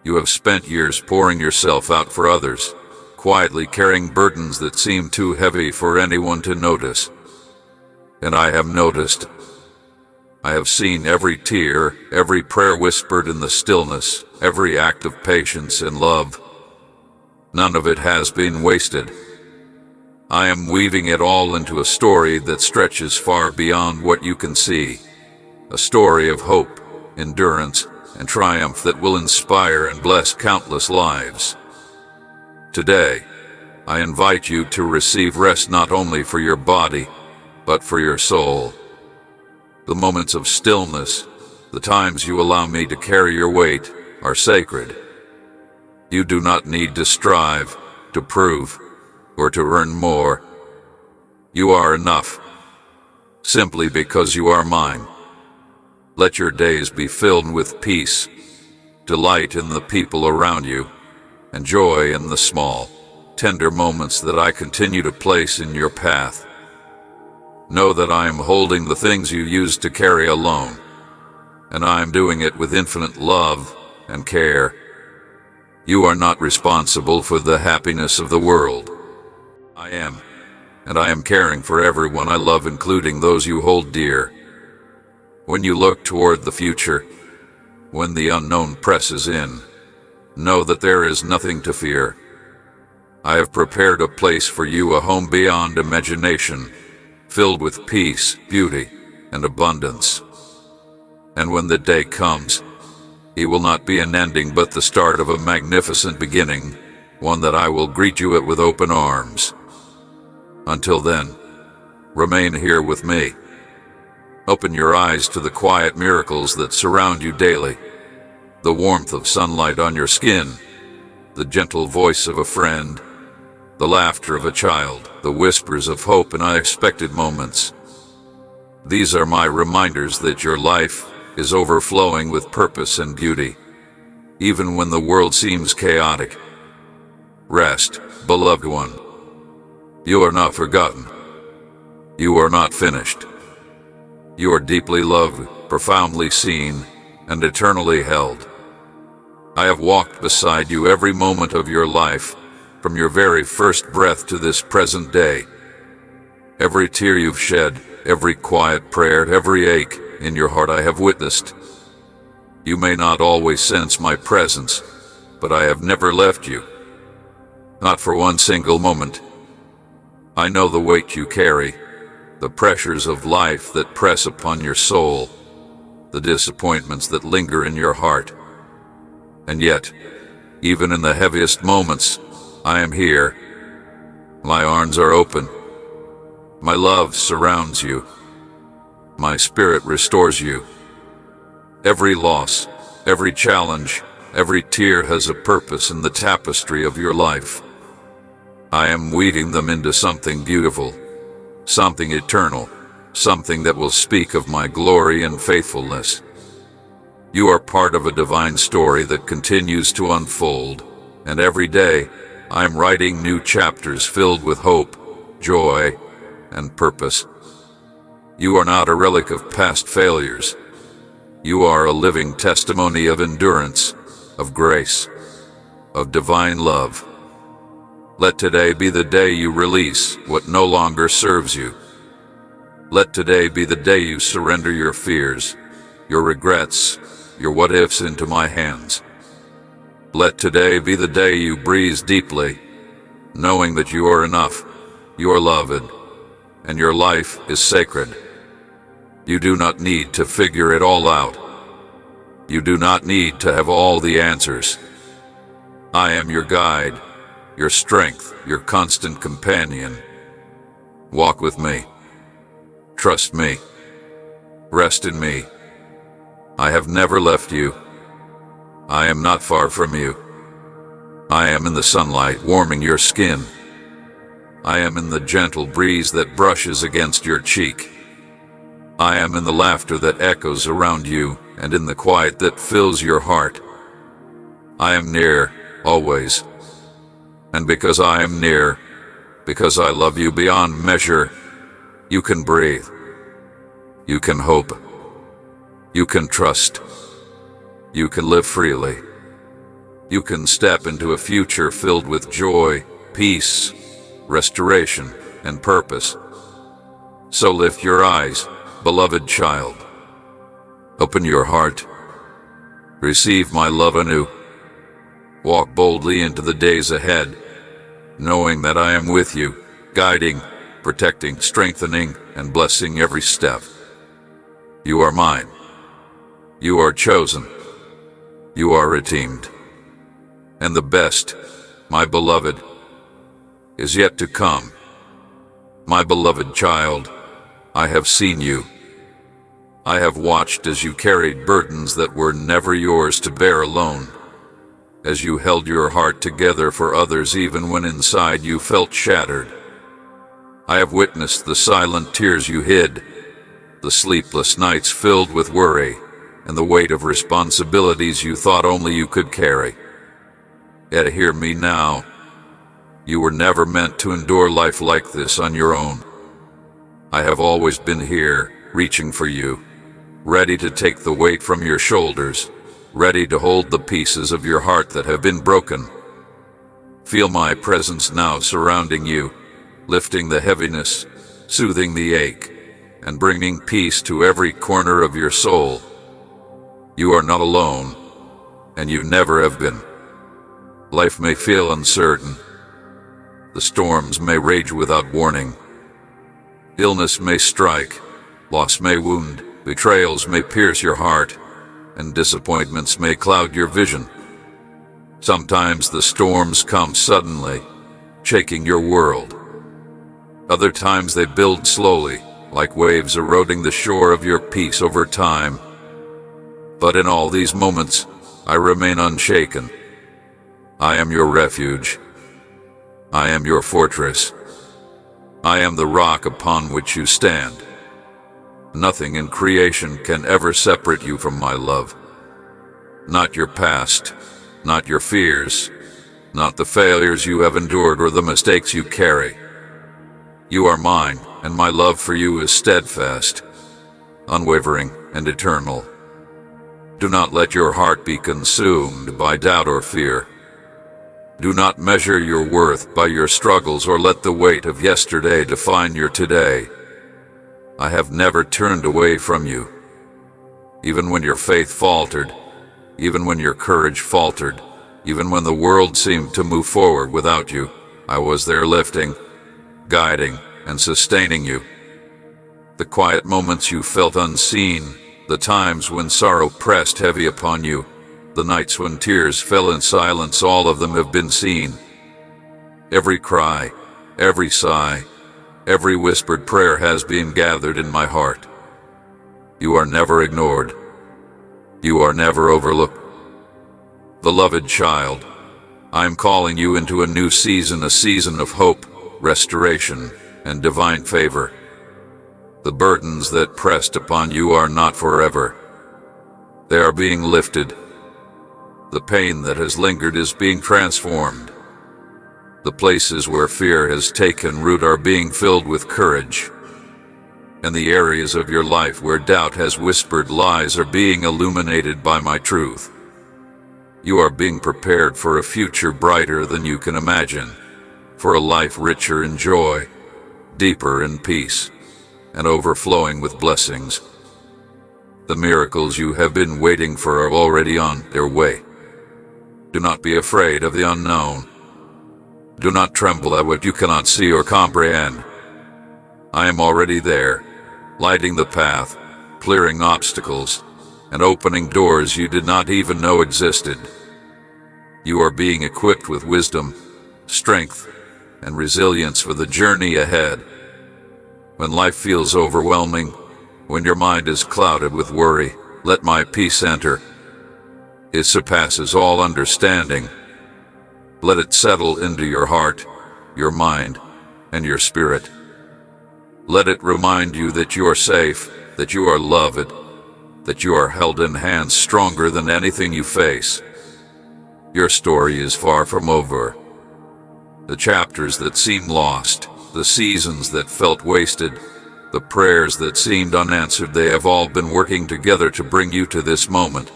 You have spent years pouring yourself out for others, quietly carrying burdens that seem too heavy for anyone to notice. And I have noticed. I have seen every tear, every prayer whispered in the stillness, every act of patience and love. None of it has been wasted. I am weaving it all into a story that stretches far beyond what you can see. A story of hope, endurance, and triumph that will inspire and bless countless lives. Today, I invite you to receive rest not only for your body, but for your soul. The moments of stillness, the times you allow me to carry your weight, are sacred. You do not need to strive, to prove, or to earn more. You are enough, simply because you are mine. Let your days be filled with peace, delight in the people around you, and joy in the small, tender moments that I continue to place in your path. Know that I am holding the things you used to carry alone, and I am doing it with infinite love and care. You are not responsible for the happiness of the world. I am, and I am caring for everyone I love, including those you hold dear. When you look toward the future, when the unknown presses in, know that there is nothing to fear. I have prepared a place for you, a home beyond imagination, filled with peace, beauty, and abundance. And when the day comes, it will not be an ending but the start of a magnificent beginning, one that I will greet you at with open arms. Until then, remain here with me. Open your eyes to the quiet miracles that surround you daily, the warmth of sunlight on your skin, the gentle voice of a friend, the laughter of a child, the whispers of hope in unexpected moments. These are my reminders that your life is overflowing with purpose and beauty, even when the world seems chaotic. Rest, beloved one. You are not forgotten. You are not finished. You are deeply loved, profoundly seen, and eternally held. I have walked beside you every moment of your life, from your very first breath to this present day. Every tear you've shed, every quiet prayer, every ache in your heart I have witnessed. You may not always sense my presence, but I have never left you. Not for one single moment. I know the weight you carry, the pressures of life that press upon your soul, the disappointments that linger in your heart. And yet, even in the heaviest moments, I am here. My arms are open. My love surrounds you. My spirit restores you. Every loss, every challenge, every tear has a purpose in the tapestry of your life. I am weaving them into something beautiful, something eternal, something that will speak of my glory and faithfulness. You are part of a divine story that continues to unfold, and every day I am writing new chapters filled with hope, joy, and purpose. You are not a relic of past failures. You are a living testimony of endurance, of grace, of divine love. Let today be the day you release what no longer serves you. Let today be the day you surrender your fears, your regrets, your what-ifs into my hands. Let today be the day you breathe deeply, knowing that you are enough, you are loved, and your life is sacred. You do not need to figure it all out. You do not need to have all the answers. I am your guide, your strength, your constant companion. Walk with me. Trust me. Rest in me. I have never left you. I am not far from you. I am in the sunlight warming your skin. I am in the gentle breeze that brushes against your cheek. I am in the laughter that echoes around you and in the quiet that fills your heart. I am near, always. And because I am near, because I love you beyond measure, you can breathe. You can hope. You can trust. You can live freely. You can step into a future filled with joy, peace, restoration, and purpose. So lift your eyes, beloved child. Open your heart. Receive my love anew. Walk boldly into the days ahead, knowing that I am with you, guiding, protecting, strengthening, and blessing every step. You are mine. You are chosen. You are redeemed. And the best, my beloved, is yet to come. My beloved child, I have seen you. I have watched as you carried burdens that were never yours to bear alone, as you held your heart together for others even when inside you felt shattered. I have witnessed the silent tears you hid, the sleepless nights filled with worry, and the weight of responsibilities you thought only you could carry. Yet hear me now. You were never meant to endure life like this on your own. I have always been here, reaching for you, ready to take the weight from your shoulders, ready to hold the pieces of your heart that have been broken. Feel my presence now surrounding you, lifting the heaviness, soothing the ache, and bringing peace to every corner of your soul. You are not alone, and you never have been. Life may feel uncertain. The storms may rage without warning. Illness may strike, loss may wound, betrayals may pierce your heart, and disappointments may cloud your vision. Sometimes the storms come suddenly, shaking your world. Other times they build slowly, like waves eroding the shore of your peace over time. But in all these moments, I remain unshaken. I am your refuge. I am your fortress. I am the rock upon which you stand. Nothing in creation can ever separate you from my love. Not your past, not your fears, not the failures you have endured or the mistakes you carry. You are mine, and my love for you is steadfast, unwavering, and eternal. Do not let your heart be consumed by doubt or fear. Do not measure your worth by your struggles or let the weight of yesterday define your today. I have never turned away from you. Even when your faith faltered, even when your courage faltered, even when the world seemed to move forward without you, I was there lifting, guiding, and sustaining you. The quiet moments you felt unseen, the times when sorrow pressed heavy upon you, the nights when tears fell in silence, all of them have been seen. Every cry, every sigh, every whispered prayer has been gathered in my heart. You are never ignored. You are never overlooked. Beloved child, I am calling you into a new season, a season of hope, restoration, and divine favor. The burdens that pressed upon you are not forever. They are being lifted. The pain that has lingered is being transformed. The places where fear has taken root are being filled with courage. And the areas of your life where doubt has whispered lies are being illuminated by my truth. You are being prepared for a future brighter than you can imagine, for a life richer in joy, deeper in peace, and overflowing with blessings. The miracles you have been waiting for are already on their way. Do not be afraid of the unknown. Do not tremble at what you cannot see or comprehend. I am already there, lighting the path, clearing obstacles, and opening doors you did not even know existed. You are being equipped with wisdom, strength, and resilience for the journey ahead. When life feels overwhelming, when your mind is clouded with worry, let my peace enter. It surpasses all understanding. Let it settle into your heart, your mind, and your spirit. Let it remind you that you are safe, that you are loved, that you are held in hands stronger than anything you face. Your story is far from over. The chapters that seemed lost, the seasons that felt wasted, the prayers that seemed unanswered, they have all been working together to bring you to this moment.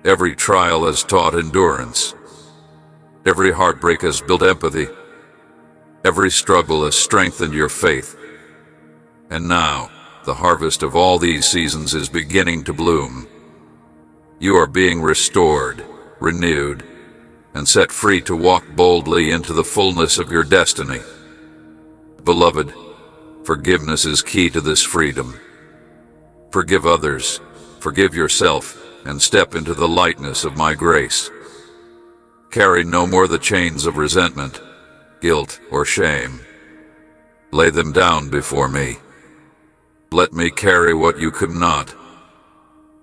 Every trial has taught endurance. Every heartbreak has built empathy. Every struggle has strengthened your faith. And now, the harvest of all these seasons is beginning to bloom. You are being restored, renewed, and set free to walk boldly into the fullness of your destiny. Beloved, forgiveness is key to this freedom. Forgive others, forgive yourself, and step into the lightness of my grace. Carry no more the chains of resentment, guilt, or shame. Lay them down before me. Let me carry what you could not.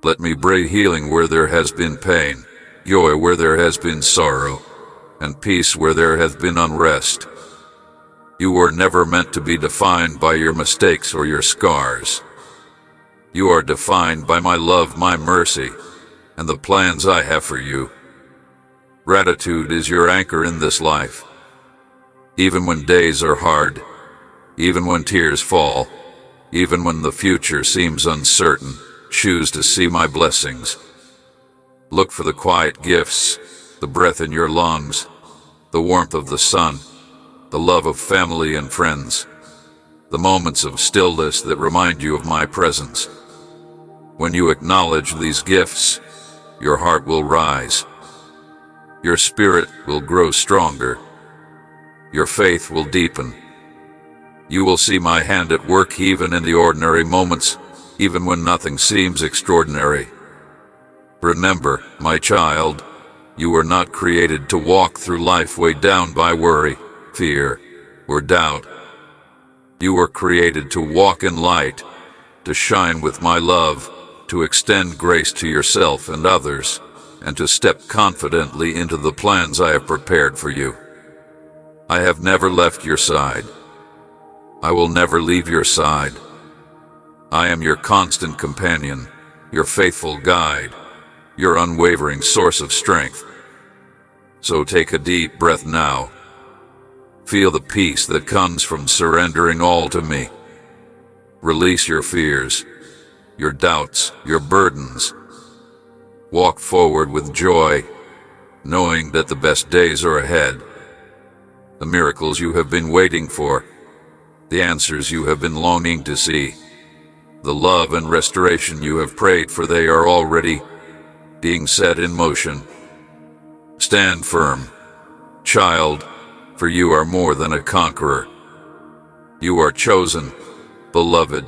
Let me bring healing where there has been pain, joy where there has been sorrow, and peace where there has been unrest. You were never meant to be defined by your mistakes or your scars. You are defined by my love, my mercy, and the plans I have for you. Gratitude is your anchor in this life. Even when days are hard, even when tears fall, even when the future seems uncertain, choose to see my blessings. Look for the quiet gifts, the breath in your lungs, the warmth of the sun, the love of family and friends, the moments of stillness that remind you of my presence. When you acknowledge these gifts, your heart will rise. Your spirit will grow stronger. Your faith will deepen. You will see my hand at work even in the ordinary moments, even when nothing seems extraordinary. Remember, my child, you were not created to walk through life weighed down by worry, fear, or doubt. You were created to walk in light, to shine with my love, to extend grace to yourself and others, and to step confidently into the plans I have prepared for you. I have never left your side. I will never leave your side. I am your constant companion, your faithful guide, your unwavering source of strength. So take a deep breath now. Feel the peace that comes from surrendering all to me. Release your fears, your doubts, your burdens. Walk forward with joy, knowing that the best days are ahead. The miracles you have been waiting for, the answers you have been longing to see, the love and restoration you have prayed for, they are already being set in motion. Stand firm, child, for you are more than a conqueror. You are chosen, beloved,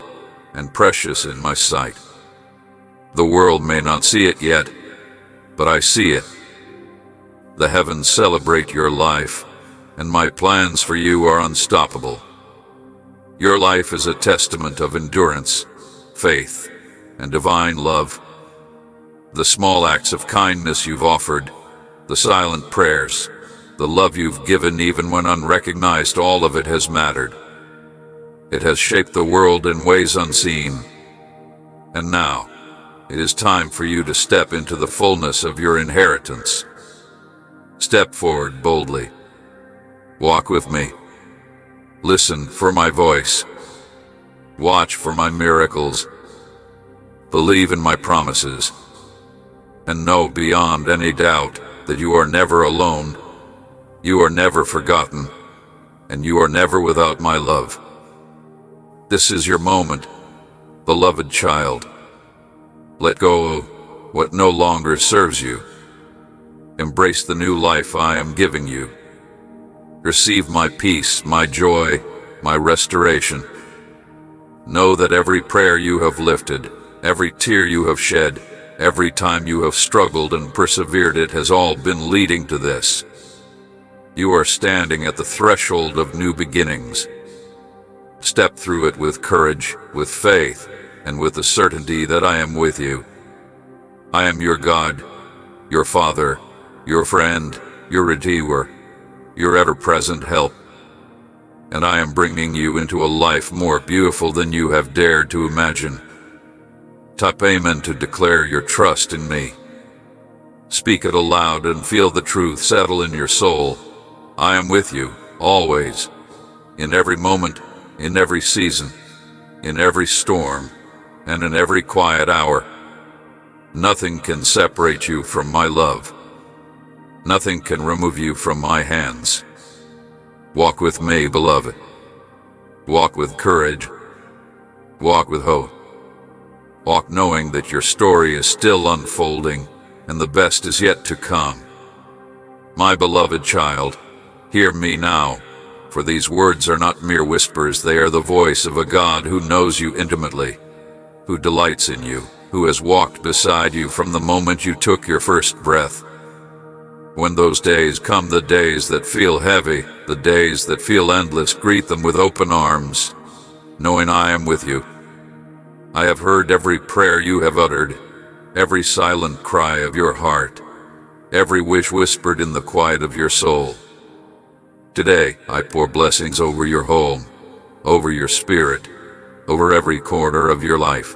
and precious in my sight. The world may not see it yet, but I see it. The heavens celebrate your life, and my plans for you are unstoppable. Your life is a testament of endurance, faith, and divine love. The small acts of kindness you've offered, the silent prayers, the love you've given even when unrecognized, all of it has mattered. It has shaped the world in ways unseen. And now, it is time for you to step into the fullness of your inheritance. Step forward boldly. Walk with me. Listen for my voice. Watch for my miracles. Believe in my promises. And know beyond any doubt that you are never alone. You are never forgotten. and you are never without my love. This is your moment, beloved child. Let go of what no longer serves you. Embrace the new life I am giving you. Receive my peace, my joy, my restoration. Know that every prayer you have lifted, every tear you have shed, every time you have struggled and persevered, it has all been leading to this. You are standing at the threshold of new beginnings. Step through it with courage, with faith, and with the certainty that I am with you. I am your God, your Father, your friend, your Redeemer, your ever-present help. And I am bringing you into a life more beautiful than you have dared to imagine. Type amen to declare your trust in me. Speak it aloud and feel the truth settle in your soul. I am with you, always, in every moment, in every season, in every storm, and in every quiet hour. Nothing can separate you from my love. Nothing can remove you from my hands. Walk with me, beloved. Walk with courage. Walk with hope. Walk knowing that your story is still unfolding, and the best is yet to come. My beloved child, hear me now, for these words are not mere whispers, they are the voice of a God who knows you intimately, who delights in you, who has walked beside you from the moment you took your first breath. When those days come, the days that feel heavy, the days that feel endless, greet them with open arms, knowing I am with you. I have heard every prayer you have uttered, every silent cry of your heart, every wish whispered in the quiet of your soul. Today, I pour blessings over your home, over your spirit, over every corner of your life.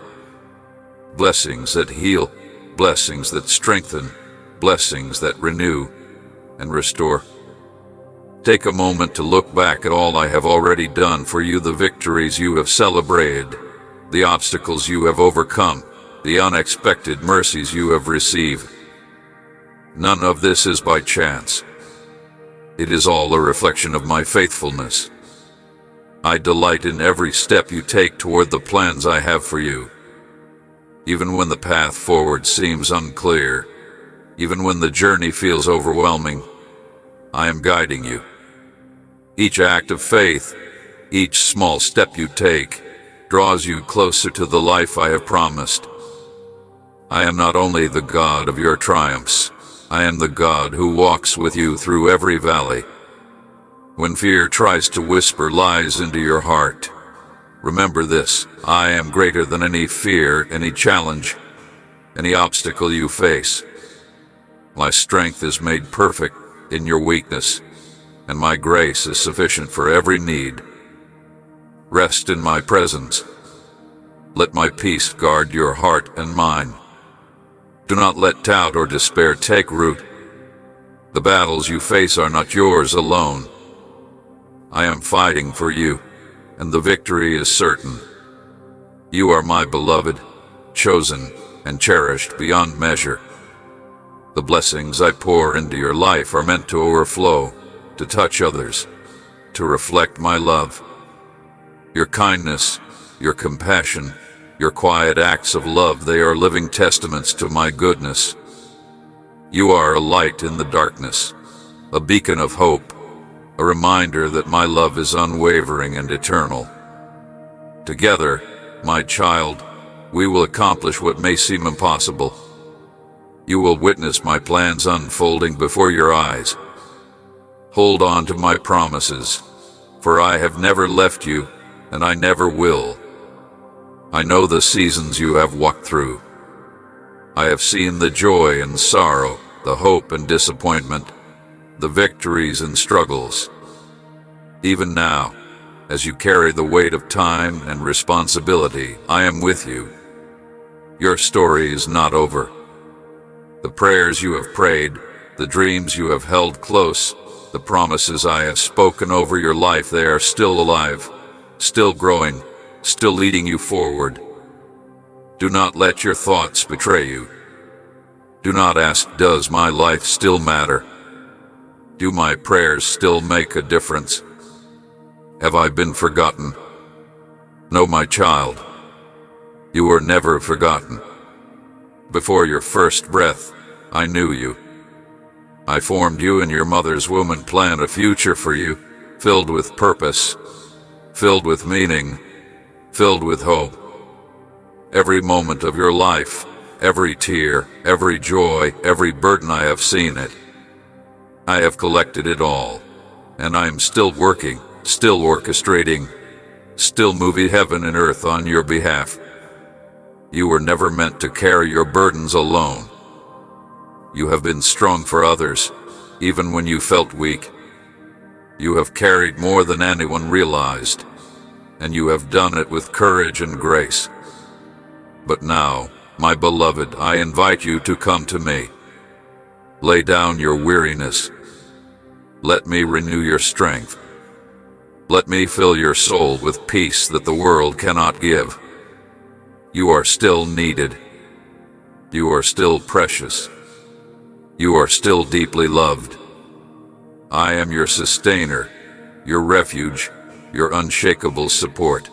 Blessings that heal, blessings that strengthen, blessings that renew and restore. Take a moment to look back at all I have already done for you, the victories you have celebrated, the obstacles you have overcome, the unexpected mercies you have received. None of this is by chance. It is all a reflection of my faithfulness. I delight in every step you take toward the plans I have for you. Even when the path forward seems unclear, even when the journey feels overwhelming, I am guiding you. Each act of faith, each small step you take, draws you closer to the life I have promised. I am not only the God of your triumphs, I am the God who walks with you through every valley. When fear tries to whisper lies into your heart, remember this: I am greater than any fear, any challenge, any obstacle you face. My strength is made perfect in your weakness, and my grace is sufficient for every need. Rest in my presence. Let my peace guard your heart and mind. Do not let doubt or despair take root. The battles you face are not yours alone. I am fighting for you, and the victory is certain. You are my beloved, chosen, and cherished beyond measure. The blessings I pour into your life are meant to overflow, to touch others, to reflect my love. Your kindness, your compassion, your quiet acts of love, they are living testaments to my goodness. You are a light in the darkness, a beacon of hope, a reminder that my love is unwavering and eternal. Together, my child, we will accomplish what may seem impossible. You will witness my plans unfolding before your eyes. Hold on to my promises, for I have never left you, and I never will. I know the seasons you have walked through. I have seen the joy and sorrow, the hope and disappointment, the victories and struggles. Even now, as you carry the weight of time and responsibility, I am with you. Your story is not over. The prayers you have prayed, the dreams you have held close, the promises I have spoken over your life, they are still alive, still growing, still leading you forward. Do not let your thoughts betray you. Do not ask, does my life still matter? Do my prayers still make a difference? Have I been forgotten? No, my child. You were never forgotten. Before your first breath, I knew you. I formed you in your mother's womb and planned a future for you, filled with purpose, filled with meaning, filled with hope. Every moment of your life, every tear, every joy, every burden, I have seen it. I have collected it all, and I am still working, still orchestrating, still moving heaven and earth on your behalf. You were never meant to carry your burdens alone. You have been strong for others, even when you felt weak. You have carried more than anyone realized, and you have done it with courage and grace. But now, my beloved, I invite you to come to me. Lay down your weariness. Let me renew your strength. Let me fill your soul with peace that the world cannot give. You are still needed. You are still precious. You are still deeply loved. I am your sustainer, your refuge, your unshakable support.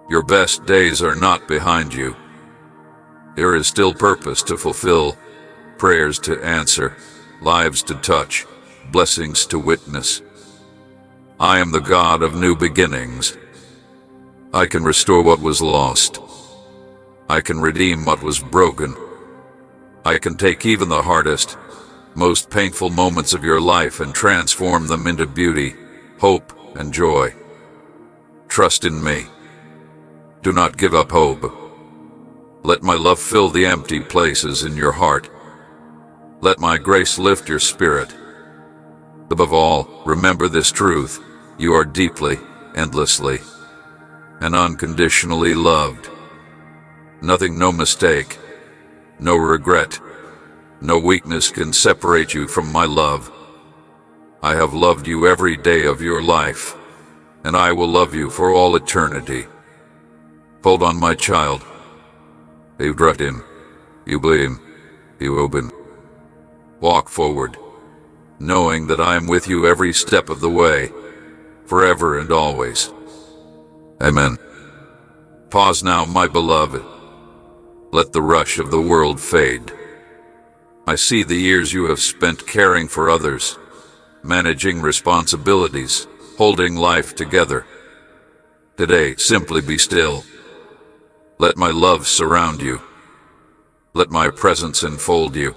Your best days are not behind you. There is still purpose to fulfill, prayers to answer, lives to touch, blessings to witness. I am the God of new beginnings. I can restore what was lost. I can redeem what was broken. I can take even the hardest, most painful moments of your life and transform them into beauty, hope, and joy. Trust in me. Do not give up hope. Let my love fill the empty places in your heart. Let my grace lift your spirit. Above all, remember this truth: you are deeply, endlessly, and unconditionally loved. Nothing, no mistake, no regret, no weakness can separate you from my love. I have loved you every day of your life, and I will love you for all eternity. Hold on, my child. You brought in, you blame, you open. Walk forward, knowing that I am with you every step of the way, forever and always. Amen. Pause now, my beloved. Let the rush of the world fade. I see the years you have spent caring for others, managing responsibilities, holding life together. Today, simply be still. Let my love surround you. Let my presence enfold you.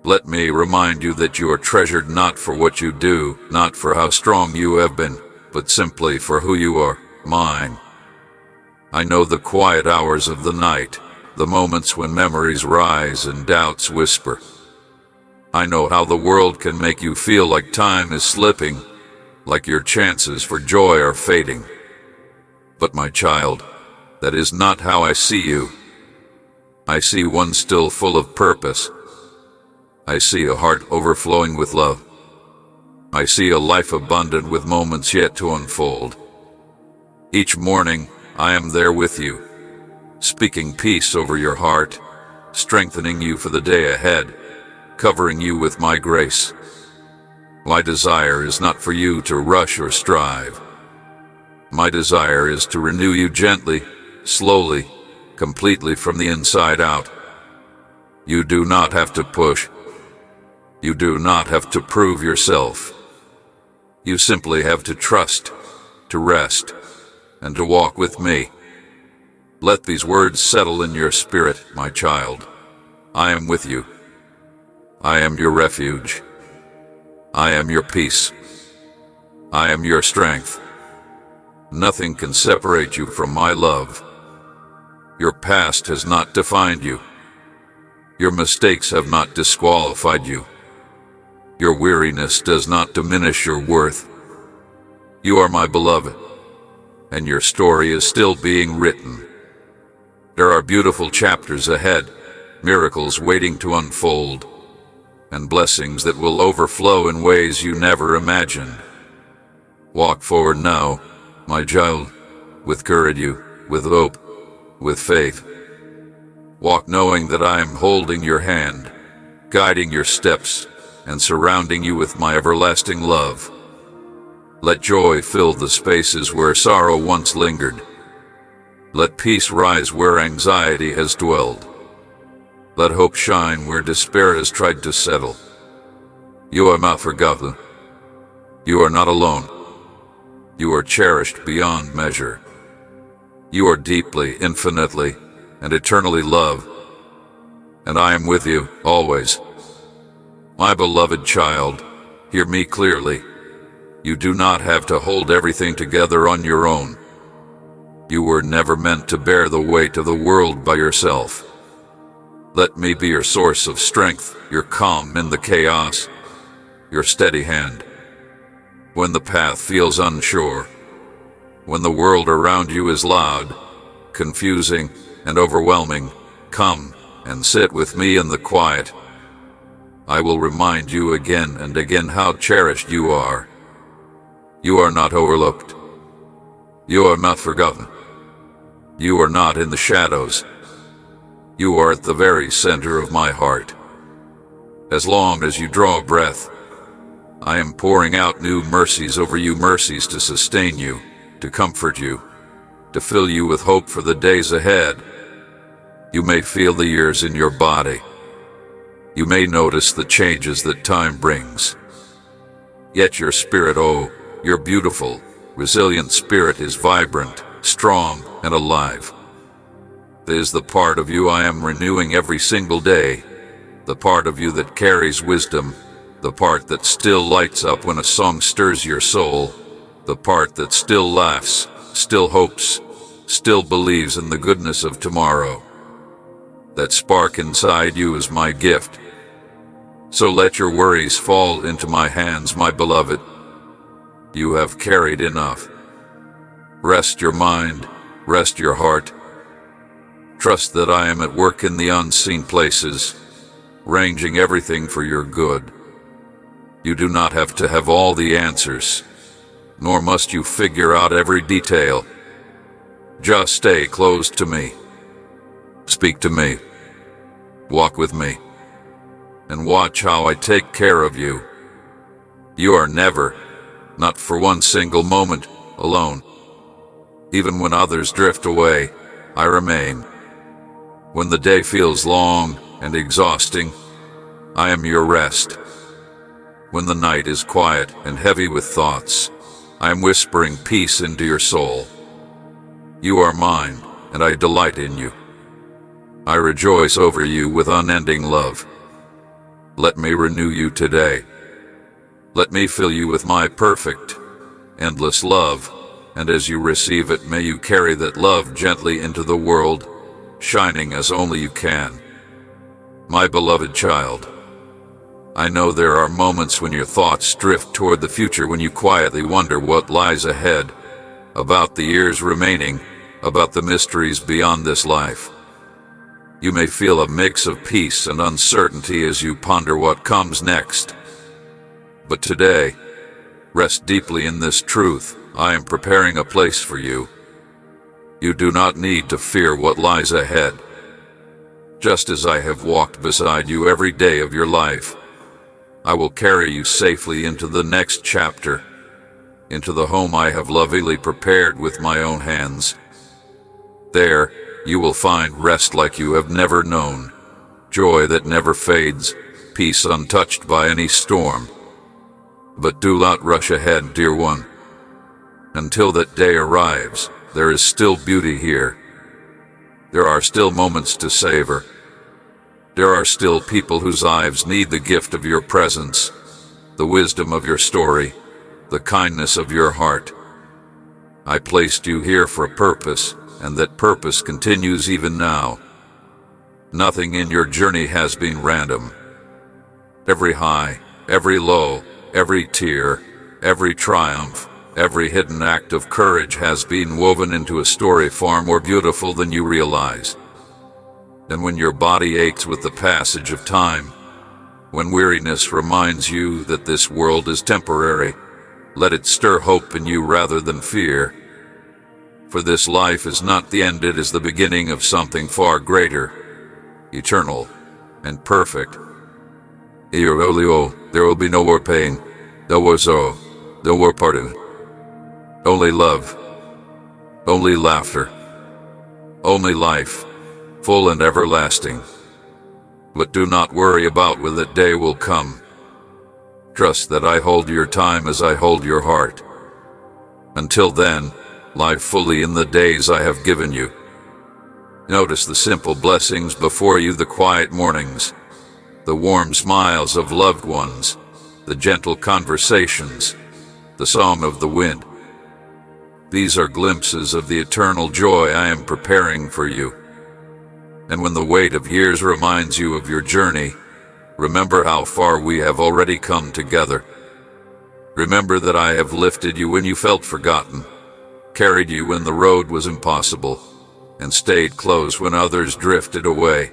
Let me remind you that you are treasured not for what you do, not for how strong you have been, but simply for who you are, mine. I know the quiet hours of the night, the moments when memories rise and doubts whisper. I know how the world can make you feel like time is slipping, like your chances for joy are fading. But my child, that is not how I see you. I see one still full of purpose. I see a heart overflowing with love. I see a life abundant with moments yet to unfold. Each morning, I am there with you, speaking peace over your heart, strengthening you for the day ahead, covering you with my grace. My desire is not for you to rush or strive. My desire is to renew you gently, slowly, completely from the inside out. You do not have to push. You do not have to prove yourself. You simply have to trust, to rest, and to walk with me. Let these words settle in your spirit, my child. I am with you. I am your refuge. I am your peace. I am your strength. Nothing can separate you from my love. Your past has not defined you. Your mistakes have not disqualified you. Your weariness does not diminish your worth. You are my beloved, and your story is still being written. There are beautiful chapters ahead, miracles waiting to unfold, and blessings that will overflow in ways you never imagined. Walk forward now, my child, with courage, with hope, with faith. Walk knowing that I am holding your hand, guiding your steps, and surrounding you with my everlasting love. Let joy fill the spaces where sorrow once lingered. Let peace rise where anxiety has dwelled. Let hope shine where despair has tried to settle. You are not forgotten. You are not alone. You are cherished beyond measure. You are deeply, infinitely, and eternally loved. And I am with you, always. My beloved child, hear me clearly. You do not have to hold everything together on your own. You were never meant to bear the weight of the world by yourself. Let me be your source of strength, your calm in the chaos, your steady hand. When the path feels unsure, when the world around you is loud, confusing, and overwhelming, come and sit with me in the quiet. I will remind you again and again how cherished you are. You are not overlooked. You are not forgotten. You are not in the shadows. You are at the very center of my heart. As long as you draw a breath, I am pouring out new mercies over you, mercies to sustain you, to comfort you, to fill you with hope for the days ahead. You may feel the years in your body. You may notice the changes that time brings. Yet your spirit, oh, your beautiful, resilient spirit is vibrant, strong, and alive. It is the part of you I am renewing every single day, the part of you that carries wisdom, the part that still lights up when a song stirs your soul, the part that still laughs, still hopes, still believes in the goodness of tomorrow. That spark inside you is my gift. So let your worries fall into my hands, my beloved. You have carried enough. Rest your mind, rest your heart. Trust that I am at work in the unseen places, arranging everything for your good. You do not have to have all the answers, nor must you figure out every detail. Just stay close to me. Speak to me. Walk with me. And watch how I take care of you. You are never, not for one single moment, alone. Even when others drift away, I remain. When the day feels long and exhausting, I am your rest. When the night is quiet and heavy with thoughts, I am whispering peace into your soul. You are mine, and I delight in you. I rejoice over you with unending love. Let me renew you today. Let me fill you with my perfect, endless love, and as you receive it, may you carry that love gently into the world, shining as only you can. My beloved child, I know there are moments when your thoughts drift toward the future, when you quietly wonder what lies ahead, about the years remaining, about the mysteries beyond this life. You may feel a mix of peace and uncertainty as you ponder what comes next. But today, rest deeply in this truth. I am preparing a place for you. You do not need to fear what lies ahead. Just as I have walked beside you every day of your life, I will carry you safely into the next chapter, into the home I have lovingly prepared with my own hands. There, you will find rest like you have never known, joy that never fades, peace untouched by any storm. But do not rush ahead, dear one. Until that day arrives, there is still beauty here. There are still moments to savor. There are still people whose lives need the gift of your presence, the wisdom of your story, the kindness of your heart. I placed you here for a purpose, and that purpose continues even now. Nothing in your journey has been random. Every high, every low, every tear, every triumph, every hidden act of courage has been woven into a story far more beautiful than you realize. And when your body aches with the passage of time, when weariness reminds you that this world is temporary, let it stir hope in you rather than fear. For this life is not the end, it is the beginning of something far greater, eternal, and perfect. There will be no more pain, no more sorrow, no more pardon, only love, only laughter, only life, full and everlasting. But do not worry about when that day will come. Trust that I hold your time as I hold your heart. Until then, live fully in the days I have given you. Notice the simple blessings before you, the quiet mornings, the warm smiles of loved ones, the gentle conversations, the song of the wind. These are glimpses of the eternal joy I am preparing for you. And when the weight of years reminds you of your journey, remember how far we have already come together. Remember that I have lifted you when you felt forgotten, carried you when the road was impossible, and stayed close when others drifted away.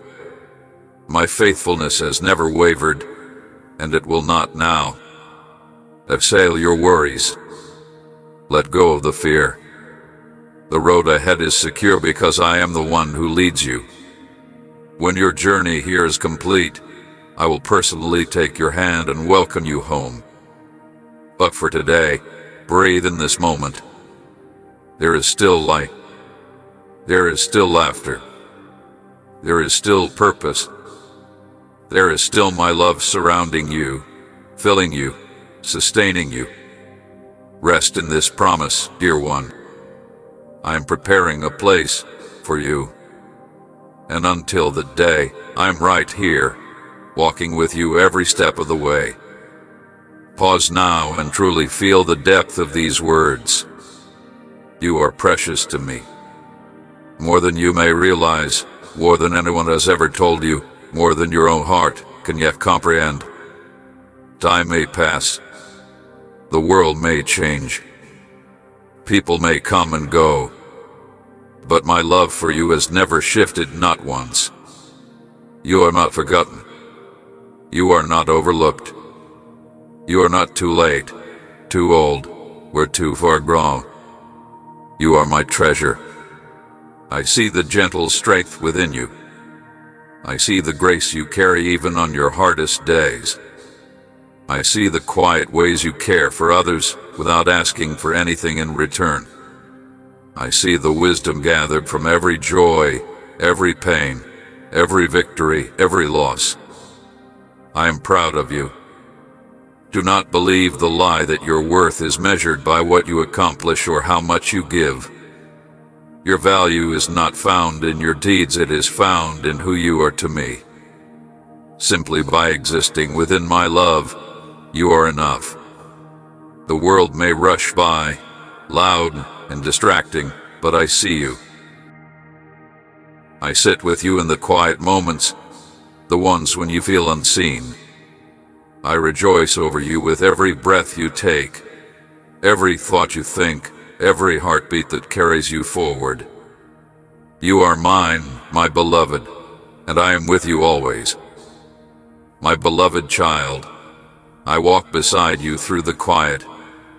My faithfulness has never wavered, and it will not now. Exhale your worries. Let go of the fear. The road ahead is secure because I am the one who leads you. When your journey here is complete, I will personally take your hand and welcome you home. But for today, breathe in this moment. There is still light. There is still laughter. There is still purpose. There is still my love surrounding you, filling you, sustaining you. Rest in this promise, dear one. I am preparing a place for you. And until that day, I'm right here, walking with you every step of the way. Pause now and truly feel the depth of these words. You are precious to me. More than you may realize, more than anyone has ever told you, more than your own heart can yet comprehend. Time may pass. The world may change. People may come and go. But my love for you has never shifted, not once. You are not forgotten. You are not overlooked. You are not too late, too old, or too far gone. You are my treasure. I see the gentle strength within you. I see the grace you carry even on your hardest days. I see the quiet ways you care for others without asking for anything in return. I see the wisdom gathered from every joy, every pain, every victory, every loss. I am proud of you. Do not believe the lie that your worth is measured by what you accomplish or how much you give. Your value is not found in your deeds, it is found in who you are to me. Simply by existing within my love, you are enough. The world may rush by, loud and distracting, but I see you. I sit with you in the quiet moments, the ones when you feel unseen. I rejoice over you with every breath you take, every thought you think, every heartbeat that carries you forward. You are mine, my beloved, and I am with you always. My beloved child, I walk beside you through the quiet,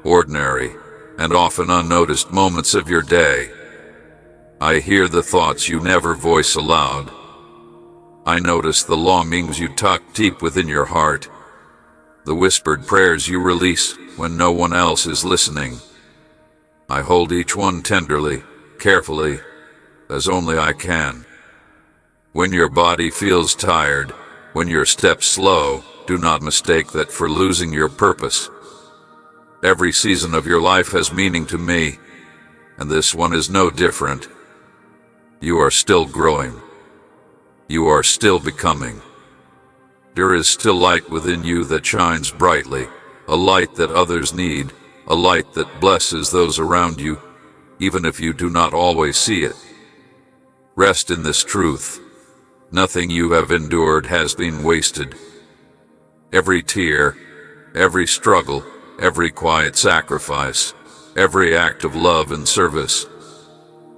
ordinary, and often unnoticed moments of your day. I hear the thoughts you never voice aloud. I notice the longings you tuck deep within your heart, the whispered prayers you release when no one else is listening. I hold each one tenderly, carefully, as only I can. When your body feels tired, when your steps slow, do not mistake that for losing your purpose. Every season of your life has meaning to me, and this one is no different. You are still growing. You are still becoming. There is still light within you that shines brightly, a light that others need, a light that blesses those around you, even if you do not always see it. Rest in this truth. Nothing you have endured has been wasted. Every tear, every struggle, every quiet sacrifice, every act of love and service,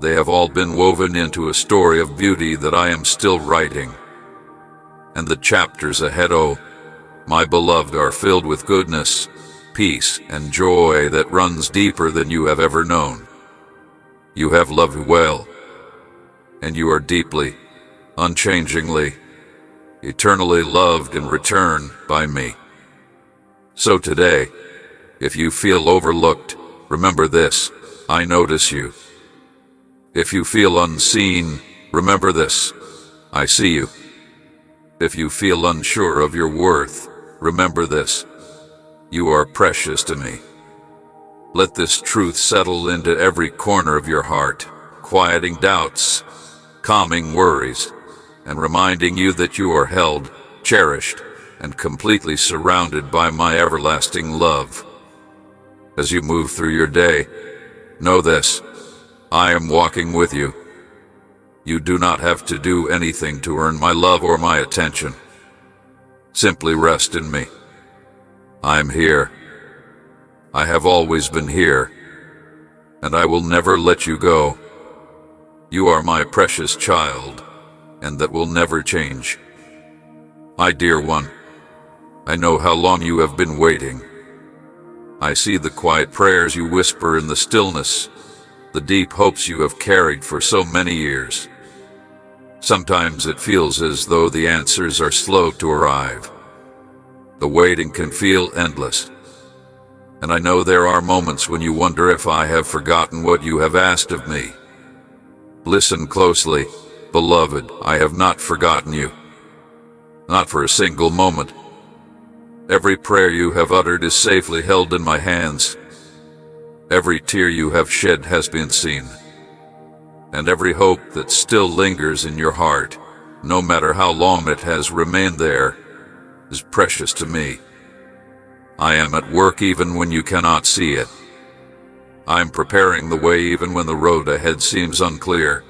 they have all been woven into a story of beauty that I am still writing. And the chapters ahead, oh, my beloved, are filled with goodness, peace, and joy that runs deeper than you have ever known. You have loved well, and you are deeply, unchangingly, eternally loved in return by me. So today, if you feel overlooked, remember this: I notice you. If you feel unseen, remember this: I see you. If you feel unsure of your worth, remember this: you are precious to me. Let this truth settle into every corner of your heart, quieting doubts, calming worries, and reminding you that you are held, cherished, and completely surrounded by my everlasting love. As you move through your day, know this: I am walking with you. You do not have to do anything to earn my love or my attention. Simply rest in me. I am here. I have always been here, and I will never let you go. You are my precious child, and that will never change. My dear one, I know how long you have been waiting. I see the quiet prayers you whisper in the stillness, the deep hopes you have carried for so many years. Sometimes it feels as though the answers are slow to arrive. The waiting can feel endless. And I know there are moments when you wonder if I have forgotten what you have asked of me. Listen closely, beloved, I have not forgotten you. Not for a single moment. Every prayer you have uttered is safely held in my hands. Every tear you have shed has been seen. And every hope that still lingers in your heart, no matter how long it has remained there, is precious to me. I am at work even when you cannot see it. I am preparing the way even when the road ahead seems unclear.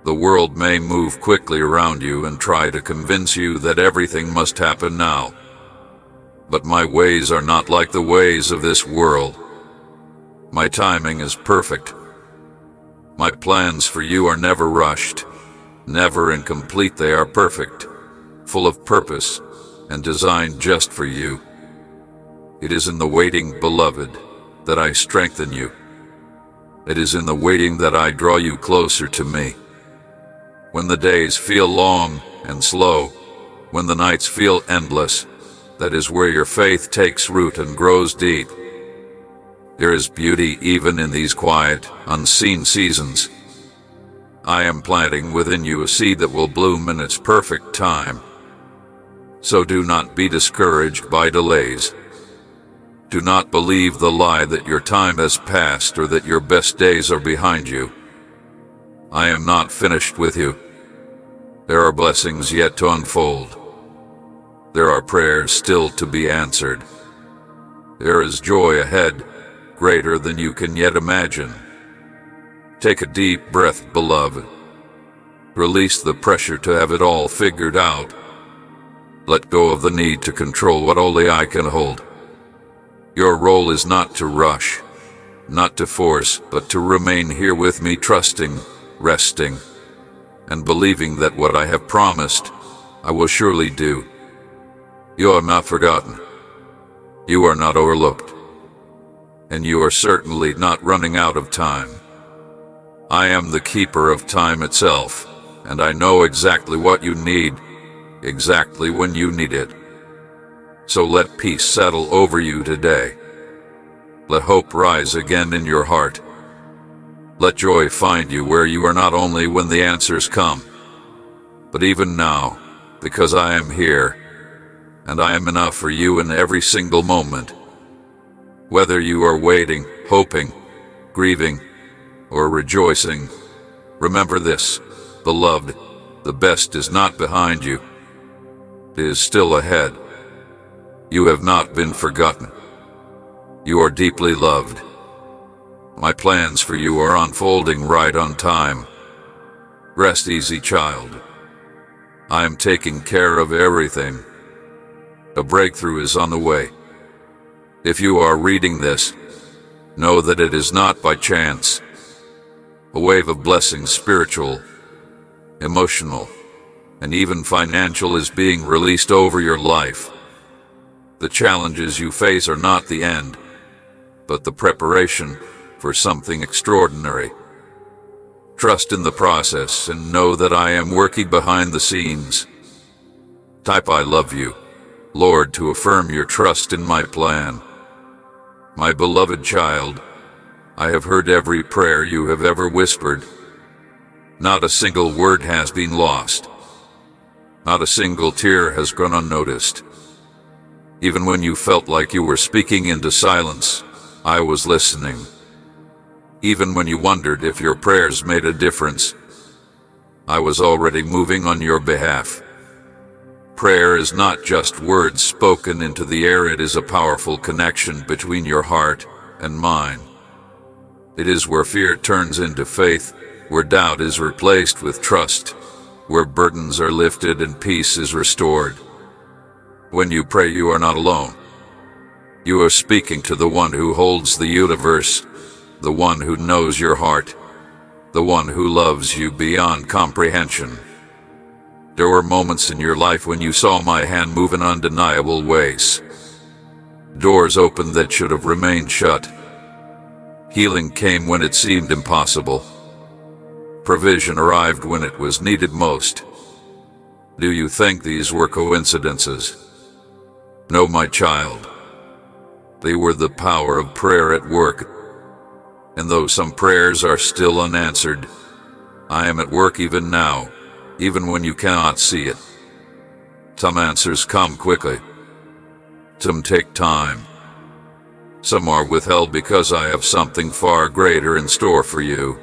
The world may move quickly around you and try to convince you that everything must happen now. But my ways are not like the ways of this world. My timing is perfect. My plans for you are never rushed, never incomplete. They are perfect, full of purpose, and designed just for you. It is in the waiting, beloved, that I strengthen you. It is in the waiting that I draw you closer to me. When the days feel long and slow, when the nights feel endless, that is where your faith takes root and grows deep. There is beauty even in these quiet, unseen seasons. I am planting within you a seed that will bloom in its perfect time. So do not be discouraged by delays. Do not believe the lie that your time has passed or that your best days are behind you. I am not finished with you. There are blessings yet to unfold. There are prayers still to be answered. There is joy ahead, greater than you can yet imagine. Take a deep breath, beloved. Release the pressure to have it all figured out. Let go of the need to control what only I can hold. Your role is not to rush, not to force, but to remain here with me, trusting, resting, and believing that what I have promised, I will surely do. You are not forgotten. You are not overlooked. And you are certainly not running out of time. I am the keeper of time itself, and I know exactly what you need, exactly when you need it. So let peace settle over you today. Let hope rise again in your heart. Let joy find you where you are, not only when the answers come, but even now, because I am here, and I am enough for you in every single moment. Whether you are waiting, hoping, grieving, or rejoicing, remember this, beloved: the best is not behind you. It is still ahead. You have not been forgotten. You are deeply loved. My plans for you are unfolding right on time. Rest easy, child. I am taking care of everything. A breakthrough is on the way. If you are reading this, know that it is not by chance. A wave of blessings, spiritual, emotional, and even financial, is being released over your life. The challenges you face are not the end, but the preparation for something extraordinary. Trust in the process and know that I am working behind the scenes. Type "I love you, Lord," to affirm your trust in my plan. My beloved child, I have heard every prayer you have ever whispered. Not a single word has been lost. Not a single tear has gone unnoticed. Even when you felt like you were speaking into silence, I was listening. Even when you wondered if your prayers made a difference, I was already moving on your behalf. Prayer is not just words spoken into the air, it is a powerful connection between your heart and mine. It is where fear turns into faith, where doubt is replaced with trust, where burdens are lifted and peace is restored. When you pray, you are not alone. You are speaking to the one who holds the universe, the one who knows your heart, the one who loves you beyond comprehension. There were moments in your life when you saw my hand move in undeniable ways. Doors opened that should have remained shut. Healing came when it seemed impossible. Provision arrived when it was needed most. Do you think these were coincidences? No, my child. They were the power of prayer at work. And though some prayers are still unanswered, I am at work even now, even when you cannot see it. Some answers come quickly. Some take time. Some are withheld because I have something far greater in store for you.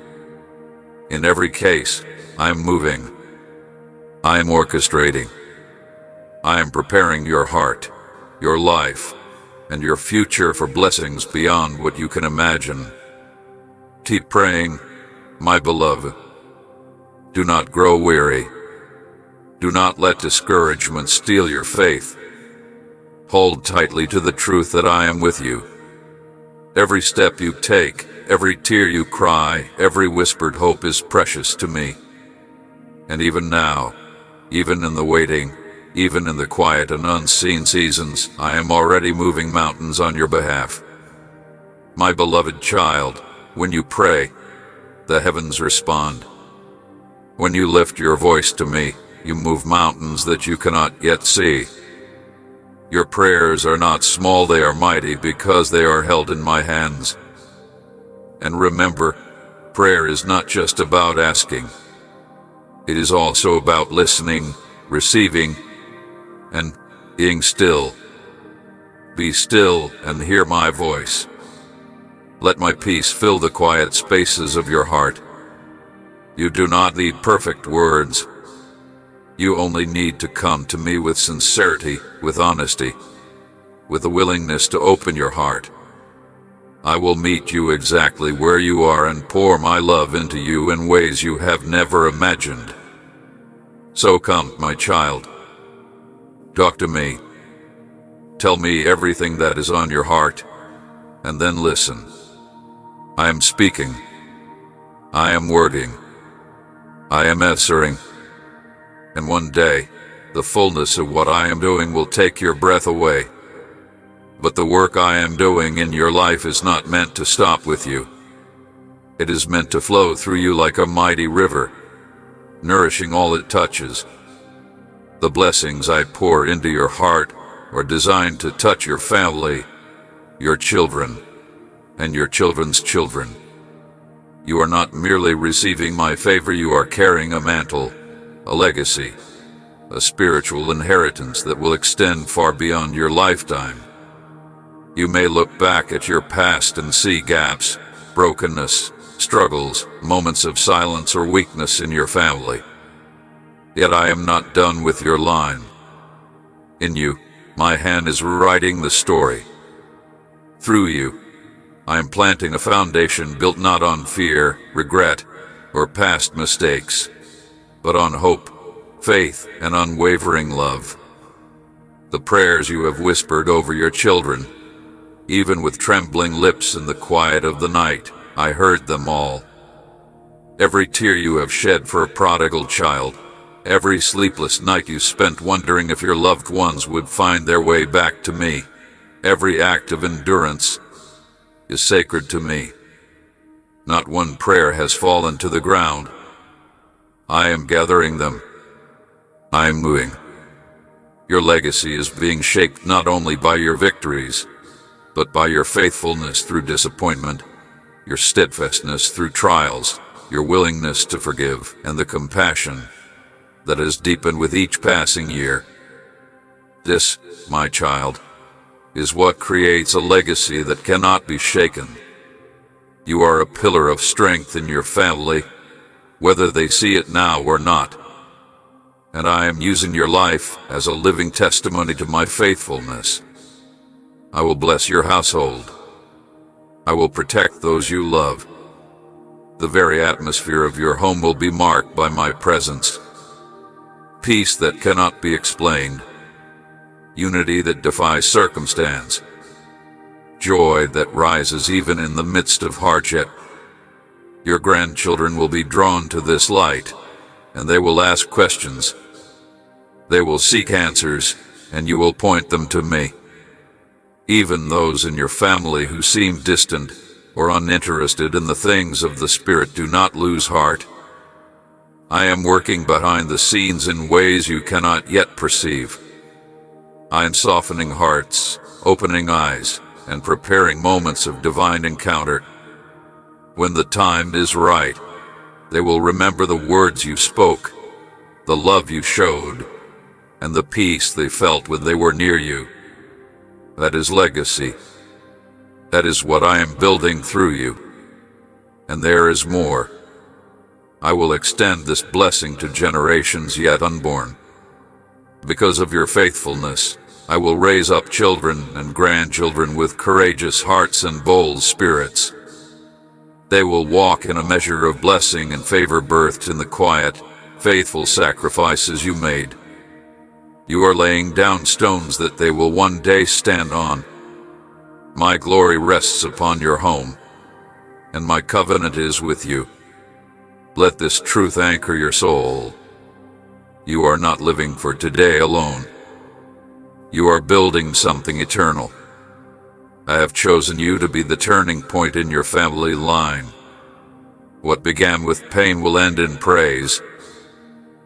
In every case, I am moving. I am orchestrating. I am preparing your heart, your life, and your future for blessings beyond what you can imagine. Keep praying, my beloved. Do not grow weary. Do not let discouragement steal your faith. Hold tightly to the truth that I am with you. Every step you take, every tear you cry, every whispered hope is precious to me. And even now, even in the waiting, even in the quiet and unseen seasons, I am already moving mountains on your behalf. My beloved child, when you pray, the heavens respond. When you lift your voice to me, you move mountains that you cannot yet see. Your prayers are not small, they are mighty because they are held in my hands. And remember, prayer is not just about asking. It is also about listening, receiving, and being still. Be still and hear my voice. Let my peace fill the quiet spaces of your heart. You do not need perfect words. You only need to come to me with sincerity, with honesty, with a willingness to open your heart. I will meet you exactly where you are and pour my love into you in ways you have never imagined. So come, my child. Talk to me. Tell me everything that is on your heart, and then listen. I am speaking. I am wording. I am answering. And one day, the fullness of what I am doing will take your breath away. But the work I am doing in your life is not meant to stop with you. It is meant to flow through you like a mighty river, nourishing all it touches. The blessings I pour into your heart are designed to touch your family, your children, and your children's children. You are not merely receiving my favor, you are carrying a mantle, a legacy, a spiritual inheritance that will extend far beyond your lifetime. You may look back at your past and see gaps, brokenness, struggles, moments of silence or weakness in your family. Yet I am not done with your line. In you, my hand is writing the story. Through you, I am planting a foundation built not on fear, regret, or past mistakes, but on hope, faith, and unwavering love. The prayers you have whispered over your children, even with trembling lips in the quiet of the night, I heard them all. Every tear you have shed for a prodigal child, every sleepless night you spent wondering if your loved ones would find their way back to me, every act of endurance is sacred to me. Not one prayer has fallen to the ground. I am gathering them. I am moving. Your legacy is being shaped not only by your victories, but by your faithfulness through disappointment, your steadfastness through trials, your willingness to forgive, and the compassion that has deepened with each passing year. This, my child, is what creates a legacy that cannot be shaken. You are a pillar of strength in your family, whether they see it now or not. And I am using your life as a living testimony to my faithfulness. I will bless your household. I will protect those you love. The very atmosphere of your home will be marked by my presence. Peace that cannot be explained. Unity that defies circumstance. Joy that rises even in the midst of hardship. Your grandchildren will be drawn to this light, and they will ask questions. They will seek answers, and you will point them to me. Even those in your family who seem distant or uninterested in the things of the Spirit do not lose heart. I am working behind the scenes in ways you cannot yet perceive. I am softening hearts, opening eyes, and preparing moments of divine encounter. When the time is right, they will remember the words you spoke, the love you showed, and the peace they felt when they were near you. That is legacy. That is what I am building through you. And there is more. I will extend this blessing to generations yet unborn. Because of your faithfulness, I will raise up children and grandchildren with courageous hearts and bold spirits. They will walk in a measure of blessing and favor birthed in the quiet, faithful sacrifices you made. You are laying down stones that they will one day stand on. My glory rests upon your home, and my covenant is with you. Let this truth anchor your soul. You are not living for today alone. You are building something eternal. I have chosen you to be the turning point in your family line. What began with pain will end in praise.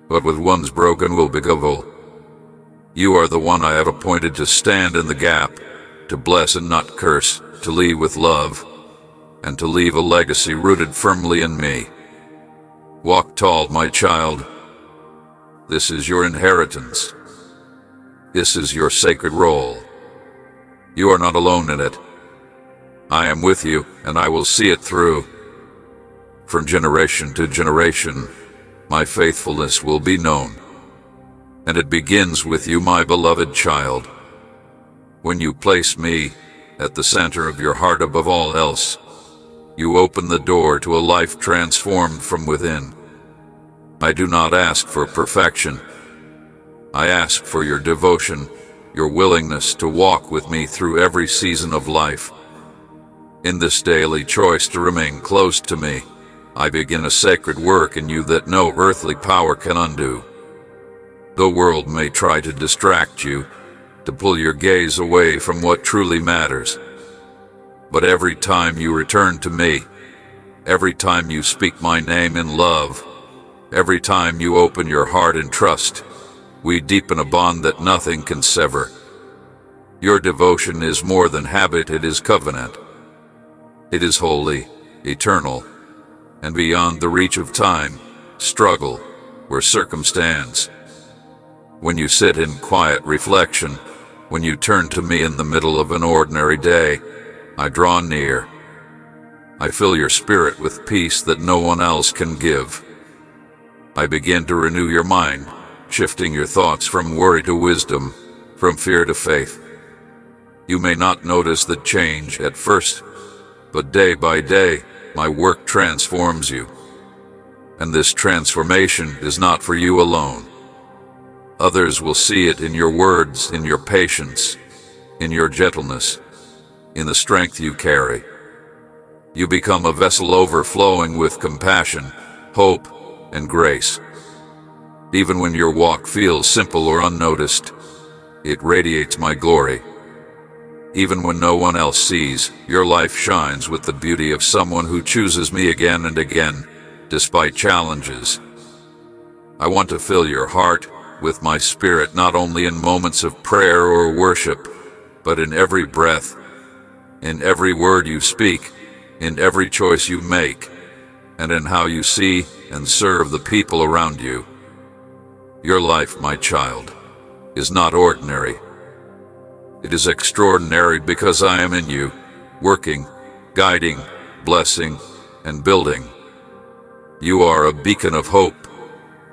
What was once broken will become whole. You are the one I have appointed to stand in the gap, to bless and not curse, to lead with love, and to leave a legacy rooted firmly in me. Walk tall, my child. This is your inheritance. This is your sacred role. You are not alone in it. I am with you, and I will see it through. From generation to generation, my faithfulness will be known. And it begins with you, my beloved child. When you place me at the center of your heart above all else, you open the door to a life transformed from within. I do not ask for perfection. I ask for your devotion, your willingness to walk with me through every season of life. In this daily choice to remain close to me, I begin a sacred work in you that no earthly power can undo. The world may try to distract you, to pull your gaze away from what truly matters. But every time you return to me, every time you speak my name in love, every time you open your heart in trust, we deepen a bond that nothing can sever. Your devotion is more than habit, it is covenant. It is holy, eternal, and beyond the reach of time, struggle, or circumstance. When you sit in quiet reflection, when you turn to me in the middle of an ordinary day, I draw near. I fill your spirit with peace that no one else can give. I begin to renew your mind, shifting your thoughts from worry to wisdom, from fear to faith. You may not notice the change at first, but day by day, my work transforms you. And this transformation is not for you alone. Others will see it in your words, in your patience, in your gentleness, in the strength you carry. You become a vessel overflowing with compassion, hope, and grace. Even when your walk feels simple or unnoticed, it radiates my glory. Even when no one else sees, your life shines with the beauty of someone who chooses me again and again, despite challenges. I want to fill your heart with my spirit not only in moments of prayer or worship, but in every breath, in every word you speak, in every choice you make, and in how you see and serve the people around you. Your life, my child, is not ordinary. It is extraordinary because I am in you, working, guiding, blessing, and building. You are a beacon of hope,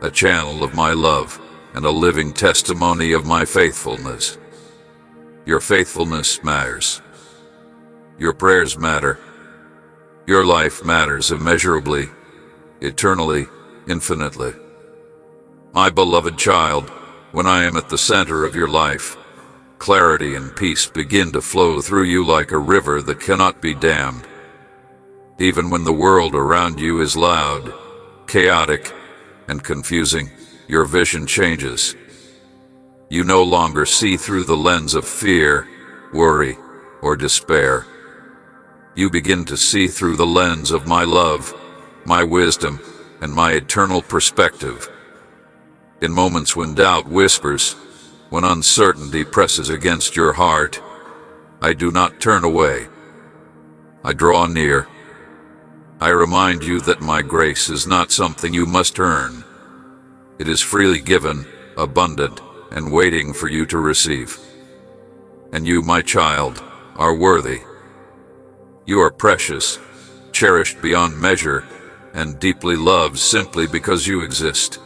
a channel of my love, and a living testimony of my faithfulness. Your faithfulness matters. Your prayers matter. Your life matters immeasurably, eternally, infinitely. My beloved child, when I am at the center of your life, clarity and peace begin to flow through you like a river that cannot be dammed. Even when the world around you is loud, chaotic, and confusing, your vision changes. You no longer see through the lens of fear, worry, or despair. You begin to see through the lens of my love, my wisdom, and my eternal perspective. In moments when doubt whispers, when uncertainty presses against your heart, I do not turn away. I draw near. I remind you that my grace is not something you must earn. It is freely given, abundant, and waiting for you to receive. And you, my child, are worthy. You are precious, cherished beyond measure, and deeply loved simply because you exist.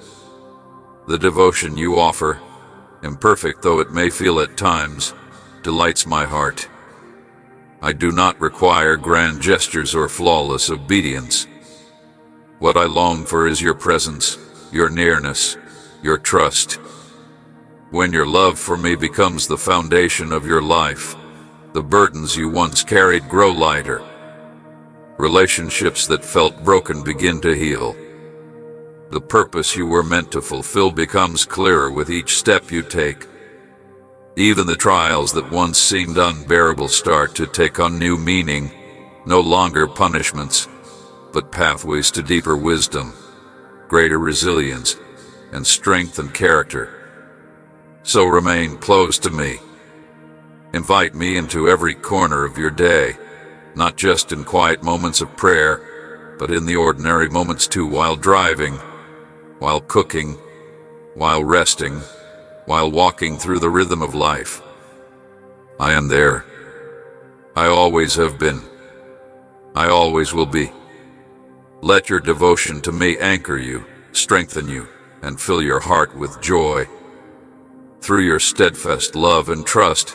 The devotion you offer, imperfect though it may feel at times, delights my heart. I do not require grand gestures or flawless obedience. What I long for is your presence, your nearness, your trust. When your love for me becomes the foundation of your life, the burdens you once carried grow lighter. Relationships that felt broken begin to heal. The purpose you were meant to fulfill becomes clearer with each step you take. Even the trials that once seemed unbearable start to take on new meaning, no longer punishments, but pathways to deeper wisdom, greater resilience, and strength and character. So remain close to me. Invite me into every corner of your day, not just in quiet moments of prayer, but in the ordinary moments too, while driving, while cooking, while resting, while walking through the rhythm of life. I am there. I always have been. I always will be. Let your devotion to me anchor you, strengthen you, and fill your heart with joy. Through your steadfast love and trust,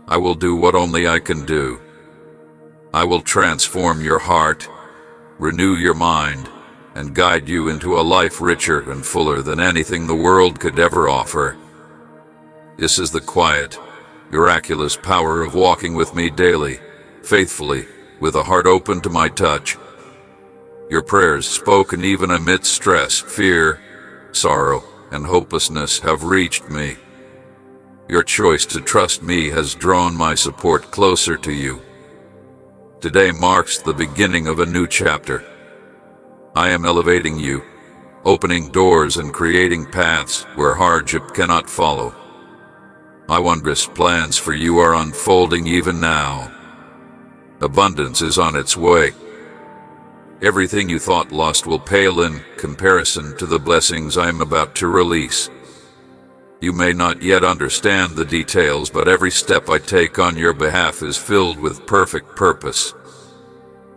I will do what only I can do. I will transform your heart, renew your mind, and guide you into a life richer and fuller than anything the world could ever offer. This is the quiet, miraculous power of walking with me daily, faithfully, with a heart open to my touch. Your prayers, spoken even amidst stress, fear, sorrow, and hopelessness, have reached me. Your choice to trust me has drawn my support closer to you. Today marks the beginning of a new chapter. I am elevating you, opening doors and creating paths where hardship cannot follow. My wondrous plans for you are unfolding even now. Abundance is on its way. Everything you thought lost will pale in comparison to the blessings I am about to release. You may not yet understand the details, but every step I take on your behalf is filled with perfect purpose.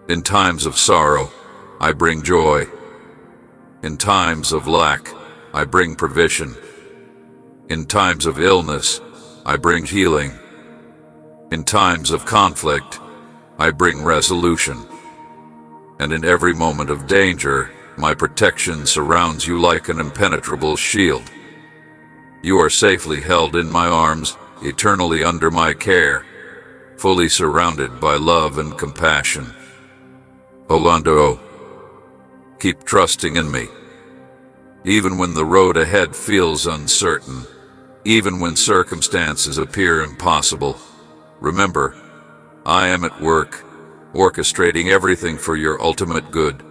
In times of sorrow, I bring joy. In times of lack, I bring provision. In times of illness, I bring healing. In times of conflict, I bring resolution. And in every moment of danger, my protection surrounds you like an impenetrable shield. You are safely held in my arms, eternally under my care, fully surrounded by love and compassion. Orlando, keep trusting in me. Even when the road ahead feels uncertain, even when circumstances appear impossible, remember, I am at work, orchestrating everything for your ultimate good.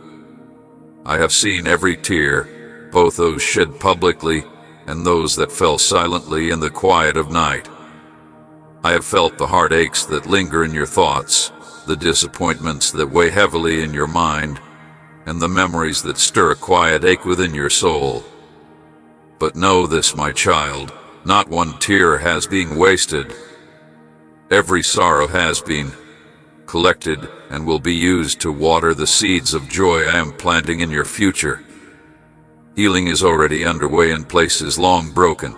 I have seen every tear, both those shed publicly and those that fell silently in the quiet of night. I have felt the heartaches that linger in your thoughts, the disappointments that weigh heavily in your mind, and the memories that stir a quiet ache within your soul. But know this, my child, not one tear has been wasted. Every sorrow has been collected and will be used to water the seeds of joy I am planting in your future. Healing is already underway in places long broken.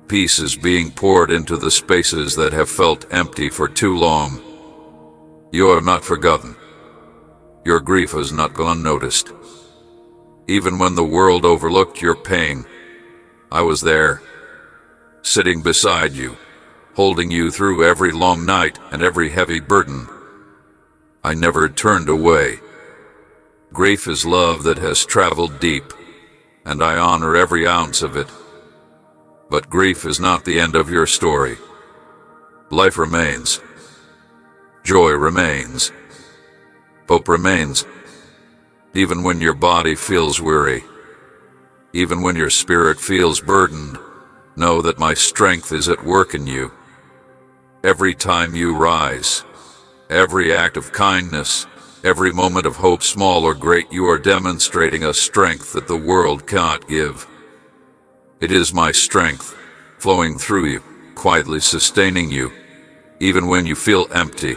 Peace is being poured into the spaces that have felt empty for too long. You are not forgotten. Your grief has not gone unnoticed. Even when the world overlooked your pain, I was there, sitting beside you, holding you through every long night and every heavy burden. I never turned away. Grief is love that has traveled deep, and I honor every ounce of it. But grief is not the end of your story. Life remains. Joy remains. Hope remains. Even when your body feels weary, even when your spirit feels burdened, know that my strength is at work in you. Every time you rise, every act of kindness, every moment of hope, small or great, you are demonstrating a strength that the world cannot give. It is my strength, flowing through you, quietly sustaining you, even when you feel empty.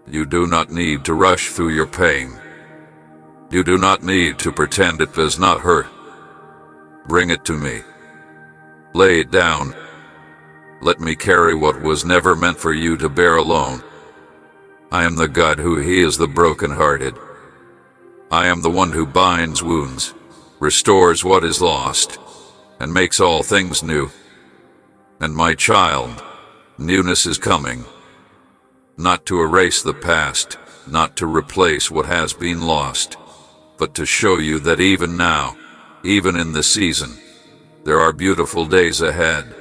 You do not need to rush through your pain. You do not need to pretend it does not hurt. Bring it to me. Lay it down. Let me carry what was never meant for you to bear alone. I am the God who heals the brokenhearted. I am the one who binds wounds, restores what is lost, and makes all things new. And my child, newness is coming. Not to erase the past, not to replace what has been lost, but to show you that even now, even in this season, there are beautiful days ahead.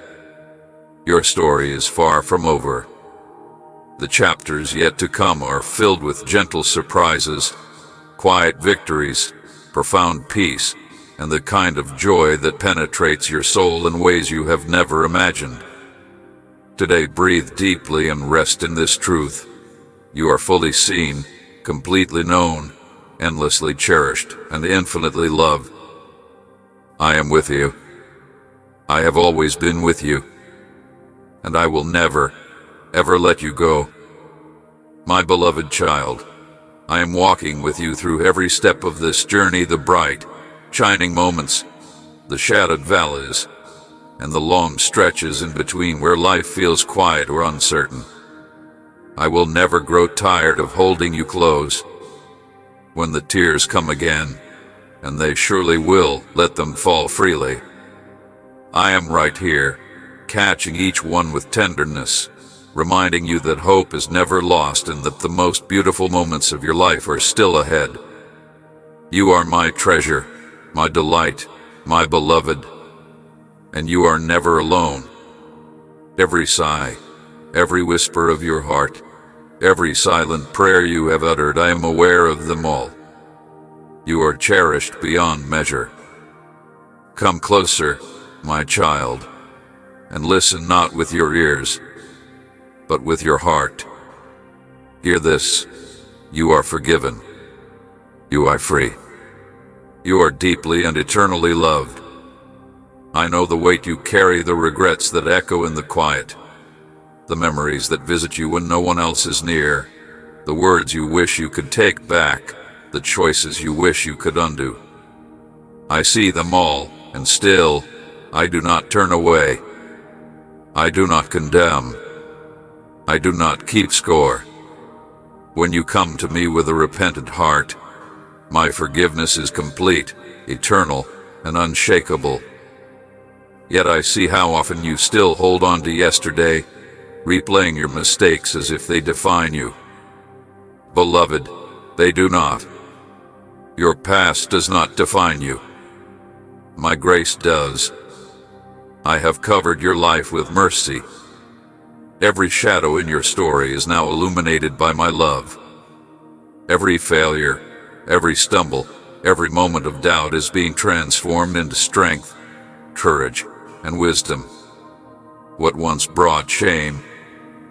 Your story is far from over. The chapters yet to come are filled with gentle surprises, quiet victories, profound peace, and the kind of joy that penetrates your soul in ways you have never imagined. Today, breathe deeply and rest in this truth. You are fully seen, completely known, endlessly cherished, and infinitely loved. I am with you. I have always been with you. And I will never, ever let you go. My beloved child, I am walking with you through every step of this journey, the bright, shining moments, the shadowed valleys, and the long stretches in between where life feels quiet or uncertain. I will never grow tired of holding you close. When the tears come again, and they surely will, let them fall freely. I am right here, catching each one with tenderness, reminding you that hope is never lost and that the most beautiful moments of your life are still ahead. You are my treasure, my delight, my beloved, and you are never alone. Every sigh, every whisper of your heart, every silent prayer you have uttered, I am aware of them all. You are cherished beyond measure. Come closer, my child, and listen not with your ears, but with your heart. Hear this: you are forgiven. You are free. You are deeply and eternally loved. I know the weight you carry, the regrets that echo in the quiet, the memories that visit you when no one else is near, the words you wish you could take back, the choices you wish you could undo. I see them all, and still, I do not turn away. I do not condemn. I do not keep score. When you come to me with a repentant heart, my forgiveness is complete, eternal, and unshakable. Yet I see how often you still hold on to yesterday, replaying your mistakes as if they define you. Beloved, they do not. Your past does not define you. My grace does. I have covered your life with mercy. Every shadow in your story is now illuminated by my love. Every failure, every stumble, every moment of doubt is being transformed into strength, courage, and wisdom. What once brought shame,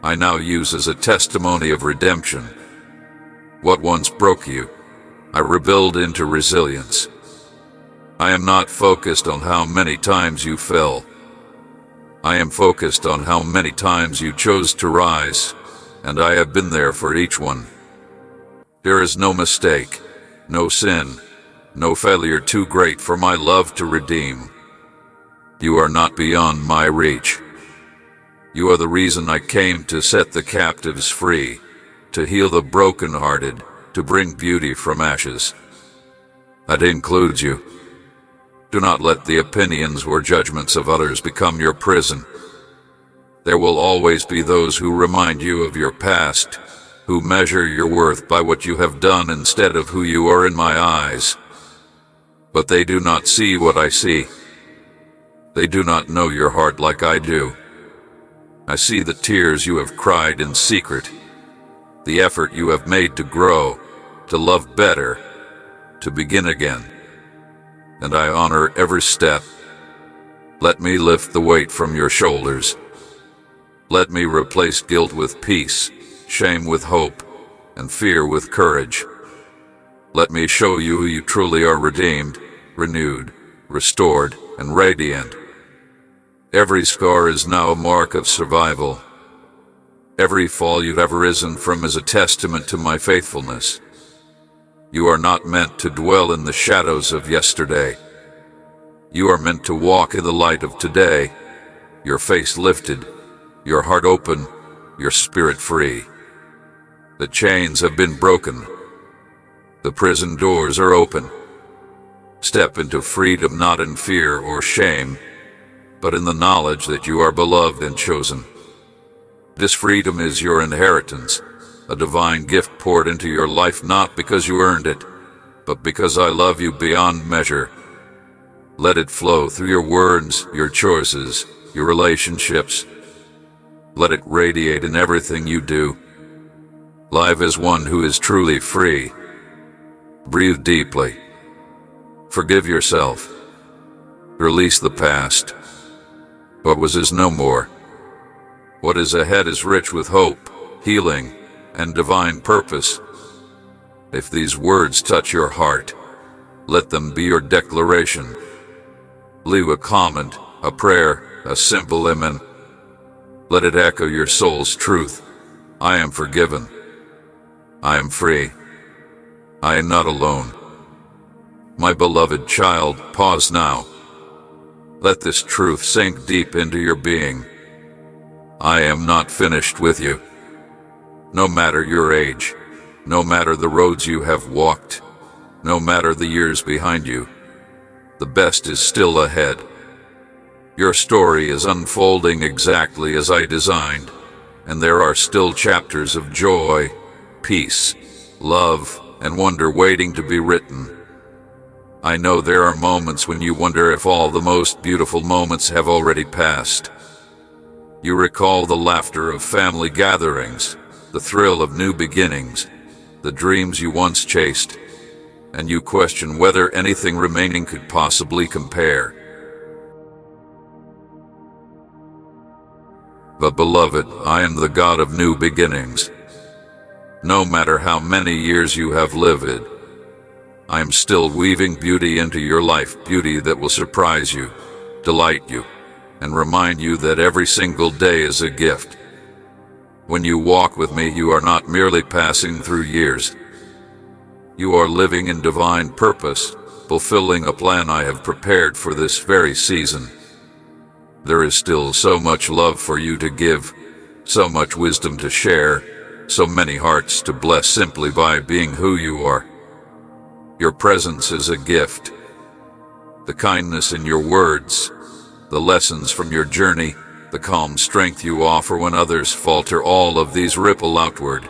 I now use as a testimony of redemption. What once broke you, I rebuild into resilience. I am not focused on how many times you fell. I am focused on how many times you chose to rise, and I have been there for each one. There is no mistake, no sin, no failure too great for my love to redeem. You are not beyond my reach. You are the reason I came, to set the captives free, to heal the broken-hearted, to bring beauty from ashes. That includes you. Do not let the opinions or judgments of others become your prison. There will always be those who remind you of your past, who measure your worth by what you have done instead of who you are in my eyes. But they do not see what I see. They do not know your heart like I do. I see the tears you have cried in secret, the effort you have made to grow, to love better, to begin again. And I honor every step. Let me lift the weight from your shoulders. Let me replace guilt with peace, shame with hope, and fear with courage. Let me show you who you truly are: redeemed, renewed, restored, and radiant. Every scar is now a mark of survival. Every fall you've ever risen from is a testament to my faithfulness. You are not meant to dwell in the shadows of yesterday. You are meant to walk in the light of today, your face lifted, your heart open, your spirit free. The chains have been broken. The prison doors are open. Step into freedom, not in fear or shame, but in the knowledge that you are beloved and chosen. This freedom is your inheritance, a divine gift poured into your life, not because you earned it, but because I love you beyond measure. Let it flow through your words, your choices, your relationships. Let it radiate in everything you do. Live as one who is truly free. Breathe deeply. Forgive yourself. Release the past. What was is no more. What is ahead is rich with hope, healing, and divine purpose. If these words touch your heart, let them be your declaration. Leave a comment, a prayer, a simple amen. Let it echo your soul's truth. I am forgiven. I am free. I am not alone. My beloved child, pause now. Let this truth sink deep into your being. I am not finished with you. No matter your age, no matter the roads you have walked, no matter the years behind you, the best is still ahead. Your story is unfolding exactly as I designed, and there are still chapters of joy, peace, love, and wonder waiting to be written. I know there are moments when you wonder if all the most beautiful moments have already passed. You recall the laughter of family gatherings, the thrill of new beginnings, the dreams you once chased, and you question whether anything remaining could possibly compare. But beloved, I am the God of new beginnings. No matter how many years you have lived, I am still weaving beauty into your life, beauty that will surprise you, delight you, and remind you that every single day is a gift. When you walk with me, you are not merely passing through years. You are living in divine purpose, fulfilling a plan I have prepared for this very season. There is still so much love for you to give, so much wisdom to share, so many hearts to bless simply by being who you are. Your presence is a gift. The kindness in your words, the lessons from your journey, the calm strength you offer when others falter, all of these ripple outward,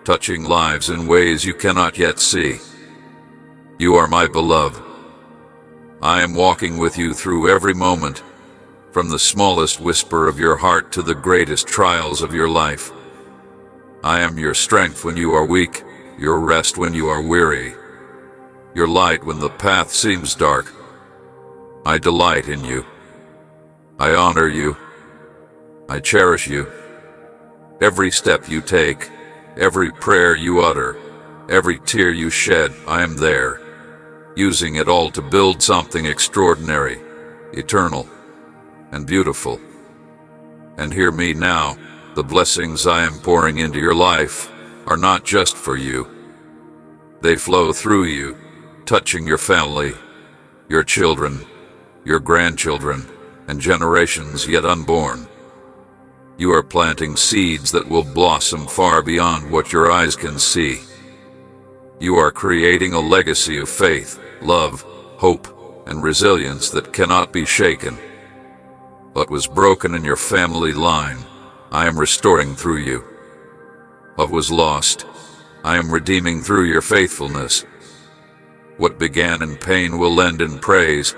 touching lives in ways you cannot yet see. You are my beloved. I am walking with you through every moment, from the smallest whisper of your heart to the greatest trials of your life. I am your strength when you are weak, your rest when you are weary, your light when the path seems dark. I delight in you. I honor you. I cherish you. Every step you take, every prayer you utter, every tear you shed, I am there, using it all to build something extraordinary, eternal, and beautiful. And hear me now, the blessings I am pouring into your life are not just for you. They flow through you, touching your family, your children, your grandchildren, and generations yet unborn. You are planting seeds that will blossom far beyond what your eyes can see. You are creating a legacy of faith, love, hope, and resilience that cannot be shaken. What was broken in your family line, I am restoring through you. What was lost, I am redeeming through your faithfulness. What began in pain will end in praise,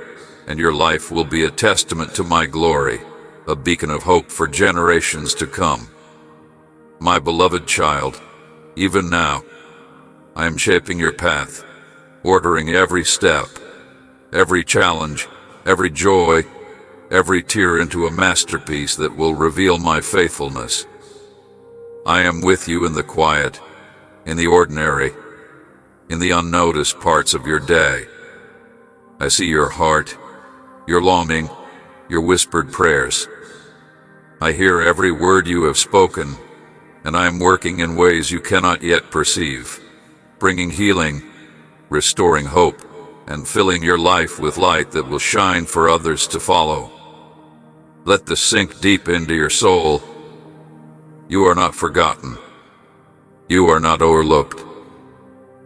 and your life will be a testament to my glory, a beacon of hope for generations to come. My beloved child, even now, I am shaping your path, ordering every step, every challenge, every joy, every tear into a masterpiece that will reveal my faithfulness. I am with you in the quiet, in the ordinary, in the unnoticed parts of your day. I see your heart, your longing, your whispered prayers. I hear every word you have spoken, and I am working in ways you cannot yet perceive, bringing healing, restoring hope, and filling your life with light that will shine for others to follow. Let this sink deep into your soul. You are not forgotten. You are not overlooked.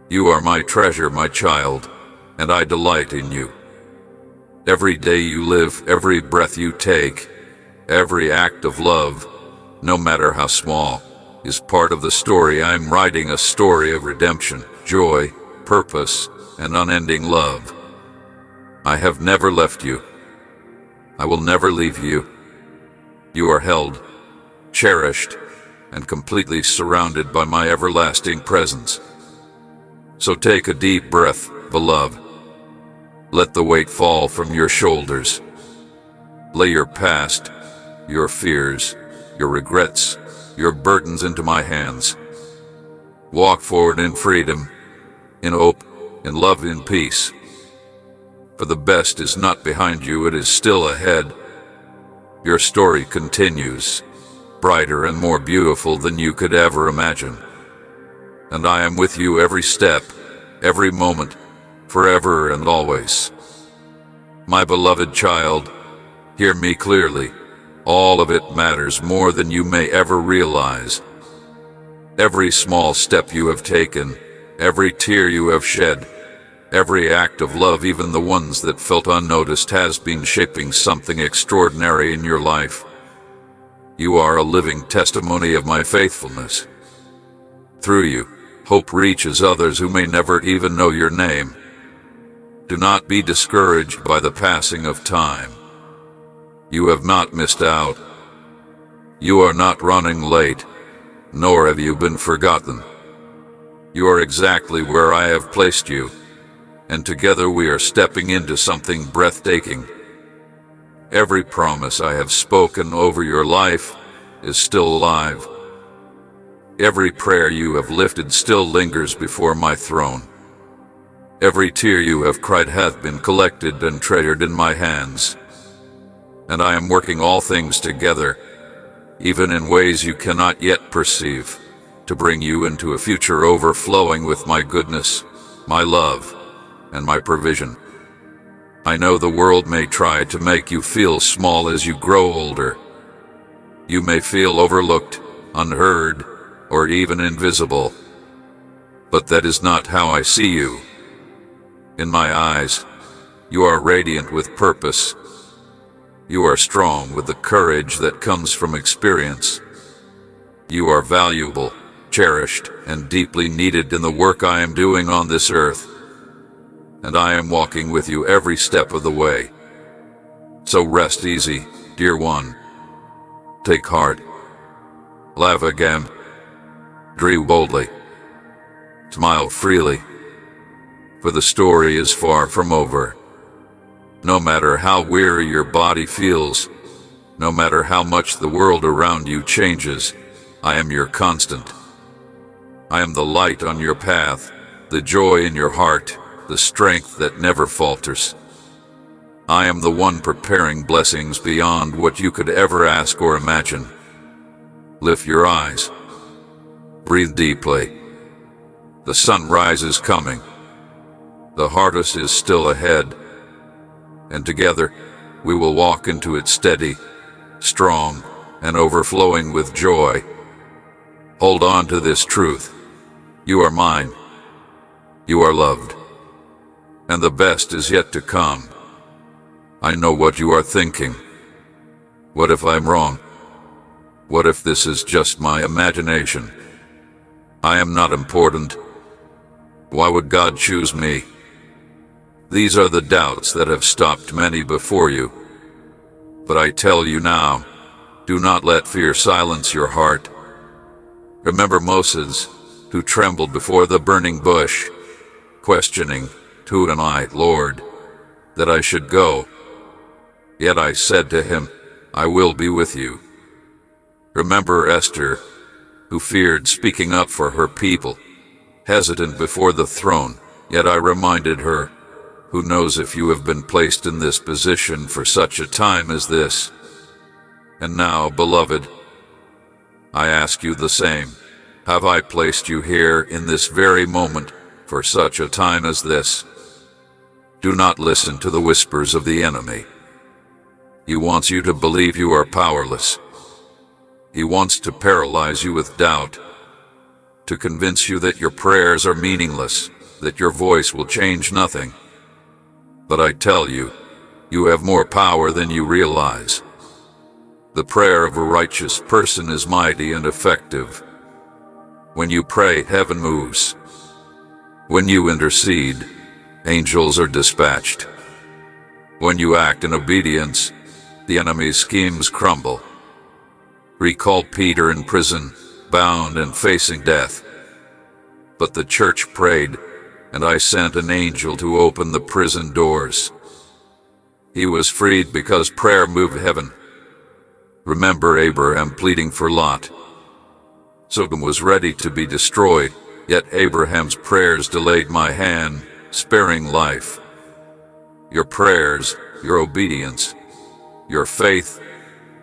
You are my treasure, my child, and I delight in you. Every day you live, every breath you take, every act of love, no matter how small, is part of the story I am writing, a story of redemption, joy, purpose, and unending love. I have never left you. I will never leave you. You are held, cherished, and completely surrounded by my everlasting presence. So take a deep breath, beloved. Let the weight fall from your shoulders. Lay your past, your fears, your regrets, your burdens into my hands. Walk forward in freedom, in hope, in love, in peace. For the best is not behind you, it is still ahead. Your story continues, brighter and more beautiful than you could ever imagine. And I am with you every step, every moment, forever and always. My beloved child, hear me clearly. All of it matters more than you may ever realize. Every small step you have taken, every tear you have shed, every act of love, even the ones that felt unnoticed, has been shaping something extraordinary in your life. You are a living testimony of my faithfulness. Through you, hope reaches others who may never even know your name. Do not be discouraged by the passing of time. You have not missed out. You are not running late, nor have you been forgotten. You are exactly where I have placed you, and together we are stepping into something breathtaking. Every promise I have spoken over your life is still alive. Every prayer you have lifted still lingers before my throne. Every tear you have cried hath been collected and treasured in my hands. And I am working all things together, even in ways you cannot yet perceive, to bring you into a future overflowing with my goodness, my love, and my provision. I know the world may try to make you feel small as you grow older. You may feel overlooked, unheard, or even invisible. But that is not how I see you. In my eyes, you are radiant with purpose. You are strong with the courage that comes from experience. You are valuable, cherished, and deeply needed in the work I am doing on this earth. And I am walking with you every step of the way. So rest easy, dear one. Take heart. Laugh again. Dream boldly. Smile freely. For the story is far from over. No matter how weary your body feels, no matter how much the world around you changes, I am your constant. I am the light on your path, the joy in your heart, the strength that never falters. I am the one preparing blessings beyond what you could ever ask or imagine. Lift your eyes. Breathe deeply. The sunrise is coming. The harvest is still ahead. And together, we will walk into it steady, strong, and overflowing with joy. Hold on to this truth. You are mine. You are loved. And the best is yet to come. I know what you are thinking. What if I'm wrong? What if this is just my imagination? I am not important. Why would God choose me? These are the doubts that have stopped many before you. But I tell you now, do not let fear silence your heart. Remember Moses, who trembled before the burning bush, questioning, "Who am I, Lord, that I should go?" Yet I said to him, "I will be with you." Remember Esther, who feared speaking up for her people, hesitant before the throne, yet I reminded her, "Who knows if you have been placed in this position for such a time as this?" And now, beloved, I ask you the same. Have I placed you here in this very moment for such a time as this? Do not listen to the whispers of the enemy. He wants you to believe you are powerless. He wants to paralyze you with doubt, to convince you that your prayers are meaningless, that your voice will change nothing. But I tell you, you have more power than you realize. The prayer of a righteous person is mighty and effective. When you pray, heaven moves. When you intercede, angels are dispatched. When you act in obedience, the enemy's schemes crumble. Recall Peter in prison, bound and facing death. But the church prayed, and I sent an angel to open the prison doors. He was freed because prayer moved heaven. Remember Abraham pleading for Lot. Sodom was ready to be destroyed, yet Abraham's prayers delayed my hand, sparing life. Your prayers, your obedience, your faith,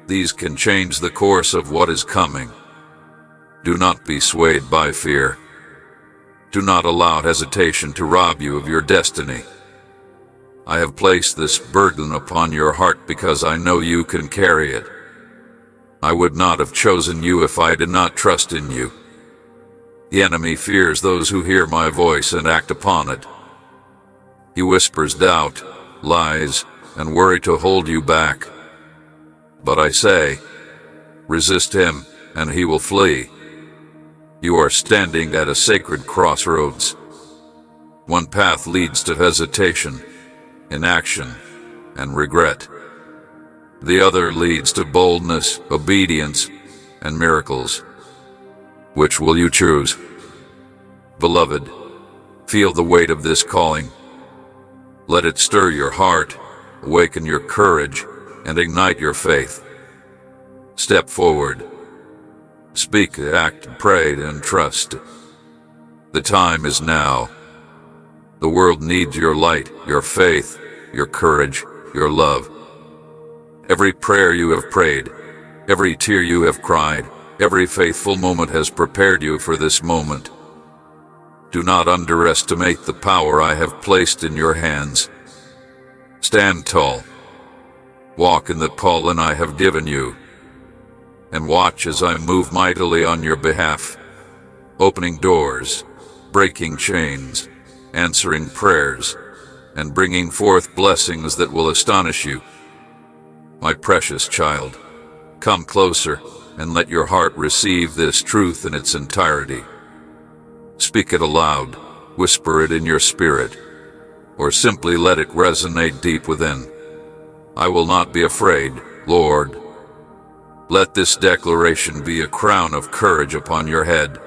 these can change the course of what is coming. Do not be swayed by fear. Do not allow hesitation to rob you of your destiny. I have placed this burden upon your heart because I know you can carry it. I would not have chosen you if I did not trust in you. The enemy fears those who hear my voice and act upon it. He whispers doubt, lies, and worry to hold you back. But I say, resist him, and he will flee. You are standing at a sacred crossroads. One path leads to hesitation, inaction, and regret. The other leads to boldness, obedience, and miracles. Which will you choose? Beloved, feel the weight of this calling. Let it stir your heart, awaken your courage, and ignite your faith. Step forward. Speak, act, pray, and trust. The time is now. The world needs your light, your faith, your courage, your love. Every prayer you have prayed, every tear you have cried, every faithful moment has prepared you for this moment. Do not underestimate the power I have placed in your hands. Stand tall. Walk in the calling I have given you. And watch as I move mightily on your behalf, opening doors, breaking chains, answering prayers, and bringing forth blessings that will astonish you. My precious child, come closer and let your heart receive this truth in its entirety. Speak it aloud, whisper it in your spirit, or simply let it resonate deep within. I will not be afraid, Lord. Let this declaration be a crown of courage upon your head,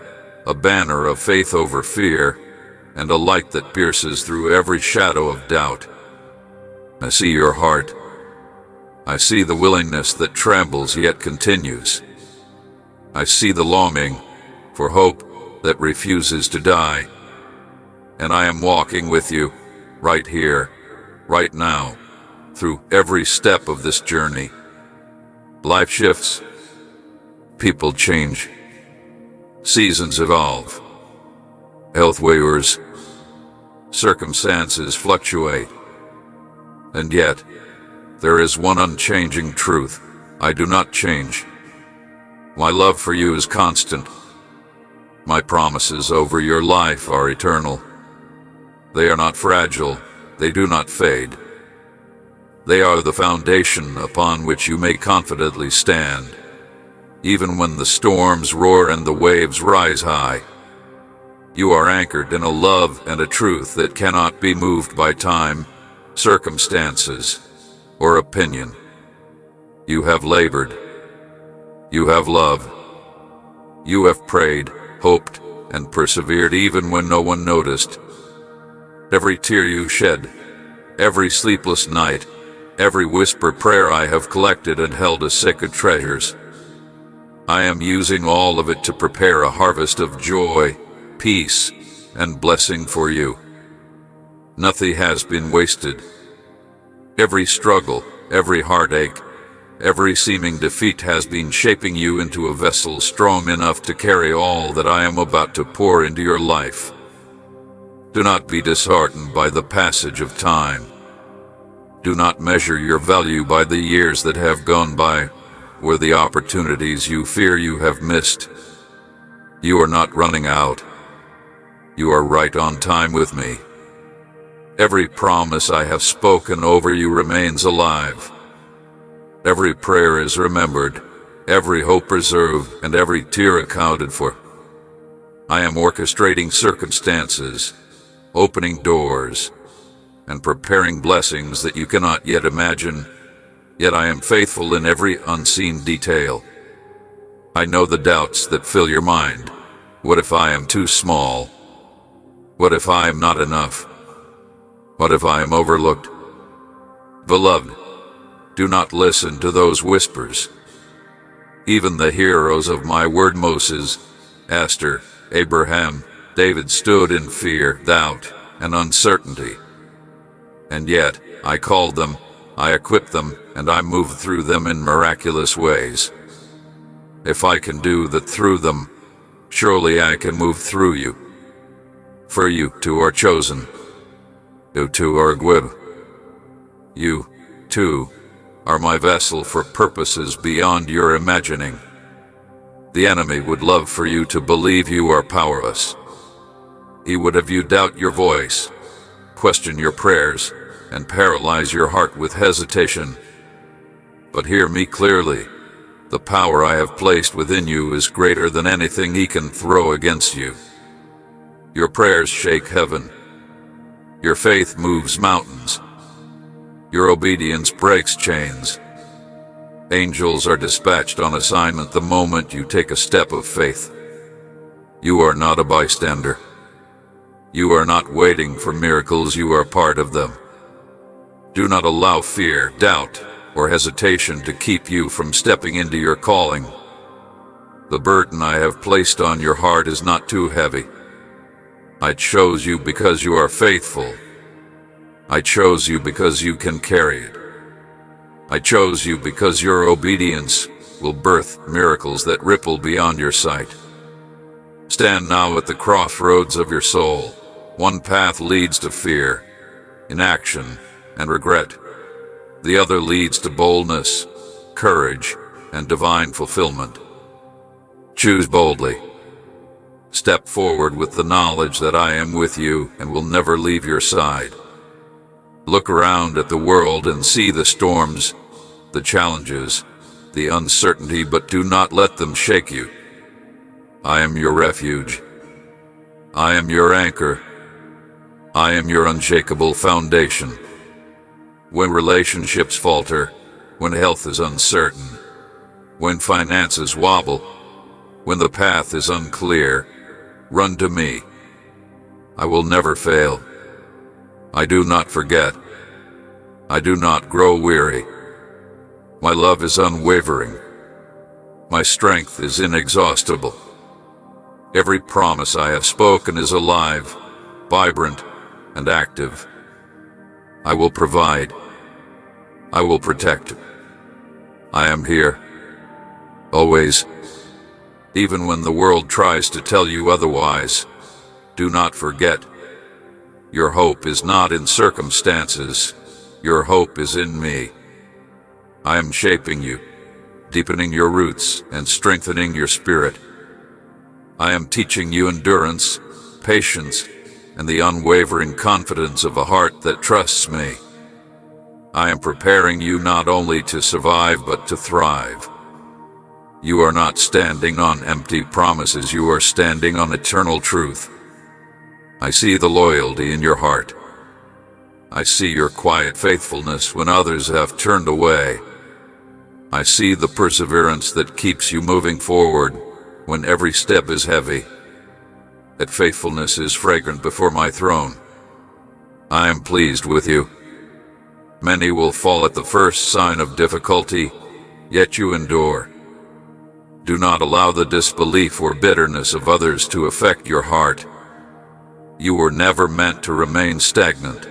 a banner of faith over fear, and a light that pierces through every shadow of doubt. I see your heart. I see the willingness that trembles yet continues. I see the longing for hope that refuses to die. And I am walking with you, right here, right now, through every step of this journey. Life shifts, people change, seasons evolve, health wavers, circumstances fluctuate. And yet, there is one unchanging truth: I do not change. My love for you is constant. My promises over your life are eternal. They are not fragile, they do not fade. They are the foundation upon which you may confidently stand, even when the storms roar and the waves rise high. You are anchored in a love and a truth that cannot be moved by time, circumstances, or opinion. You have labored. You have loved. You have prayed, hoped, and persevered even when no one noticed. Every tear you shed, every sleepless night, every whispered prayer I have collected and held as sacred treasures. I am using all of it to prepare a harvest of joy, peace, and blessing for you. Nothing has been wasted. Every struggle, every heartache, every seeming defeat has been shaping you into a vessel strong enough to carry all that I am about to pour into your life. Do not be disheartened by the passage of time. Do not measure your value by the years that have gone by, or the opportunities you fear you have missed. You are not running out. You are right on time with me. Every promise I have spoken over you remains alive. Every prayer is remembered, every hope preserved, and every tear accounted for. I am orchestrating circumstances, opening doors, and preparing blessings that you cannot yet imagine, yet I am faithful in every unseen detail. I know the doubts that fill your mind. What if I am too small? What if I am not enough? What if I am overlooked? Beloved, do not listen to those whispers. Even the heroes of my word, Moses, Esther, Abraham, David, stood in fear, doubt, and uncertainty. And yet, I called them, I equipped them, and I moved through them in miraculous ways. If I can do that through them, surely I can move through you. For you too are chosen. You too are equipped. You, too, are my vessel for purposes beyond your imagining. The enemy would love for you to believe you are powerless. He would have you doubt your voice, question your prayers, and paralyze your heart with hesitation. But hear me clearly. The power I have placed within you is greater than anything he can throw against you. Your prayers shake heaven. Your faith moves mountains. Your obedience breaks chains. Angels are dispatched on assignment the moment you take a step of faith. You are not a bystander. You are not waiting for miracles, you are part of them. Do not allow fear, doubt, or hesitation to keep you from stepping into your calling. The burden I have placed on your heart is not too heavy. I chose you because you are faithful. I chose you because you can carry it. I chose you because your obedience will birth miracles that ripple beyond your sight. Stand now at the crossroads of your soul. One path leads to fear, inaction, and regret. The other leads to boldness, courage, and divine fulfillment. Choose boldly. Step forward with the knowledge that I am with you and will never leave your side. Look around at the world and see the storms, the challenges, the uncertainty, but do not let them shake you. I am your refuge. I am your anchor. I am your unshakable foundation. When relationships falter, when health is uncertain, when finances wobble, when the path is unclear, run to me. I will never fail. I do not forget. I do not grow weary. My love is unwavering. My strength is inexhaustible. Every promise I have spoken is alive, vibrant, and active. I will provide. I will protect. I am here. Always. Even when the world tries to tell you otherwise, do not forget. Your hope is not in circumstances. Your hope is in me. I am shaping you, deepening your roots and strengthening your spirit. I am teaching you endurance, patience, and the unwavering confidence of a heart that trusts me. I am preparing you not only to survive but to thrive. You are not standing on empty promises, you are standing on eternal truth. I see the loyalty in your heart. I see your quiet faithfulness when others have turned away. I see the perseverance that keeps you moving forward when every step is heavy. That faithfulness is fragrant before my throne. I am pleased with you. Many will fall at the first sign of difficulty, yet you endure. Do not allow the disbelief or bitterness of others to affect your heart. You were never meant to remain stagnant.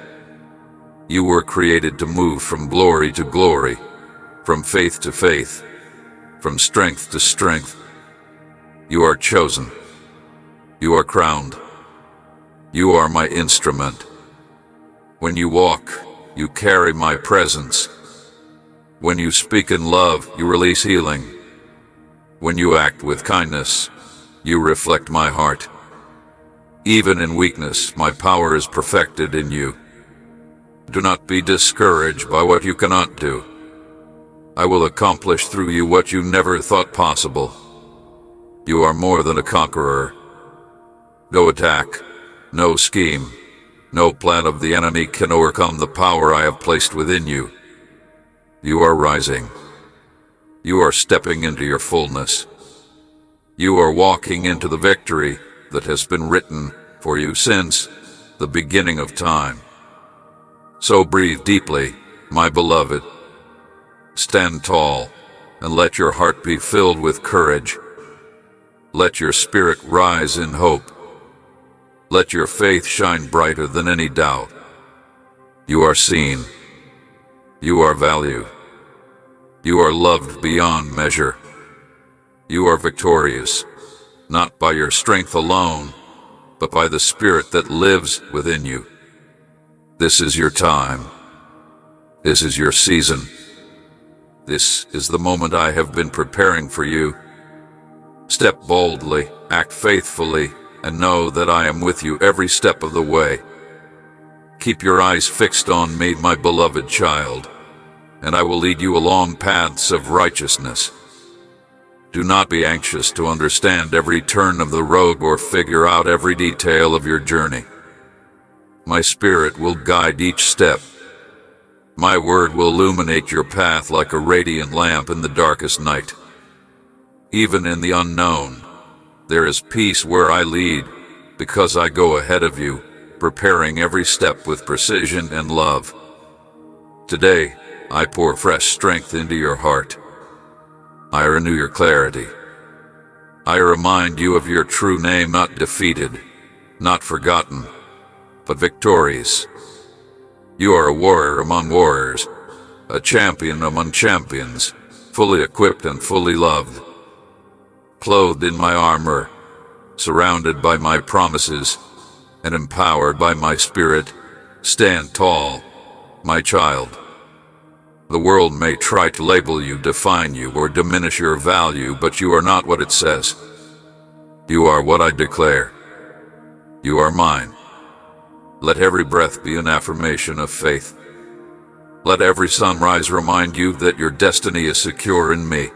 You were created to move from glory to glory, from faith to faith, from strength to strength. You are chosen. You are crowned. You are my instrument. When you walk, you carry my presence. When you speak in love, you release healing. When you act with kindness, you reflect my heart. Even in weakness, my power is perfected in you. Do not be discouraged by what you cannot do. I will accomplish through you what you never thought possible. You are more than a conqueror. No attack, no scheme, no plan of the enemy can overcome the power I have placed within you. You are rising. You are stepping into your fullness. You are walking into the victory that has been written for you since the beginning of time. So breathe deeply, my beloved. Stand tall, and let your heart be filled with courage. Let your spirit rise in hope. Let your faith shine brighter than any doubt. You are seen. You are valued. You are loved beyond measure. You are victorious, not by your strength alone, but by the Spirit that lives within you. This is your time. This is your season. This is the moment I have been preparing for you. Step boldly, act faithfully, and know that I am with you every step of the way. Keep your eyes fixed on me, my beloved child, and I will lead you along paths of righteousness. Do not be anxious to understand every turn of the road or figure out every detail of your journey. My Spirit will guide each step. My word will illuminate your path like a radiant lamp in the darkest night. Even in the unknown, there is peace where I lead, because I go ahead of you, preparing every step with precision and love. Today, I pour fresh strength into your heart. I renew your clarity. I remind you of your true name, not defeated, not forgotten, but victorious. You are a warrior among warriors, a champion among champions, fully equipped and fully loved. Clothed in my armor, surrounded by my promises, and empowered by my Spirit, stand tall, my child. The world may try to label you, define you, or diminish your value, but you are not what it says. You are what I declare. You are mine. Let every breath be an affirmation of faith. Let every sunrise remind you that your destiny is secure in me.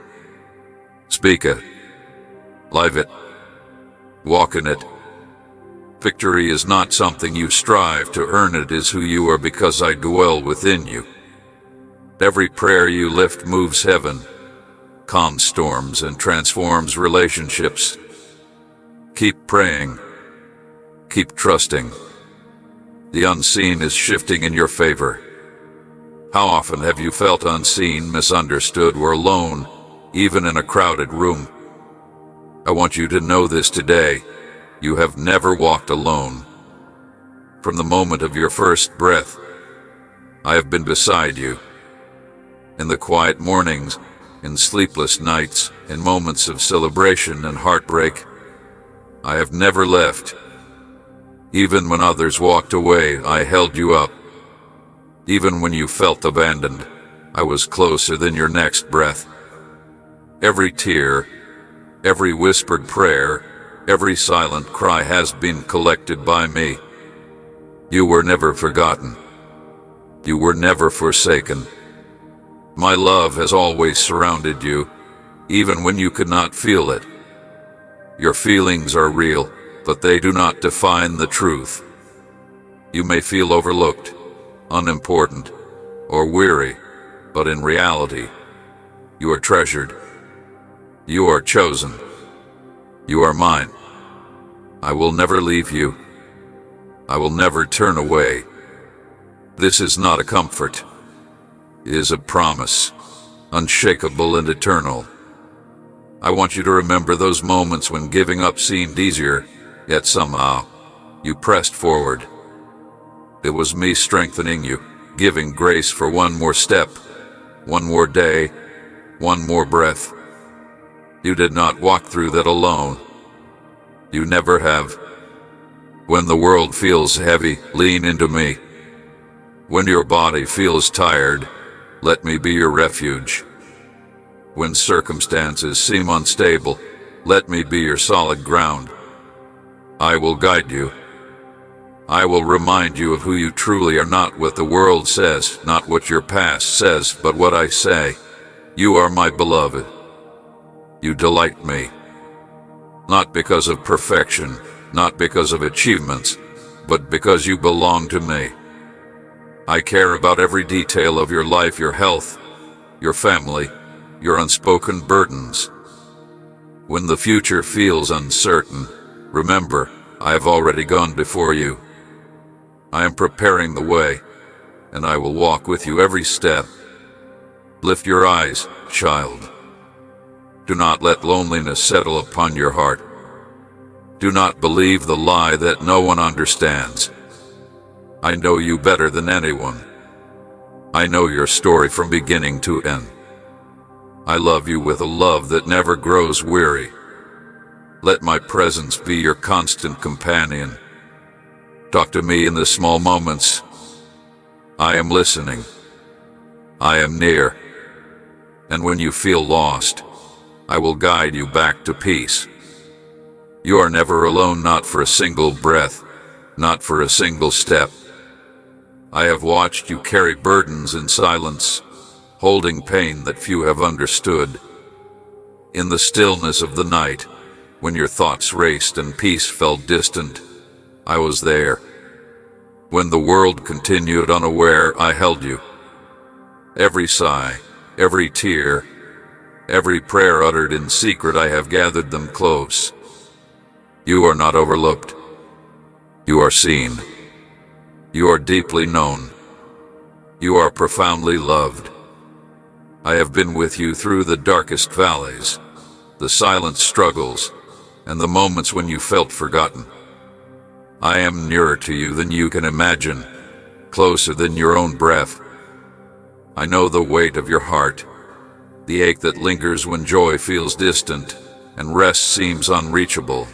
Speak it. Live it. Walk in it. Victory is not something you strive to earn, it is who you are because I dwell within you. Every prayer you lift moves heaven, calms storms, and transforms relationships. Keep praying. Keep trusting. The unseen is shifting in your favor. How often have you felt unseen, misunderstood, or alone, even in a crowded room. I want you to know this today. You have never walked alone. From the moment of your first breath, I have been beside you. In the quiet mornings, in sleepless nights, in moments of celebration and heartbreak, I have never left. Even when others walked away, I held you up. Even when you felt abandoned, I was closer than your next breath. Every tear, every whispered prayer, every silent cry has been collected by me. You were never forgotten. You were never forsaken. My love has always surrounded you, even when you could not feel it. Your feelings are real, but they do not define the truth. You may feel overlooked, unimportant, or weary, but in reality, you are treasured. You are chosen. You are mine. I will never leave you. I will never turn away. This is not a comfort. It is a promise, unshakable and eternal. I want you to remember those moments when giving up seemed easier, yet somehow you pressed forward. It was me strengthening you, giving grace for one more step, one more day, one more breath. You did not walk through that alone. You never have. When the world feels heavy, lean into me. When your body feels tired, let me be your refuge. When circumstances seem unstable, let me be your solid ground. I will guide you. I will remind you of who you truly are, not what the world says, not what your past says, but what I say. You are my beloved. You delight me. Not because of perfection, not because of achievements, but because you belong to me. I care about every detail of your life, your health, your family, your unspoken burdens. When the future feels uncertain, remember, I have already gone before you. I am preparing the way, and I will walk with you every step. Lift your eyes, child. Do not let loneliness settle upon your heart. Do not believe the lie that no one understands. I know you better than anyone. I know your story from beginning to end. I love you with a love that never grows weary. Let my presence be your constant companion. Talk to me in the small moments. I am listening. I am near. And when you feel lost, I will guide you back to peace. You are never alone, not for a single breath, not for a single step. I have watched you carry burdens in silence, holding pain that few have understood. In the stillness of the night, when your thoughts raced and peace felt distant, I was there. When the world continued unaware, I held you. Every sigh, every tear, every prayer uttered in secret, I have gathered them close. You are not overlooked. You are seen. You are deeply known. You are profoundly loved. I have been with you through the darkest valleys, the silent struggles, and the moments when you felt forgotten. I am nearer to you than you can imagine, closer than your own breath. I know the weight of your heart, the ache that lingers when joy feels distant and rest seems unreachable.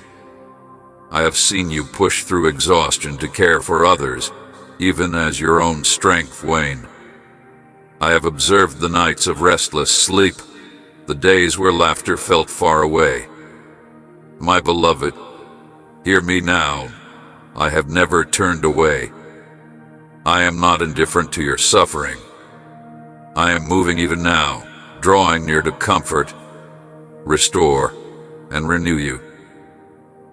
I have seen you push through exhaustion to care for others, even as your own strength waned. I have observed the nights of restless sleep, the days where laughter felt far away. My beloved, hear me now. I have never turned away. I am not indifferent to your suffering. I am moving even now, drawing near to comfort, restore, and renew you.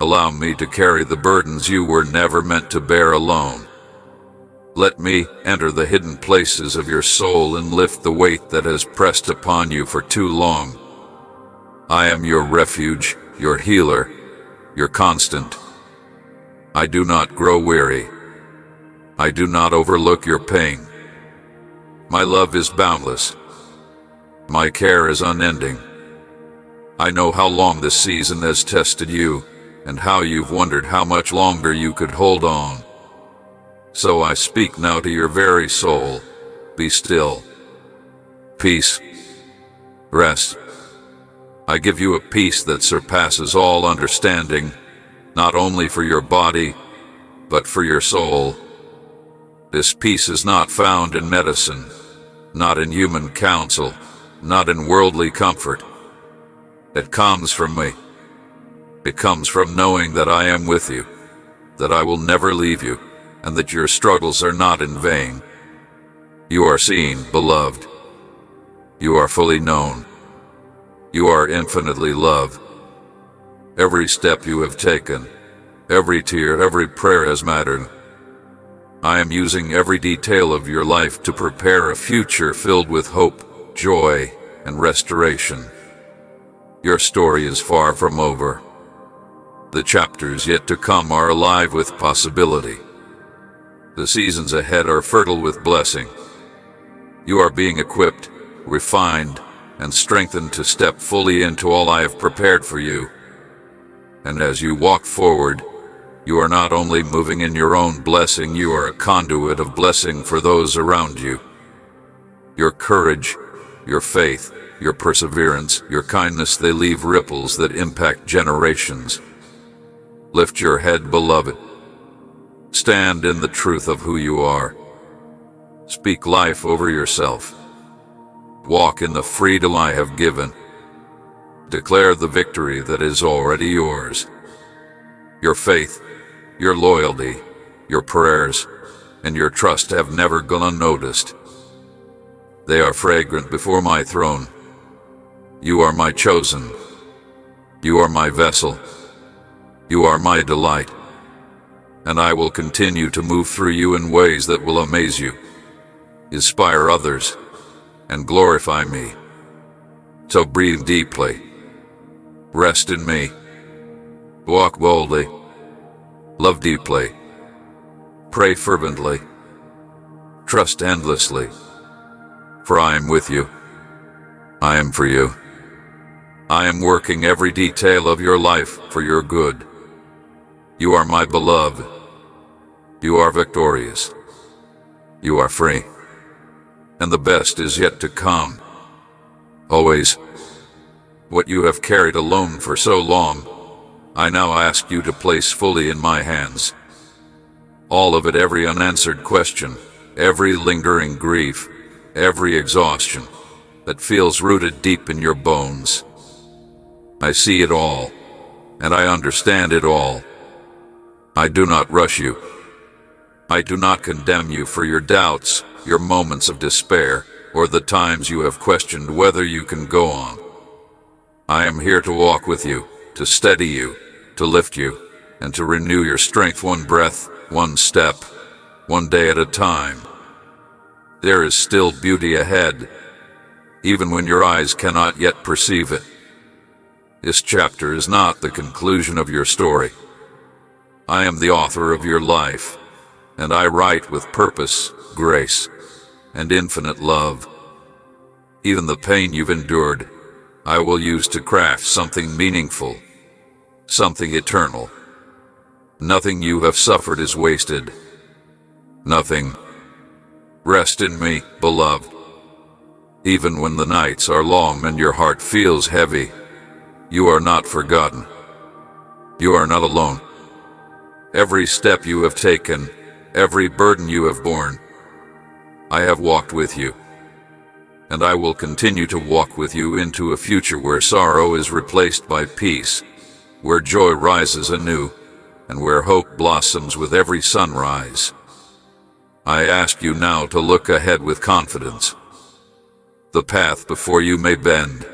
Allow me to carry the burdens you were never meant to bear alone. Let me enter the hidden places of your soul and lift the weight that has pressed upon you for too long. I am your refuge, your healer, your constant. I do not grow weary. I do not overlook your pain. My love is boundless. My care is unending. I know how long this season has tested you, and how you've wondered how much longer you could hold on. So I speak now to your very soul. Be still. Peace. Rest. I give you a peace that surpasses all understanding, not only for your body, but for your soul. This peace is not found in medicine, not in human counsel, not in worldly comfort. It comes from me. It comes from knowing that I am with you, that I will never leave you, and that your struggles are not in vain. You are seen, beloved. You are fully known. You are infinitely loved. Every step you have taken, every tear, every prayer has mattered. I am using every detail of your life to prepare a future filled with hope, joy, and restoration. Your story is far from over. The chapters yet to come are alive with possibility. The seasons ahead are fertile with blessing. You are being equipped, refined, and strengthened to step fully into all I have prepared for you. And as you walk forward, you are not only moving in your own blessing, you are a conduit of blessing for those around you. Your courage, your faith, your perseverance, your kindness, they leave ripples that impact generations. Lift your head, beloved. Stand in the truth of who you are. Speak life over yourself. Walk in the freedom I have given. Declare the victory that is already yours. Your faith, your loyalty, your prayers, and your trust have never gone unnoticed. They are fragrant before my throne. You are my chosen. You are my vessel. You are my delight. And I will continue to move through you in ways that will amaze you, inspire others, and glorify me. So breathe deeply. Rest in me. Walk boldly. Love deeply. Pray fervently. Trust endlessly. For I am with you. I am for you. I am working every detail of your life for your good. You are my beloved. You are victorious. You are free. And the best is yet to come. Always. What you have carried alone for so long, I now ask you to place fully in my hands. All of it, every unanswered question, every lingering grief, every exhaustion that feels rooted deep in your bones. I see it all, and I understand it all. I do not rush you. I do not condemn you for your doubts, your moments of despair, or the times you have questioned whether you can go on. I am here to walk with you, to steady you, to lift you, and to renew your strength one breath, one step, one day at a time. There is still beauty ahead, even when your eyes cannot yet perceive it. This chapter is not the conclusion of your story. I am the author of your life, and I write with purpose, grace, and infinite love. Even the pain you've endured, I will use to craft something meaningful, something eternal. Nothing you have suffered is wasted. Nothing. Rest in me, beloved. Even when the nights are long and your heart feels heavy, you are not forgotten. You are not alone. Every step you have taken, every burden you have borne, I have walked with you. And I will continue to walk with you into a future where sorrow is replaced by peace, where joy rises anew, and where hope blossoms with every sunrise. I ask you now to look ahead with confidence. The path before you may bend.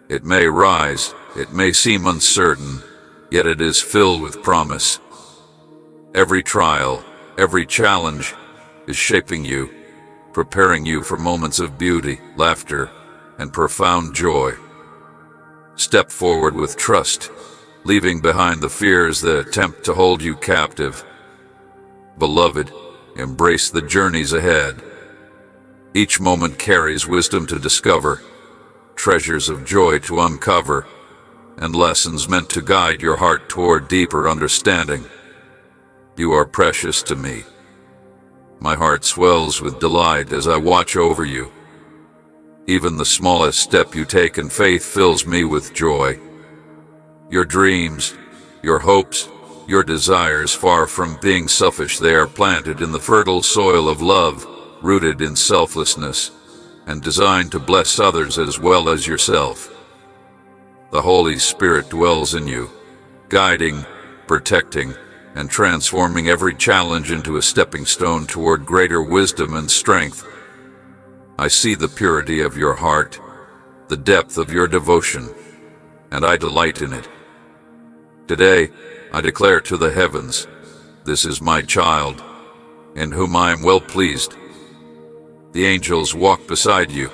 It may rise, it may seem uncertain, yet it is filled with promise. Every trial, every challenge is shaping you, preparing you for moments of beauty, laughter, and profound joy. Step forward with trust, leaving behind the fears that attempt to hold you captive. Beloved, embrace the journeys ahead. Each moment carries wisdom to discover, treasures of joy to uncover, and lessons meant to guide your heart toward deeper understanding. You are precious to me. My heart swells with delight as I watch over you. Even the smallest step you take in faith fills me with joy. Your dreams, your hopes, your desires, far from being selfish, they are planted in the fertile soil of love, rooted in selflessness, and designed to bless others as well as yourself. The Holy Spirit dwells in you, guiding, protecting, and transforming every challenge into a stepping stone toward greater wisdom and strength. I see the purity of your heart, the depth of your devotion, and I delight in it. Today, I declare to the heavens, this is my child, in whom I am well pleased. The angels walk beside you,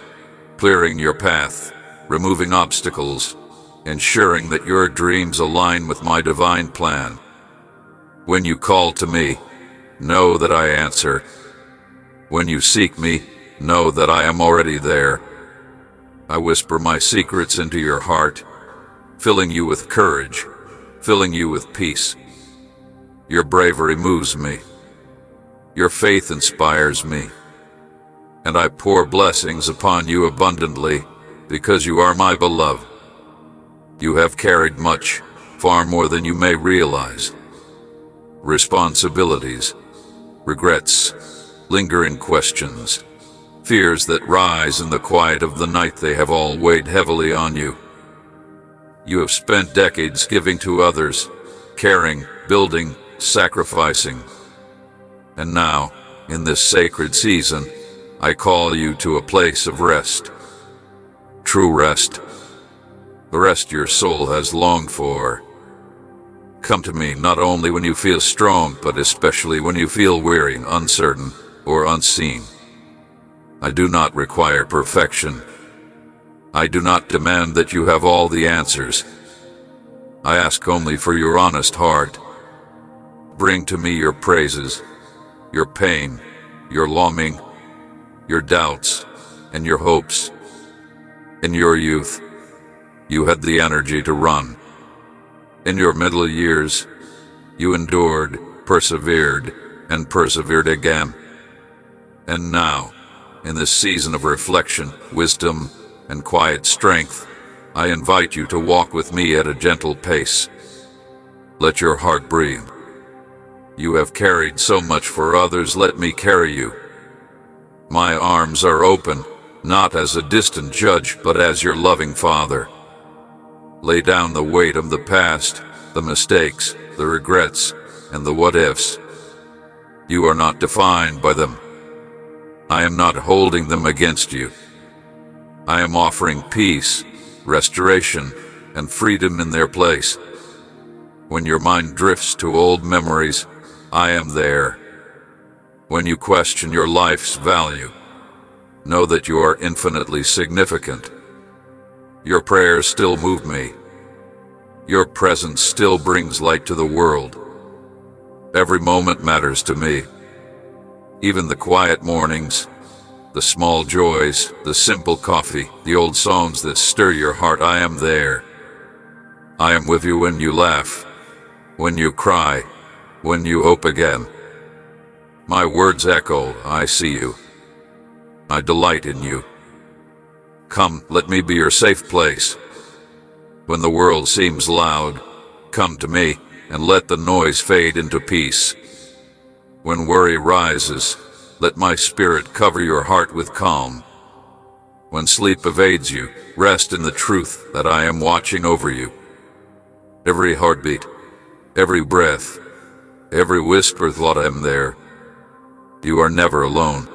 clearing your path, removing obstacles, ensuring that your dreams align with my divine plan. When you call to me, know that I answer. When you seek me, know that I am already there. I whisper my secrets into your heart, filling you with courage, filling you with peace. Your bravery moves me. Your faith inspires me. And I pour blessings upon you abundantly, because you are my beloved. You have carried much, far more than you may realize. Responsibilities, regrets, lingering questions, fears that rise in the quiet of the night, they have all weighed heavily on you. You have spent decades giving to others, caring, building, sacrificing. And now, in this sacred season, I call you to a place of rest. True rest. The rest your soul has longed for. Come to me not only when you feel strong, but especially when you feel weary, uncertain, or unseen. I do not require perfection. I do not demand that you have all the answers. I ask only for your honest heart. Bring to me your praises, your pain, your longing, your doubts, and your hopes. In your youth, you had the energy to run. In your middle years, you endured, persevered, and persevered again. And now, in this season of reflection, wisdom, and quiet strength, I invite you to walk with me at a gentle pace. Let your heart breathe. You have carried so much for others, let me carry you. My arms are open, not as a distant judge, but as your loving Father. Lay down the weight of the past, the mistakes, the regrets, and the what-ifs. You are not defined by them. I am not holding them against you. I am offering peace, restoration, and freedom in their place. When your mind drifts to old memories, I am there. When you question your life's value, know that you are infinitely significant. Your prayers still move me. Your presence still brings light to the world. Every moment matters to me. Even the quiet mornings, the small joys, the simple coffee, the old songs that stir your heart, I am there. I am with you when you laugh, when you cry, when you hope again. My words echo, I see you. I delight in you. Come, let me be your safe place. When the world seems loud, come to me, and let the noise fade into peace. When worry rises, let my spirit cover your heart with calm. When sleep evades you, rest in the truth that I am watching over you. Every heartbeat, every breath, every whisper thought, I am there. You are never alone,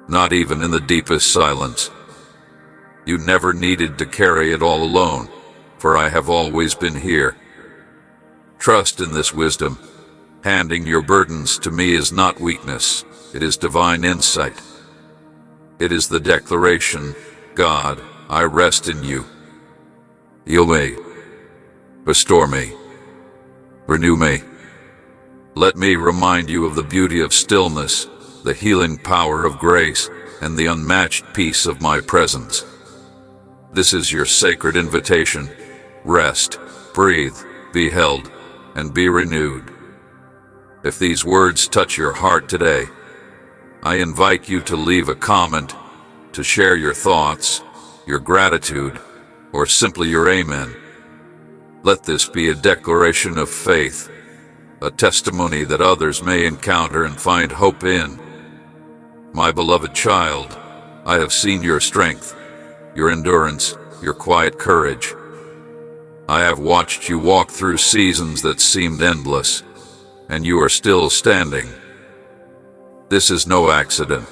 not even in the deepest silence. You never needed to carry it all alone, for I have always been here. Trust in this wisdom. Handing your burdens to me is not weakness, it is divine insight. It is the declaration, God, I rest in you. Heal me, restore me, renew me. Let me remind you of the beauty of stillness, the healing power of grace, and the unmatched peace of my presence. This is your sacred invitation. rest, breathe, be held, and be renewed. If these words touch your heart today, I invite you to leave a comment, to share your thoughts, your gratitude, or simply your amen. Let this be a declaration of faith, a testimony that others may encounter and find hope in. My beloved child, I have seen your strength, your endurance, your quiet courage. I have watched you walk through seasons that seemed endless, and you are still standing. This is no accident.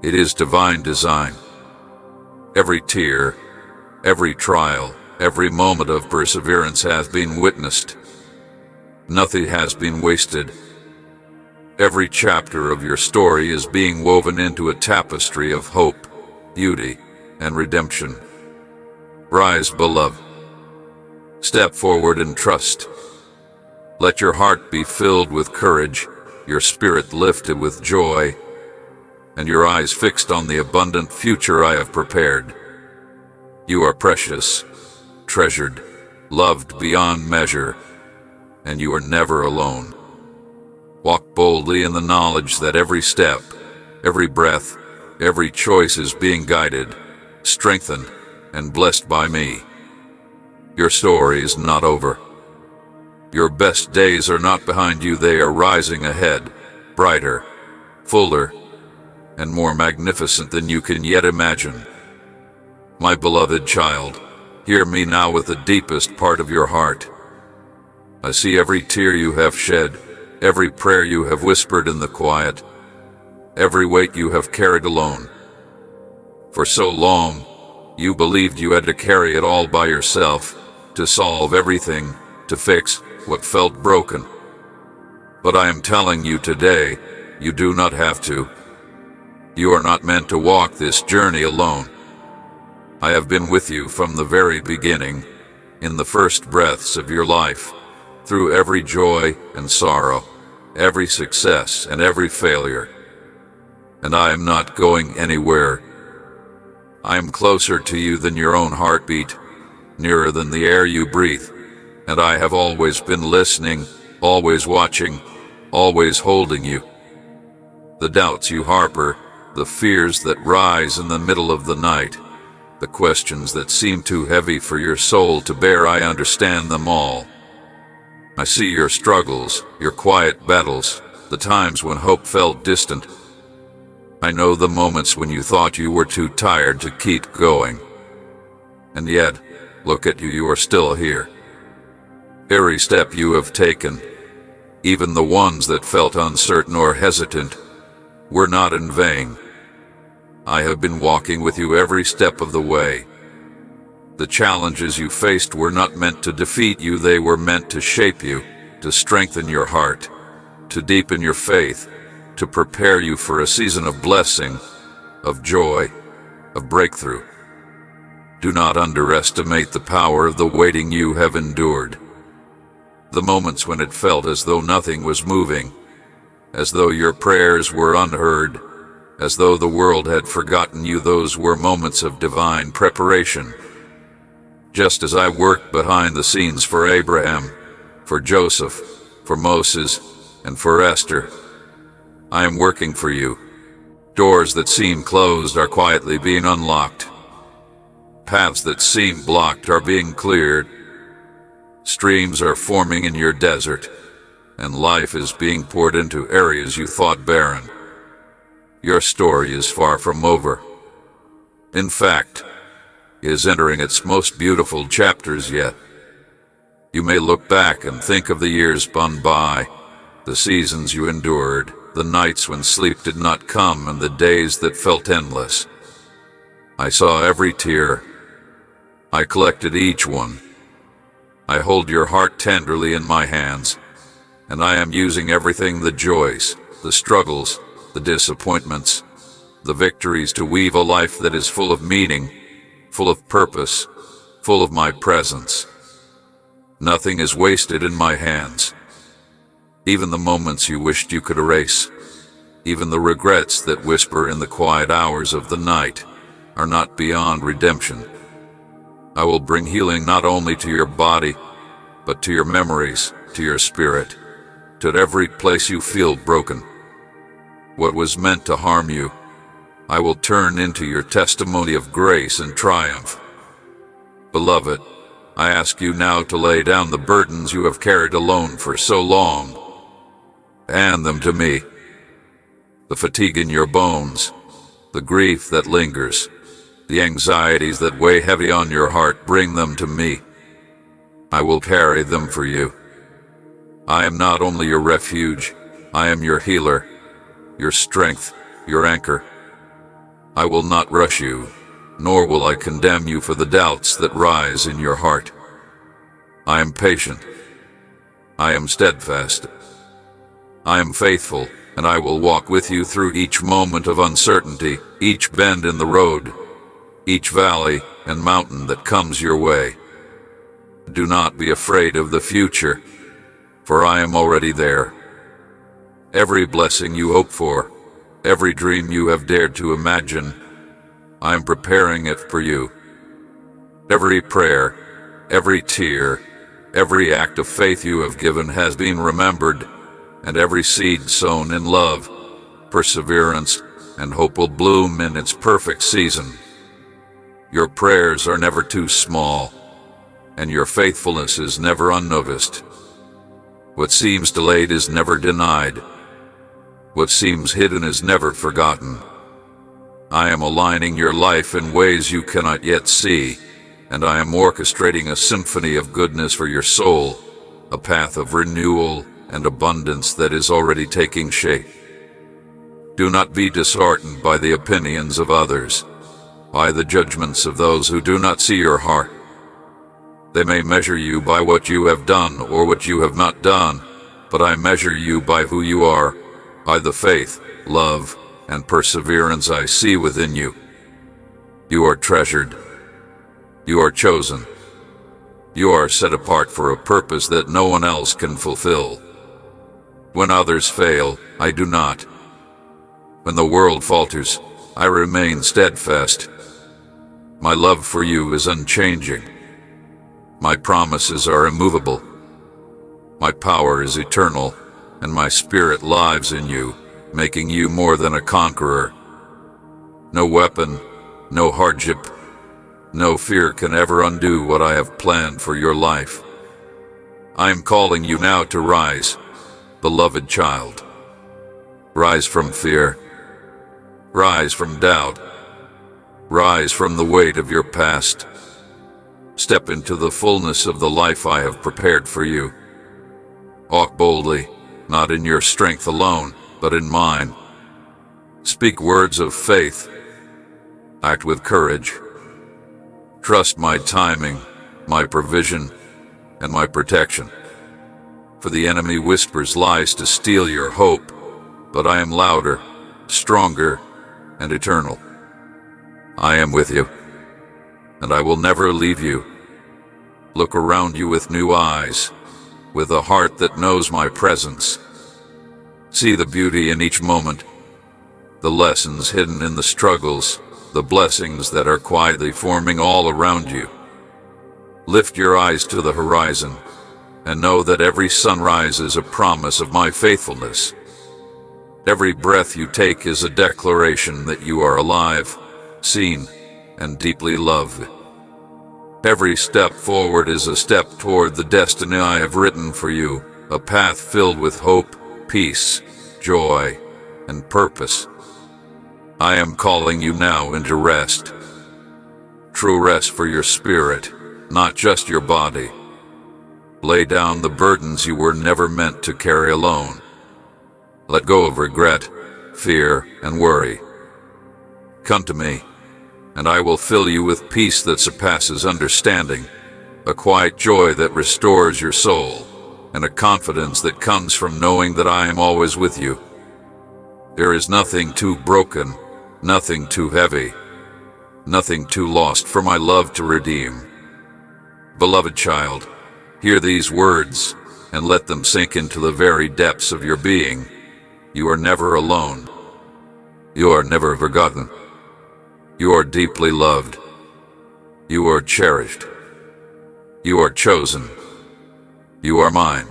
It is divine design. Every tear, every trial, every moment of perseverance has been witnessed. Nothing has been wasted. Every chapter of your story is being woven into a tapestry of hope, beauty, and redemption. Rise, beloved. Step forward and trust. Let your heart be filled with courage, your spirit lifted with joy, and your eyes fixed on the abundant future I have prepared. You are precious, treasured, loved beyond measure, and you are never alone. Walk boldly in the knowledge that every step, every breath, every choice is being guided, strengthened, and blessed by me. Your story is not over. Your best days are not behind you, they are rising ahead, brighter, fuller, and more magnificent than you can yet imagine. My beloved child, hear me now with the deepest part of your heart. I see every tear you have shed, every prayer you have whispered in the quiet, every weight you have carried alone. For so long, you believed you had to carry it all by yourself, to solve everything, to fix what felt broken. But I am telling you today, you do not have to. You are not meant to walk this journey alone. I have been with you from the very beginning, in the first breaths of your life, through every joy and sorrow, every success and every failure. And I am not going anywhere. I am closer to you than your own heartbeat, nearer than the air you breathe, and I have always been listening, always watching, always holding you. The doubts you harbor, the fears that rise in the middle of the night, the questions that seem too heavy for your soul to bear, I understand them all. I see your struggles, your quiet battles, the times when hope felt distant. I know the moments when you thought you were too tired to keep going. And yet, look at you, you are still here. Every step you have taken, even the ones that felt uncertain or hesitant, were not in vain. I have been walking with you every step of the way. The challenges you faced were not meant to defeat you, they were meant to shape you, to strengthen your heart, to deepen your faith, to prepare you for a season of blessing, of joy, of breakthrough. Do not underestimate the power of the waiting you have endured. The moments when it felt as though nothing was moving, as though your prayers were unheard, as though the world had forgotten you, those were moments of divine preparation. Just as I worked behind the scenes for Abraham, for Joseph, for Moses, and for Esther, I am working for you. Doors that seem closed are quietly being unlocked. Paths that seem blocked are being cleared. Streams are forming in your desert, and life is being poured into areas you thought barren. Your story is far from over. In fact, it is entering its most beautiful chapters yet. You may look back and think of the years gone by, the seasons you endured, the nights when sleep did not come, and the days that felt endless. I saw every tear. I collected each one. I hold your heart tenderly in my hands, and I am using everything, the joys, the struggles, the disappointments, the victories, to weave a life that is full of meaning, full of purpose, full of my presence. Nothing is wasted in my hands. Even the moments you wished you could erase, even the regrets that whisper in the quiet hours of the night, are not beyond redemption. I will bring healing not only to your body, but to your memories, to your spirit, to every place you feel broken. What was meant to harm you, I will turn into your testimony of grace and triumph. Beloved, I ask you now to lay down the burdens you have carried alone for so long. Hand them to me. The fatigue in your bones, the grief that lingers, the anxieties that weigh heavy on your heart, bring them to me. I will carry them for you. I am not only your refuge, I am your healer, your strength, your anchor. I will not rush you, nor will I condemn you for the doubts that rise in your heart. I am patient. I am steadfast. I am faithful, and I will walk with you through each moment of uncertainty, each bend in the road, each valley and mountain that comes your way. Do not be afraid of the future, for I am already there. Every blessing you hope for, every dream you have dared to imagine, I am preparing it for you. Every prayer, every tear, every act of faith you have given has been remembered, and every seed sown in love, perseverance, and hope will bloom in its perfect season. Your prayers are never too small, and your faithfulness is never unnoticed. What seems delayed is never denied. What seems hidden is never forgotten. I am aligning your life in ways you cannot yet see, and I am orchestrating a symphony of goodness for your soul, a path of renewal and abundance that is already taking shape. Do not be disheartened by the opinions of others, by the judgments of those who do not see your heart. They may measure you by what you have done or what you have not done, but I measure you by who you are, by the faith, love, and perseverance I see within you. You are treasured. You are chosen. You are set apart for a purpose that no one else can fulfill. When others fail, I do not. When the world falters, I remain steadfast. My love for you is unchanging. My promises are immovable. My power is eternal, and my spirit lives in you, making you more than a conqueror. No weapon, no hardship, no fear can ever undo what I have planned for your life. I am calling you now to rise, beloved child. Rise from fear. Rise from doubt. Rise from the weight of your past. Step into the fullness of the life I have prepared for you. Walk boldly, not in your strength alone, but in mine. Speak words of faith. Act with courage. Trust my timing, my provision, and my protection. For the enemy whispers lies to steal your hope, but I am louder, stronger, and eternal. I am with you, and I will never leave you. Look around you with new eyes, with a heart that knows my presence. See the beauty in each moment, the lessons hidden in the struggles, the blessings that are quietly forming all around you. Lift your eyes to the horizon, and know that every sunrise is a promise of my faithfulness. Every breath you take is a declaration that you are alive, seen, and deeply loved. Every step forward is a step toward the destiny I have written for you, a path filled with hope, peace, joy, and purpose. I am calling you now into rest. True rest for your spirit, not just your body. Lay down the burdens you were never meant to carry alone. Let go of regret, fear, and worry. Come to me, and I will fill you with peace that surpasses understanding, a quiet joy that restores your soul, and a confidence that comes from knowing that I am always with you. There is nothing too broken, nothing too heavy, nothing too lost for my love to redeem. Beloved child, hear these words and let them sink into the very depths of your being. You are never alone. You are never forgotten. You are deeply loved. You are cherished. You are chosen. You are mine.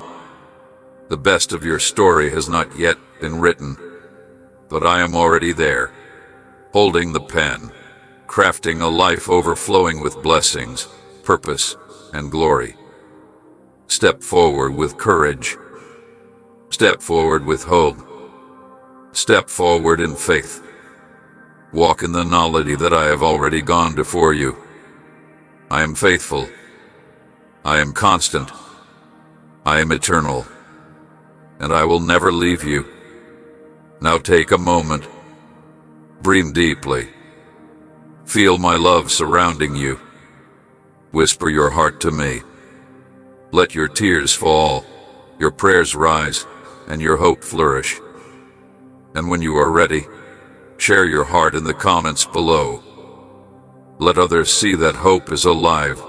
The best of your story has not yet been written, but I am already there, holding the pen, crafting a life overflowing with blessings, purpose, and glory. Step forward with courage. Step forward with hope. Step forward in faith. Walk in the knowledge that I have already gone before you. I am faithful. I am constant. I am eternal. And I will never leave you. Now take a moment. Breathe deeply. Feel my love surrounding you. Whisper your heart to me. Let your tears fall, your prayers rise, and your hope flourish. And when you are ready, share your heart in the comments below. Let others see that hope is alive.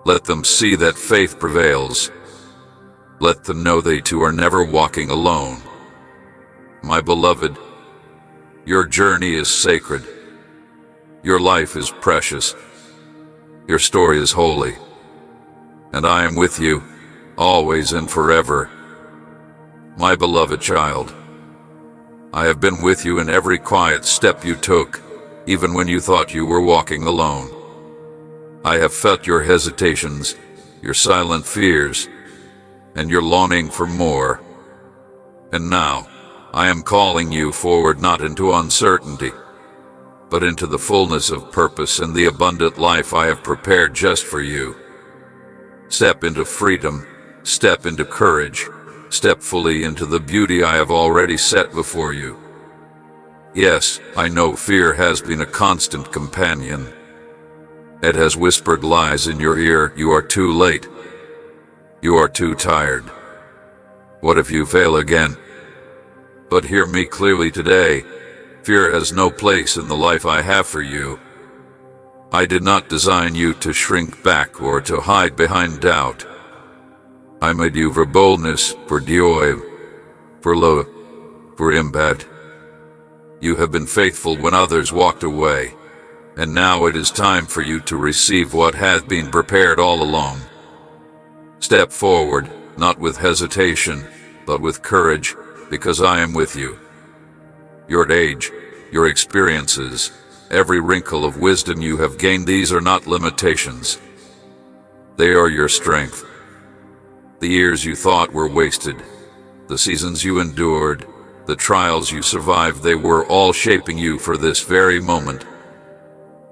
Let them see that faith prevails. Let them know they too are never walking alone. My beloved, your journey is sacred. Your life is precious. Your story is holy. And I am with you, always and forever. My beloved child, I have been with you in every quiet step you took, even when you thought you were walking alone. I have felt your hesitations, your silent fears, and your longing for more. And now, I am calling you forward not into uncertainty, but into the fullness of purpose and the abundant life I have prepared just for you. Step into freedom, step into courage, step fully into the beauty I have already set before you. Yes, I know fear has been a constant companion. It has whispered lies in your ear. You are too late. You are too tired. What if you fail again? But hear me clearly today. Fear has no place in the life I have for you. I did not design you to shrink back or to hide behind doubt. I made you for boldness, for joy, for love, for impact. You have been faithful when others walked away, and now it is time for you to receive what has been prepared all along. Step forward, not with hesitation, but with courage, because I am with you. Your age, your experiences, every wrinkle of wisdom you have gained, these are not limitations. They are your strength. The years you thought were wasted, the seasons you endured, the trials you survived, they were all shaping you for this very moment.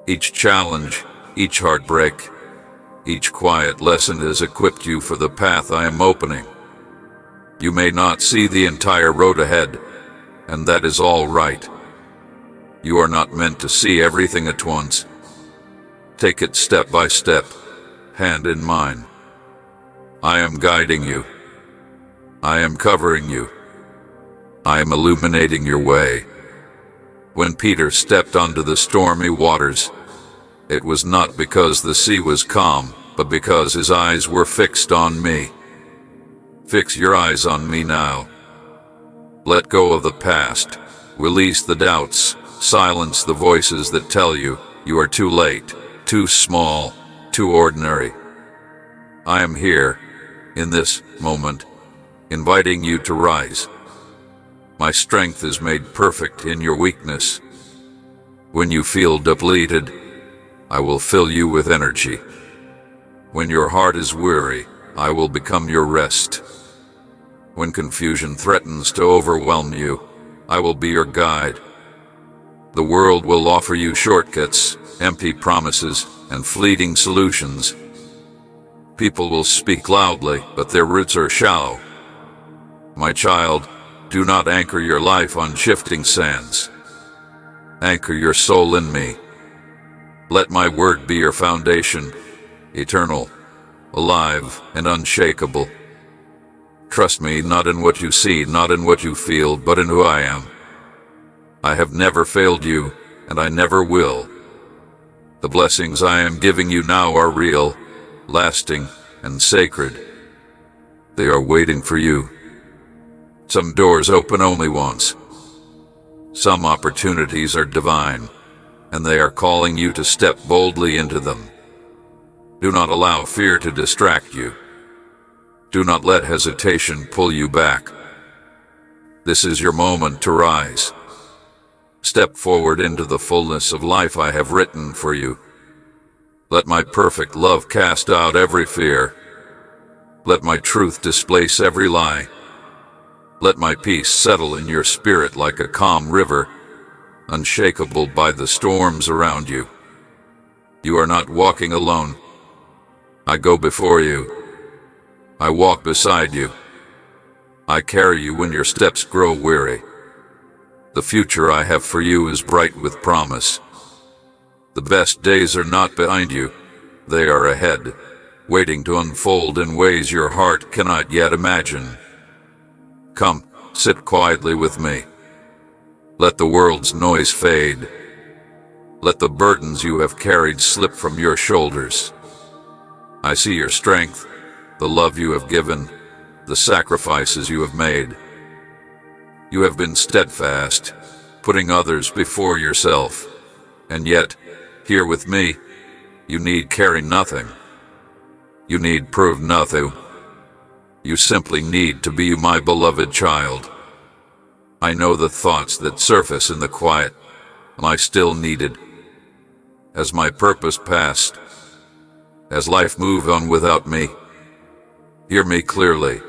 Each challenge, each heartbreak, each quiet lesson has equipped you for the path I am opening. You may not see the entire road ahead, and that is all right. You are not meant to see everything at once. Take it step by step, hand in mind. I am guiding you. I am covering you. I am illuminating your way. When Peter stepped onto the stormy waters, it was not because the sea was calm, but because his eyes were fixed on me. Fix your eyes on me now. Let go of the past. Release the doubts. Silence the voices that tell you you are too late, too small, too ordinary. I am here, in this moment, inviting you to rise. My strength is made perfect in your weakness. When you feel depleted, I will fill you with energy. When your heart is weary, I will become your rest. When confusion threatens to overwhelm you, I will be your guide. The world will offer you shortcuts, empty promises, and fleeting solutions. People will speak loudly, but their roots are shallow. My child, do not anchor your life on shifting sands. Anchor your soul in me. Let my word be your foundation, eternal, alive, and unshakable. Trust me, not in what you see, not in what you feel, but in who I am. I have never failed you, and I never will. The blessings I am giving you now are real, lasting, and sacred. They are waiting for you. Some doors open only once. Some opportunities are divine. and they are calling you to step boldly into them. Do not allow fear to distract you. Do not let hesitation pull you back. This is your moment to rise. Step forward into the fullness of life I have written for you. Let my perfect love cast out every fear. Let my truth displace every lie. Let my peace settle in your spirit like a calm river, unshakable by the storms around you. You are not walking alone. I go before you. I walk beside you. I carry you when your steps grow weary. The future I have for you is bright with promise. The best days are not behind you. They are ahead, waiting to unfold in ways your heart cannot yet imagine. Come, sit quietly with me. Let the world's noise fade. Let the burdens you have carried slip from your shoulders. I see your strength, the love you have given, the sacrifices you have made. You have been steadfast, putting others before yourself, and yet, here with me, you need carry nothing. You need prove nothing. You simply need to be my beloved child. I know the thoughts that surface in the quiet, and I still needed. As my purpose passed, as life moved on without me, hear me clearly.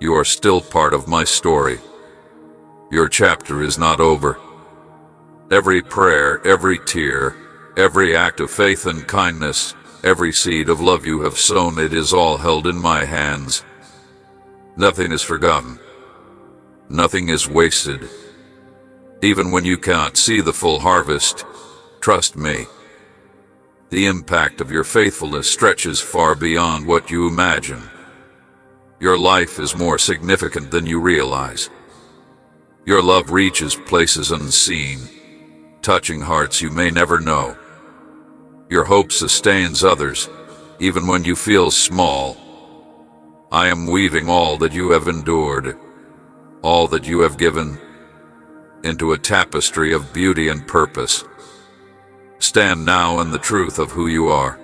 You are still part of my story. Your chapter is not over. Every prayer, every tear, every act of faith and kindness, every seed of love you have sown, it is all held in my hands. Nothing is forgotten. Nothing is wasted. Even when you cannot see the full harvest, trust me. The impact of your faithfulness stretches far beyond what you imagine. Your life is more significant than you realize. Your love reaches places unseen, touching hearts you may never know. Your hope sustains others, even when you feel small. I am weaving all that you have endured, all that you have given, into a tapestry of beauty and purpose. Stand now in the truth of who you are.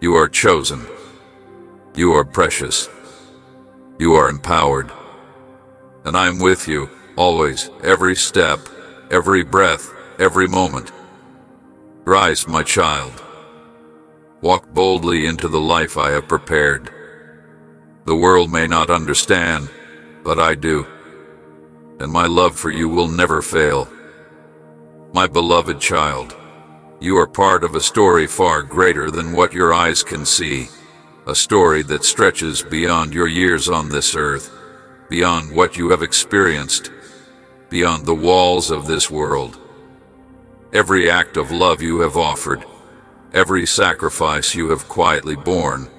You are chosen. You are precious. You are empowered. And I am with you, always, every step, every breath, every moment. Rise, my child. Walk boldly into the life I have prepared. The world may not understand, but I do. And my love for you will never fail. My beloved child, you are part of a story far greater than what your eyes can see. A story that stretches beyond your years on this earth, beyond what you have experienced, beyond the walls of this world. Every act of love you have offered, every sacrifice you have quietly borne,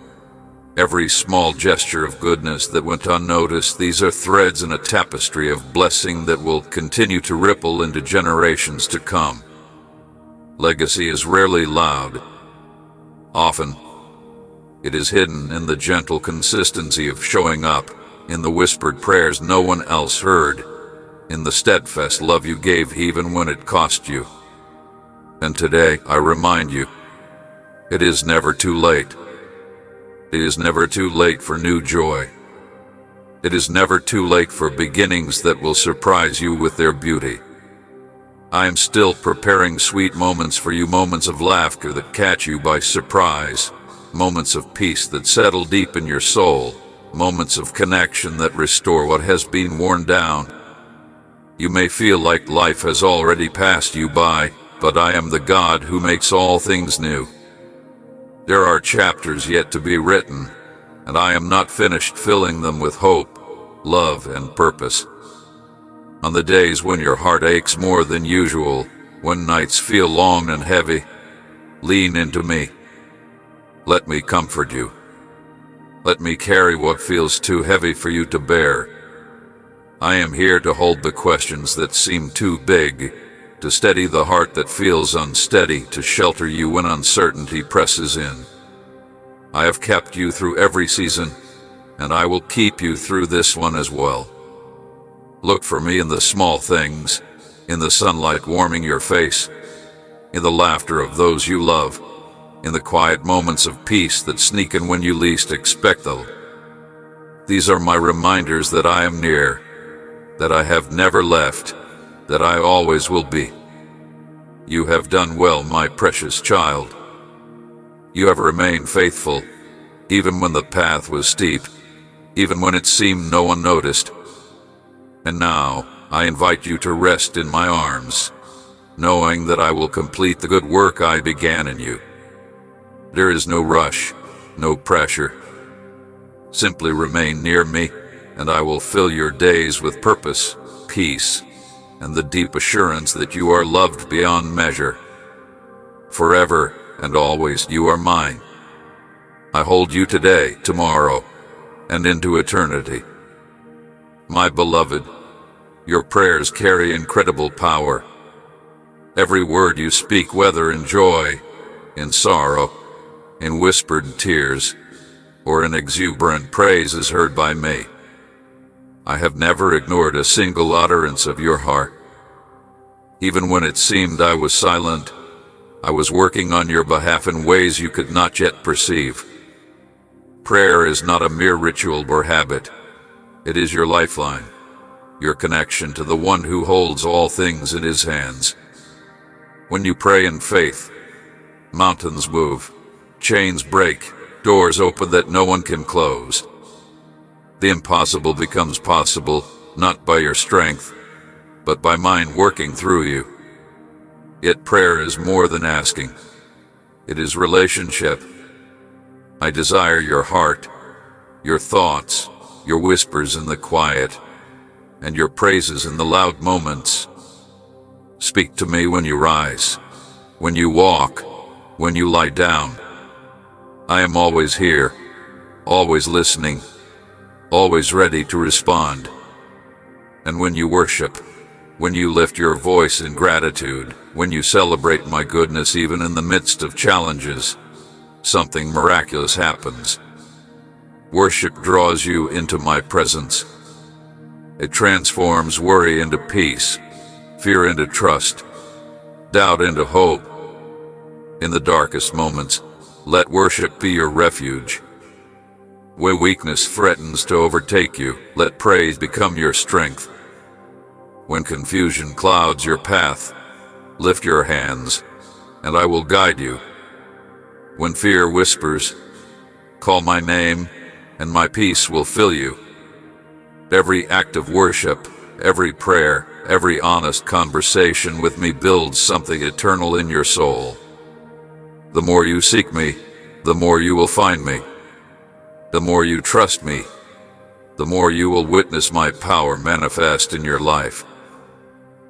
every small gesture of goodness that went unnoticed, these are threads in a tapestry of blessing that will continue to ripple into generations to come. Legacy is rarely loud. Often, it is hidden in the gentle consistency of showing up, in the whispered prayers no one else heard, in the steadfast love you gave even when it cost you. And today, I remind you, it is never too late. It is never too late for new joy. It is never too late for beginnings that will surprise you with their beauty. I am still preparing sweet moments for you, moments of laughter that catch you by surprise, moments of peace that settle deep in your soul, moments of connection that restore what has been worn down. You may feel like life has already passed you by, but I am the God who makes all things new. There are chapters yet to be written, and I am not finished filling them with hope, love, and purpose. On the days when your heart aches more than usual, when nights feel long and heavy, lean into me. Let me comfort you. Let me carry what feels too heavy for you to bear. I am here to hold the questions that seem too big, to steady the heart that feels unsteady, to shelter you when uncertainty presses in. I have kept you through every season, and I will keep you through this one as well. Look for me in the small things, in the sunlight warming your face, in the laughter of those you love, in the quiet moments of peace that sneak in when you least expect them. These are my reminders that I am near, that I have never left, that I always will be. You have done well, my precious child. You have remained faithful, even when the path was steep, even when it seemed no one noticed. And now, I invite you to rest in my arms, knowing that I will complete the good work I began in you. There is no rush, no pressure. Simply remain near me, and I will fill your days with purpose, peace, and the deep assurance that you are loved beyond measure. Forever and always you are mine. I hold you today, tomorrow, and into eternity. My beloved, your prayers carry incredible power. Every word you speak, whether in joy, in sorrow, in whispered tears, or in exuberant praise, is heard by me. I have never ignored a single utterance of your heart. Even when it seemed I was silent, I was working on your behalf in ways you could not yet perceive. Prayer is not a mere ritual or habit. It is your lifeline, your connection to the one who holds all things in his hands. When you pray in faith, mountains move, chains break, doors open that no one can close. The impossible becomes possible, not by your strength, but by mine working through you. Yet prayer is more than asking. It is relationship. I desire your heart, your thoughts, your whispers in the quiet, and your praises in the loud moments. Speak to me when you rise, when you walk, when you lie down. I am always here, always listening, always ready to respond. And when you worship, when you lift your voice in gratitude, when you celebrate my goodness even in the midst of challenges, something miraculous happens. Worship draws you into my presence. It transforms worry into peace, fear into trust, doubt into hope. In the darkest moments, let worship be your refuge. When weakness threatens to overtake you, let praise become your strength. When confusion clouds your path, lift your hands, and I will guide you. When fear whispers, call my name, and my peace will fill you. Every act of worship, every prayer, every honest conversation with me builds something eternal in your soul. The more you seek me, the more you will find me. The more you trust me, the more you will witness my power manifest in your life.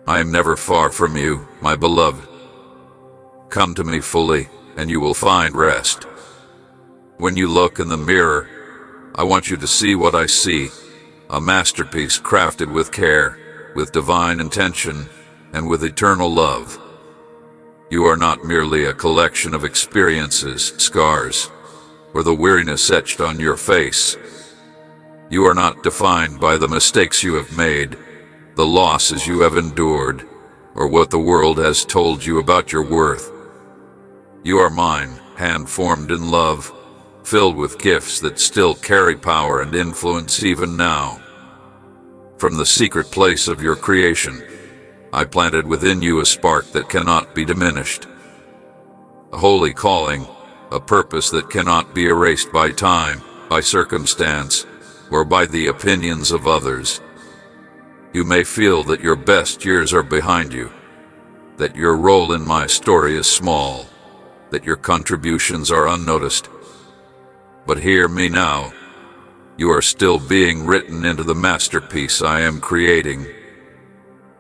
I am never far from you, my beloved. Come to me fully, and you will find rest. When you look in the mirror, I want you to see what I see, a masterpiece crafted with care, with divine intention, and with eternal love. You are not merely a collection of experiences, scars, or the weariness etched on your face. You are not defined by the mistakes you have made, the losses you have endured, or what the world has told you about your worth. You are mine, hand-formed in love, filled with gifts that still carry power and influence even now. From the secret place of your creation, I planted within you a spark that cannot be diminished. A holy calling, a purpose that cannot be erased by time, by circumstance, or by the opinions of others. You may feel that your best years are behind you, that your role in my story is small, that your contributions are unnoticed. But hear me now. You are still being written into the masterpiece I am creating.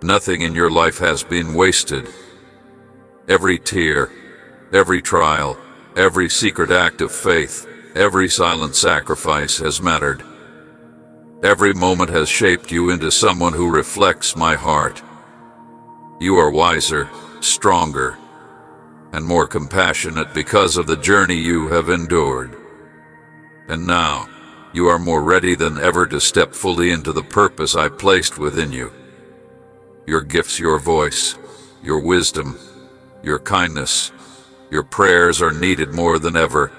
Nothing in your life has been wasted. Every tear, every trial, every secret act of faith, every silent sacrifice has mattered. Every moment has shaped you into someone who reflects my heart. You are wiser, stronger, and more compassionate because of the journey you have endured. And now, you are more ready than ever to step fully into the purpose I placed within you. Your gifts, your voice, your wisdom, your kindness, your prayers are needed more than ever.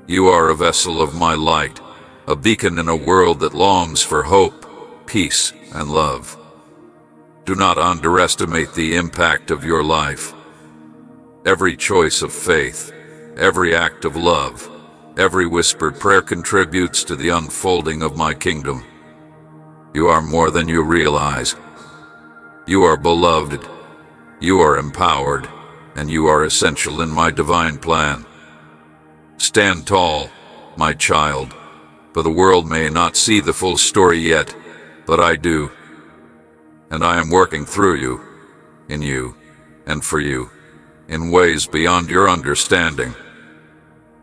You are a vessel of my light, a beacon in a world that longs for hope, peace, and love. Do not underestimate the impact of your life. Every choice of faith, every act of love, every whispered prayer contributes to the unfolding of my kingdom. You are more than you realize. You are beloved, you are empowered, and you are essential in my divine plan. Stand tall, my child, for the world may not see the full story yet, but I do. And I am working through you, in you, and for you, in ways beyond your understanding.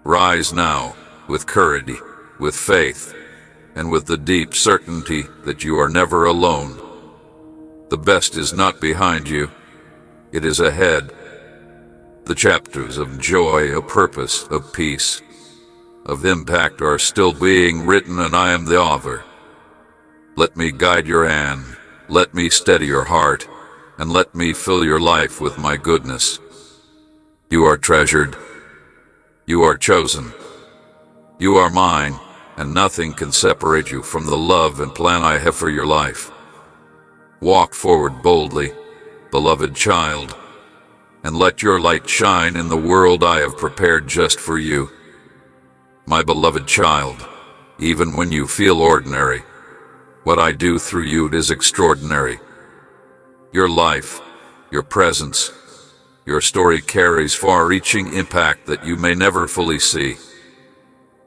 Rise now, with courage, with faith, and with the deep certainty that you are never alone. The best is not behind you, it is ahead. The chapters of joy, of purpose, of peace, of impact are still being written, and I am the author. Let me guide your hand, let me steady your heart, and let me fill your life with my goodness. You are treasured. You are chosen. You are mine, and nothing can separate you from the love and plan I have for your life. Walk forward boldly, beloved child, and let your light shine in the world I have prepared just for you. My beloved child, even when you feel ordinary, what I do through you is extraordinary. Your life, your presence, your story carries far-reaching impact that you may never fully see.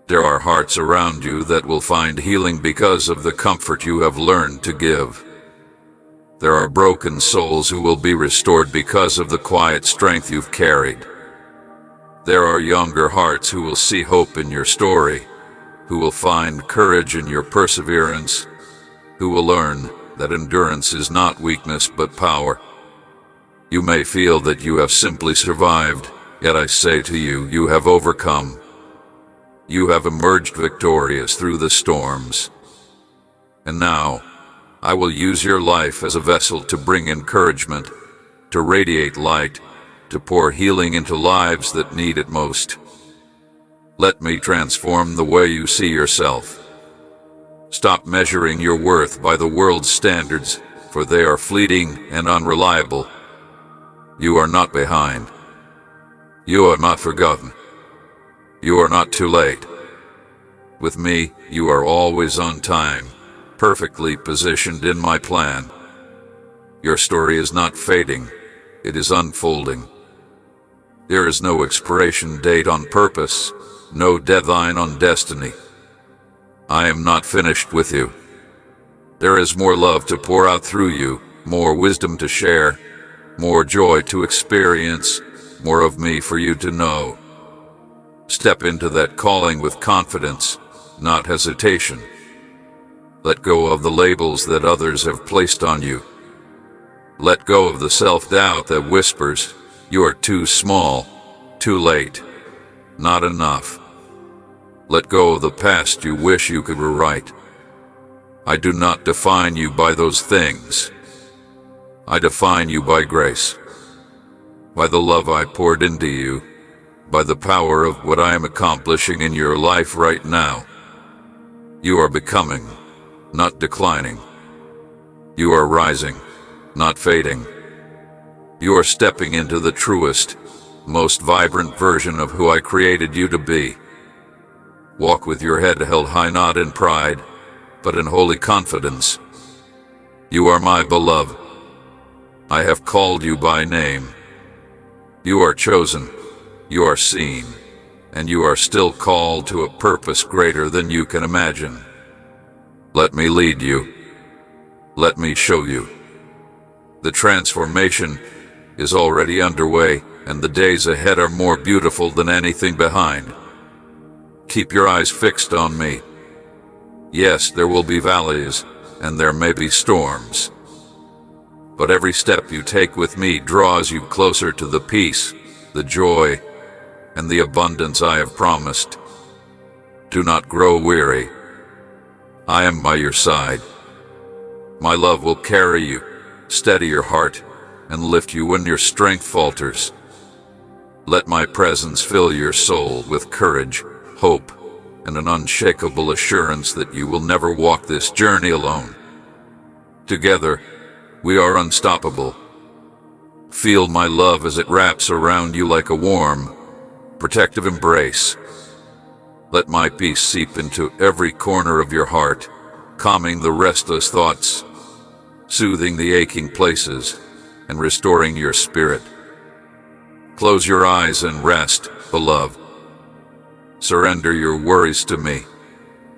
There are hearts around you that will find healing because of the comfort you have learned to give. There are broken souls who will be restored because of the quiet strength you've carried. There are younger hearts who will see hope in your story, who will find courage in your perseverance, who will learn that endurance is not weakness but power. You may feel that you have simply survived, yet I say to you, you have overcome. You have emerged victorious through the storms. And now, I will use your life as a vessel to bring encouragement, to radiate light, to pour healing into lives that need it most. Let me transform the way you see yourself. Stop measuring your worth by the world's standards, for they are fleeting and unreliable. You are not behind. You are not forgotten. You are not too late. With me, you are always on time, perfectly positioned in my plan. Your story is not fading, it is unfolding. There is no expiration date on purpose, no deadline on destiny. I am not finished with you. There is more love to pour out through you, more wisdom to share, more joy to experience, more of me for you to know. Step into that calling with confidence, not hesitation. Let go of the labels that others have placed on you. Let go of the self-doubt that whispers, you are too small, too late, not enough. Let go of the past you wish you could rewrite. I do not define you by those things. I define you by grace, by the love I poured into you, by the power of what I am accomplishing in your life right now. You are becoming, not declining. You are rising, not fading. You are stepping into the truest, most vibrant version of who I created you to be. Walk with your head held high, not in pride, but in holy confidence. You are my beloved. I have called you by name. You are chosen, you are seen, and you are still called to a purpose greater than you can imagine. Let me lead you. Let me show you. The transformation is already underway, and the days ahead are more beautiful than anything behind. Keep your eyes fixed on me. Yes, there will be valleys, and there may be storms. But every step you take with me draws you closer to the peace, the joy, and the abundance I have promised. Do not grow weary. I am by your side. My love will carry you, steady your heart, and lift you when your strength falters. Let my presence fill your soul with courage, hope, and an unshakable assurance that you will never walk this journey alone. Together, we are unstoppable. Feel my love as it wraps around you like a warm, protective embrace. Let my peace seep into every corner of your heart, calming the restless thoughts, soothing the aching places, and restoring your spirit. Close your eyes and rest, beloved. Surrender your worries to me,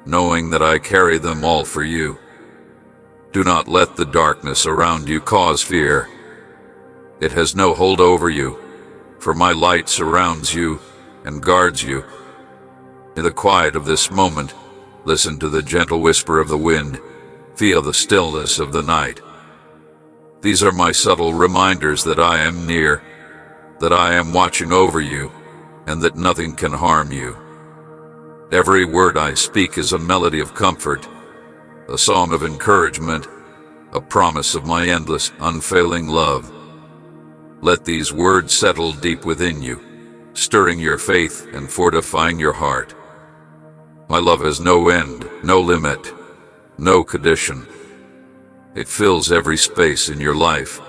knowing that I carry them all for you. Do not let the darkness around you cause fear. It has no hold over you, for my light surrounds you and guards you. In the quiet of this moment, listen to the gentle whisper of the wind. Feel the stillness of the night. These are my subtle reminders that I am near, that I am watching over you, and that nothing can harm you. Every word I speak is a melody of comfort, a song of encouragement, a promise of my endless, unfailing love. Let these words settle deep within you, stirring your faith and fortifying your heart. My love has no end, no limit, no condition. It fills every space in your life,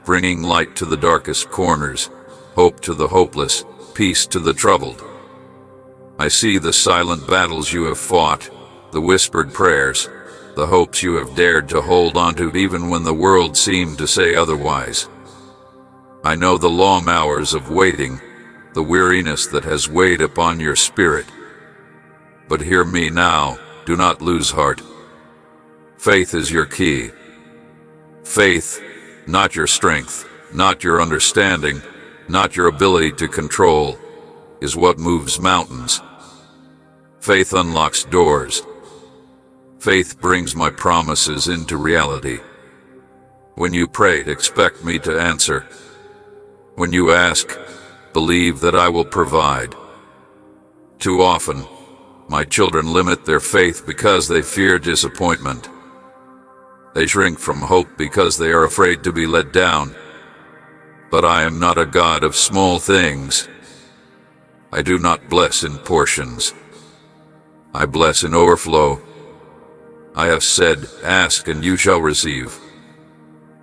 bringing light to the darkest corners, hope to the hopeless, peace to the troubled. I see the silent battles you have fought, the whispered prayers, the hopes you have dared to hold on to even when the world seemed to say otherwise. I know the long hours of waiting, the weariness that has weighed upon your spirit. But hear me now, do not lose heart. Faith is your key. Faith, not your strength, not your understanding, not your ability to control, is what moves mountains. Faith unlocks doors. Faith brings my promises into reality. When you pray, expect me to answer. When you ask, believe that I will provide. Too often, my children limit their faith because they fear disappointment. They shrink from hope because they are afraid to be let down. But I am not a God of small things. I do not bless in portions. I bless in overflow. I have said, ask and you shall receive.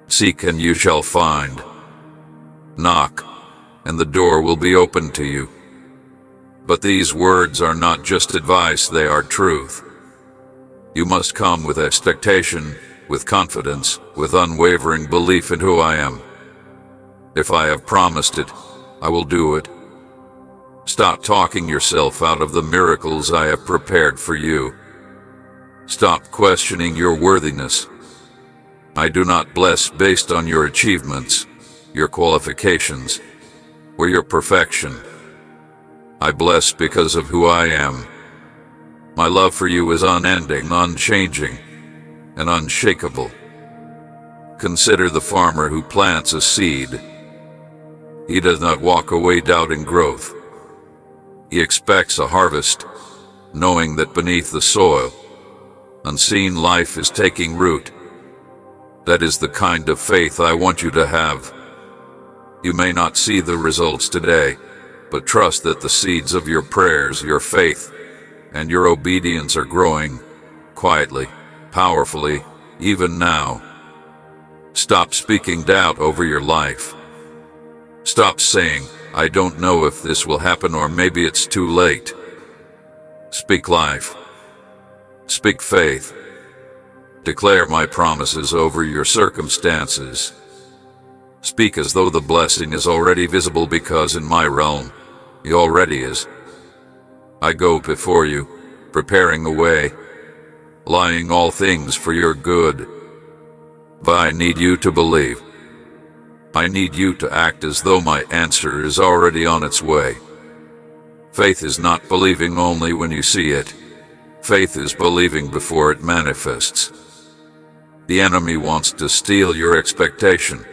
Seek and you shall find. Knock, and the door will be opened to you. But these words are not just advice, they are truth. You must come with expectation, with confidence, with unwavering belief in who I am. If I have promised it, I will do it. Stop talking yourself out of the miracles I have prepared for you. Stop questioning your worthiness. I do not bless based on your achievements, your qualifications, or your perfection. I bless because of who I am. My love for you is unending, unchanging, and unshakable. Consider the farmer who plants a seed. He does not walk away doubting growth. He expects a harvest, knowing that beneath the soil, unseen life is taking root. That is the kind of faith I want you to have. You may not see the results today, but trust that the seeds of your prayers, your faith, and your obedience are growing quietly, powerfully, even now. Stop speaking doubt over your life. Stop saying, I don't know if this will happen or maybe it's too late. Speak life. Speak faith. Declare my promises over your circumstances. Speak as though the blessing is already visible, because in my realm, he already is. I go before you, preparing the way, lying all things for your good. But I need you to believe. I need you to act as though my answer is already on its way. Faith is not believing only when you see it. Faith is believing before it manifests. The enemy wants to steal your expectation.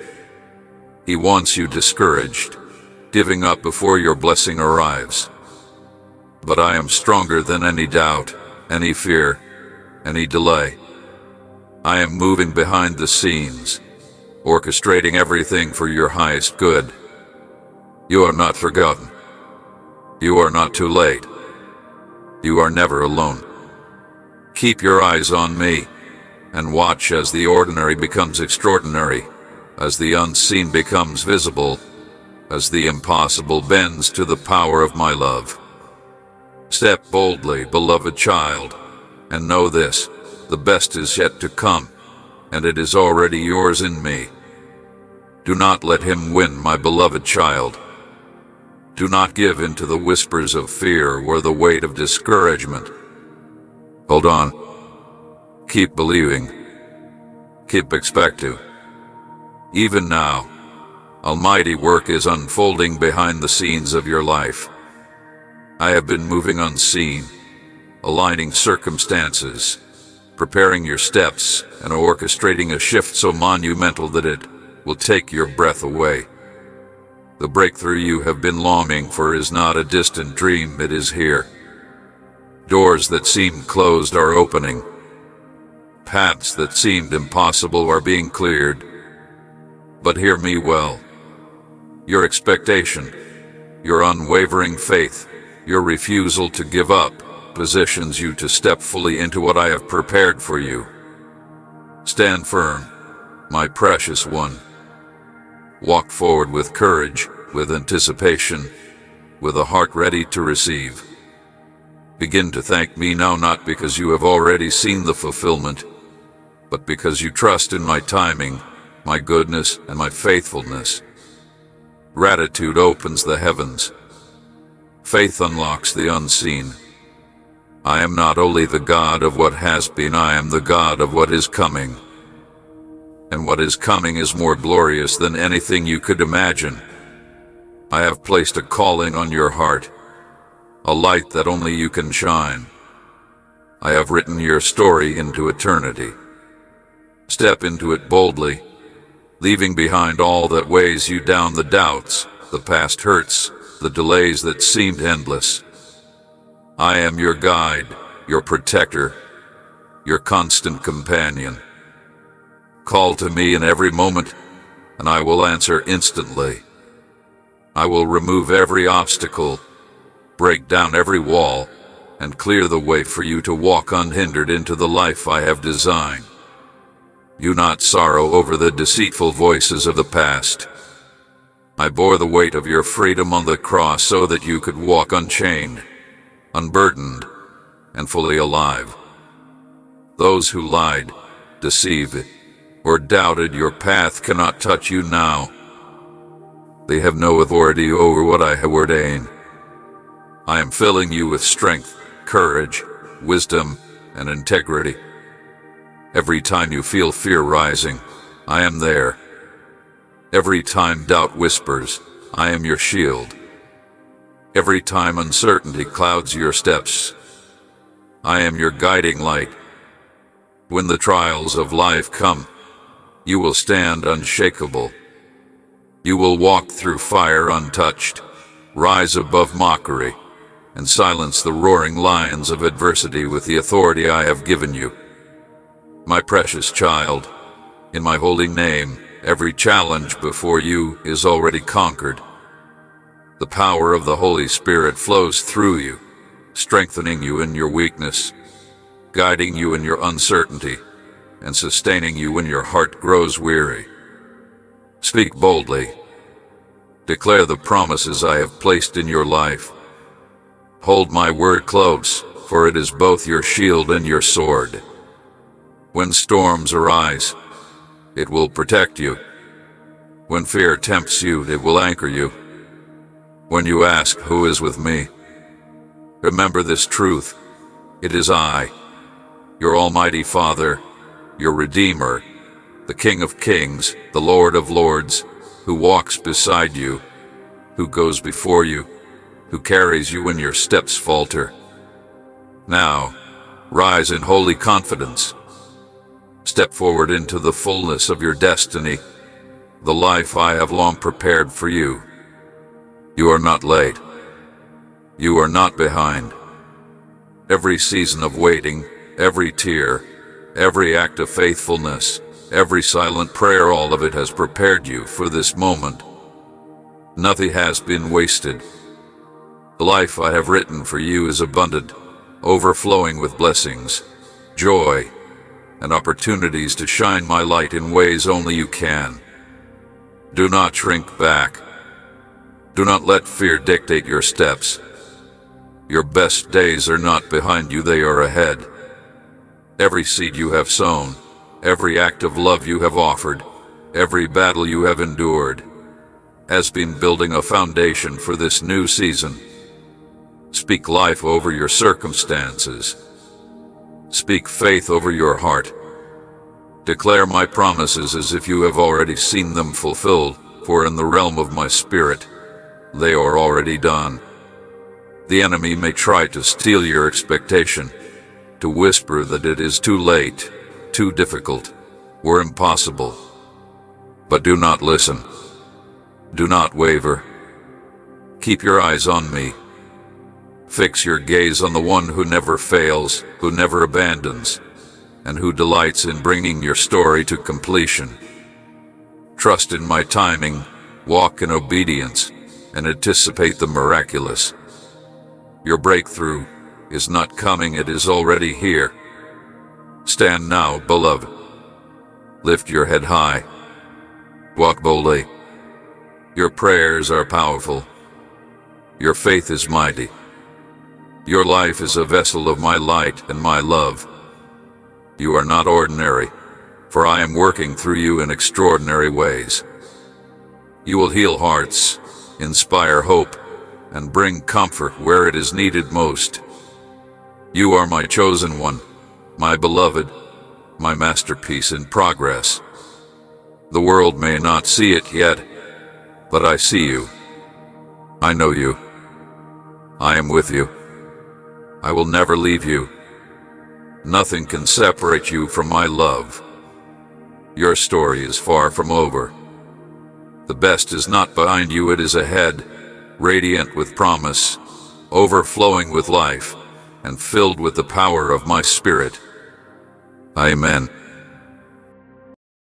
He wants you discouraged, giving up before your blessing arrives. But I am stronger than any doubt, any fear, any delay. I am moving behind the scenes, orchestrating everything for your highest good. You are not forgotten. You are not too late. You are never alone. Keep your eyes on me, and watch as the ordinary becomes extraordinary, as the unseen becomes visible, as the impossible bends to the power of my love. Step boldly, beloved child, and know this: the best is yet to come, and it is already yours in me. Do not let him win, my beloved child. Do not give in to the whispers of fear or the weight of discouragement. Hold on. Keep believing. Keep expecting. Even now, almighty work is unfolding behind the scenes of your life. I have been moving unseen, aligning circumstances, preparing your steps, and orchestrating a shift so monumental that it will take your breath away. The breakthrough you have been longing for is not a distant dream, it is here. Doors that seemed closed are opening. Paths that seemed impossible are being cleared. But hear me well. Your expectation, your unwavering faith, your refusal to give up, positions you to step fully into what I have prepared for you. Stand firm, my precious one. Walk forward with courage, with anticipation, with a heart ready to receive. Begin to thank me now, not because you have already seen the fulfillment, but because you trust in my timing, my goodness, and my faithfulness. Gratitude opens the heavens. Faith unlocks the unseen. I am not only the God of what has been, I am the God of what is coming. And what is coming is more glorious than anything you could imagine. I have placed a calling on your heart, a light that only you can shine. I have written your story into eternity. Step into it boldly, leaving behind all that weighs you down, the doubts, the past hurts, the delays that seemed endless. I am your guide, your protector, your constant companion. Call to me in every moment, and I will answer instantly. I will remove every obstacle, break down every wall, and clear the way for you to walk unhindered into the life I have designed. Do not sorrow over the deceitful voices of the past. I bore the weight of your freedom on the cross so that you could walk unchained, unburdened, and fully alive. Those who lied, deceived, or doubted your path cannot touch you now. They have no authority over what I have ordained. I am filling you with strength, courage, wisdom, and integrity. Every time you feel fear rising, I am there. Every time doubt whispers, I am your shield. Every time uncertainty clouds your steps, I am your guiding light. When the trials of life come, you will stand unshakable. You will walk through fire untouched, rise above mockery, and silence the roaring lions of adversity with the authority I have given you. My precious child, in my holy name, every challenge before you is already conquered. The power of the Holy Spirit flows through you, strengthening you in your weakness, guiding you in your uncertainty, and sustaining you when your heart grows weary. Speak boldly. Declare the promises I have placed in your life. Hold my word close, for it is both your shield and your sword. When storms arise, it will protect you. When fear tempts you, it will anchor you. When you ask, "Who is with me?" remember this truth: it is I, your Almighty Father, your Redeemer, the King of Kings, the Lord of Lords, who walks beside you, who goes before you, who carries you when your steps falter. Now, rise in holy confidence. Step forward into the fullness of your destiny, the life I have long prepared for you. You are not late. You are not behind. Every season of waiting, every tear, every act of faithfulness every silent prayer, all of it has prepared you for this moment. Nothing has been wasted. The life I have written for you is abundant, overflowing with blessings, joy, and opportunities to shine my light in ways only you can. Do not shrink back. Do not let fear dictate your steps. Your best days are not behind you, they are ahead. Every seed you have sown, every act of love you have offered, every battle you have endured, has been building a foundation for this new season. Speak life over your circumstances. Speak faith over your heart. Declare my promises as if you have already seen them fulfilled, for in the realm of my spirit, they are already done. The enemy may try to steal your expectation, to whisper that it is too late, too difficult, or impossible. But do not listen. Do not waver. Keep your eyes on me. Fix your gaze on the one who never fails, who never abandons, and who delights in bringing your story to completion. Trust in my timing, walk in obedience, and anticipate the miraculous. Your breakthrough is not coming, it is already here. Stand now, beloved. Lift your head high. Walk boldly. Your prayers are powerful. Your faith is mighty. Your life is a vessel of my light and my love. You are not ordinary, for I am working through you in extraordinary ways. You will heal hearts, inspire hope, and bring comfort where it is needed most. You are my chosen one, my beloved, my masterpiece in progress. The world may not see it yet, but I see you. I know you. I am with you. I will never leave you. Nothing can separate you from my love. Your story is far from over. The best is not behind you, it is ahead, radiant with promise, overflowing with life, and filled with the power of my spirit. Amen.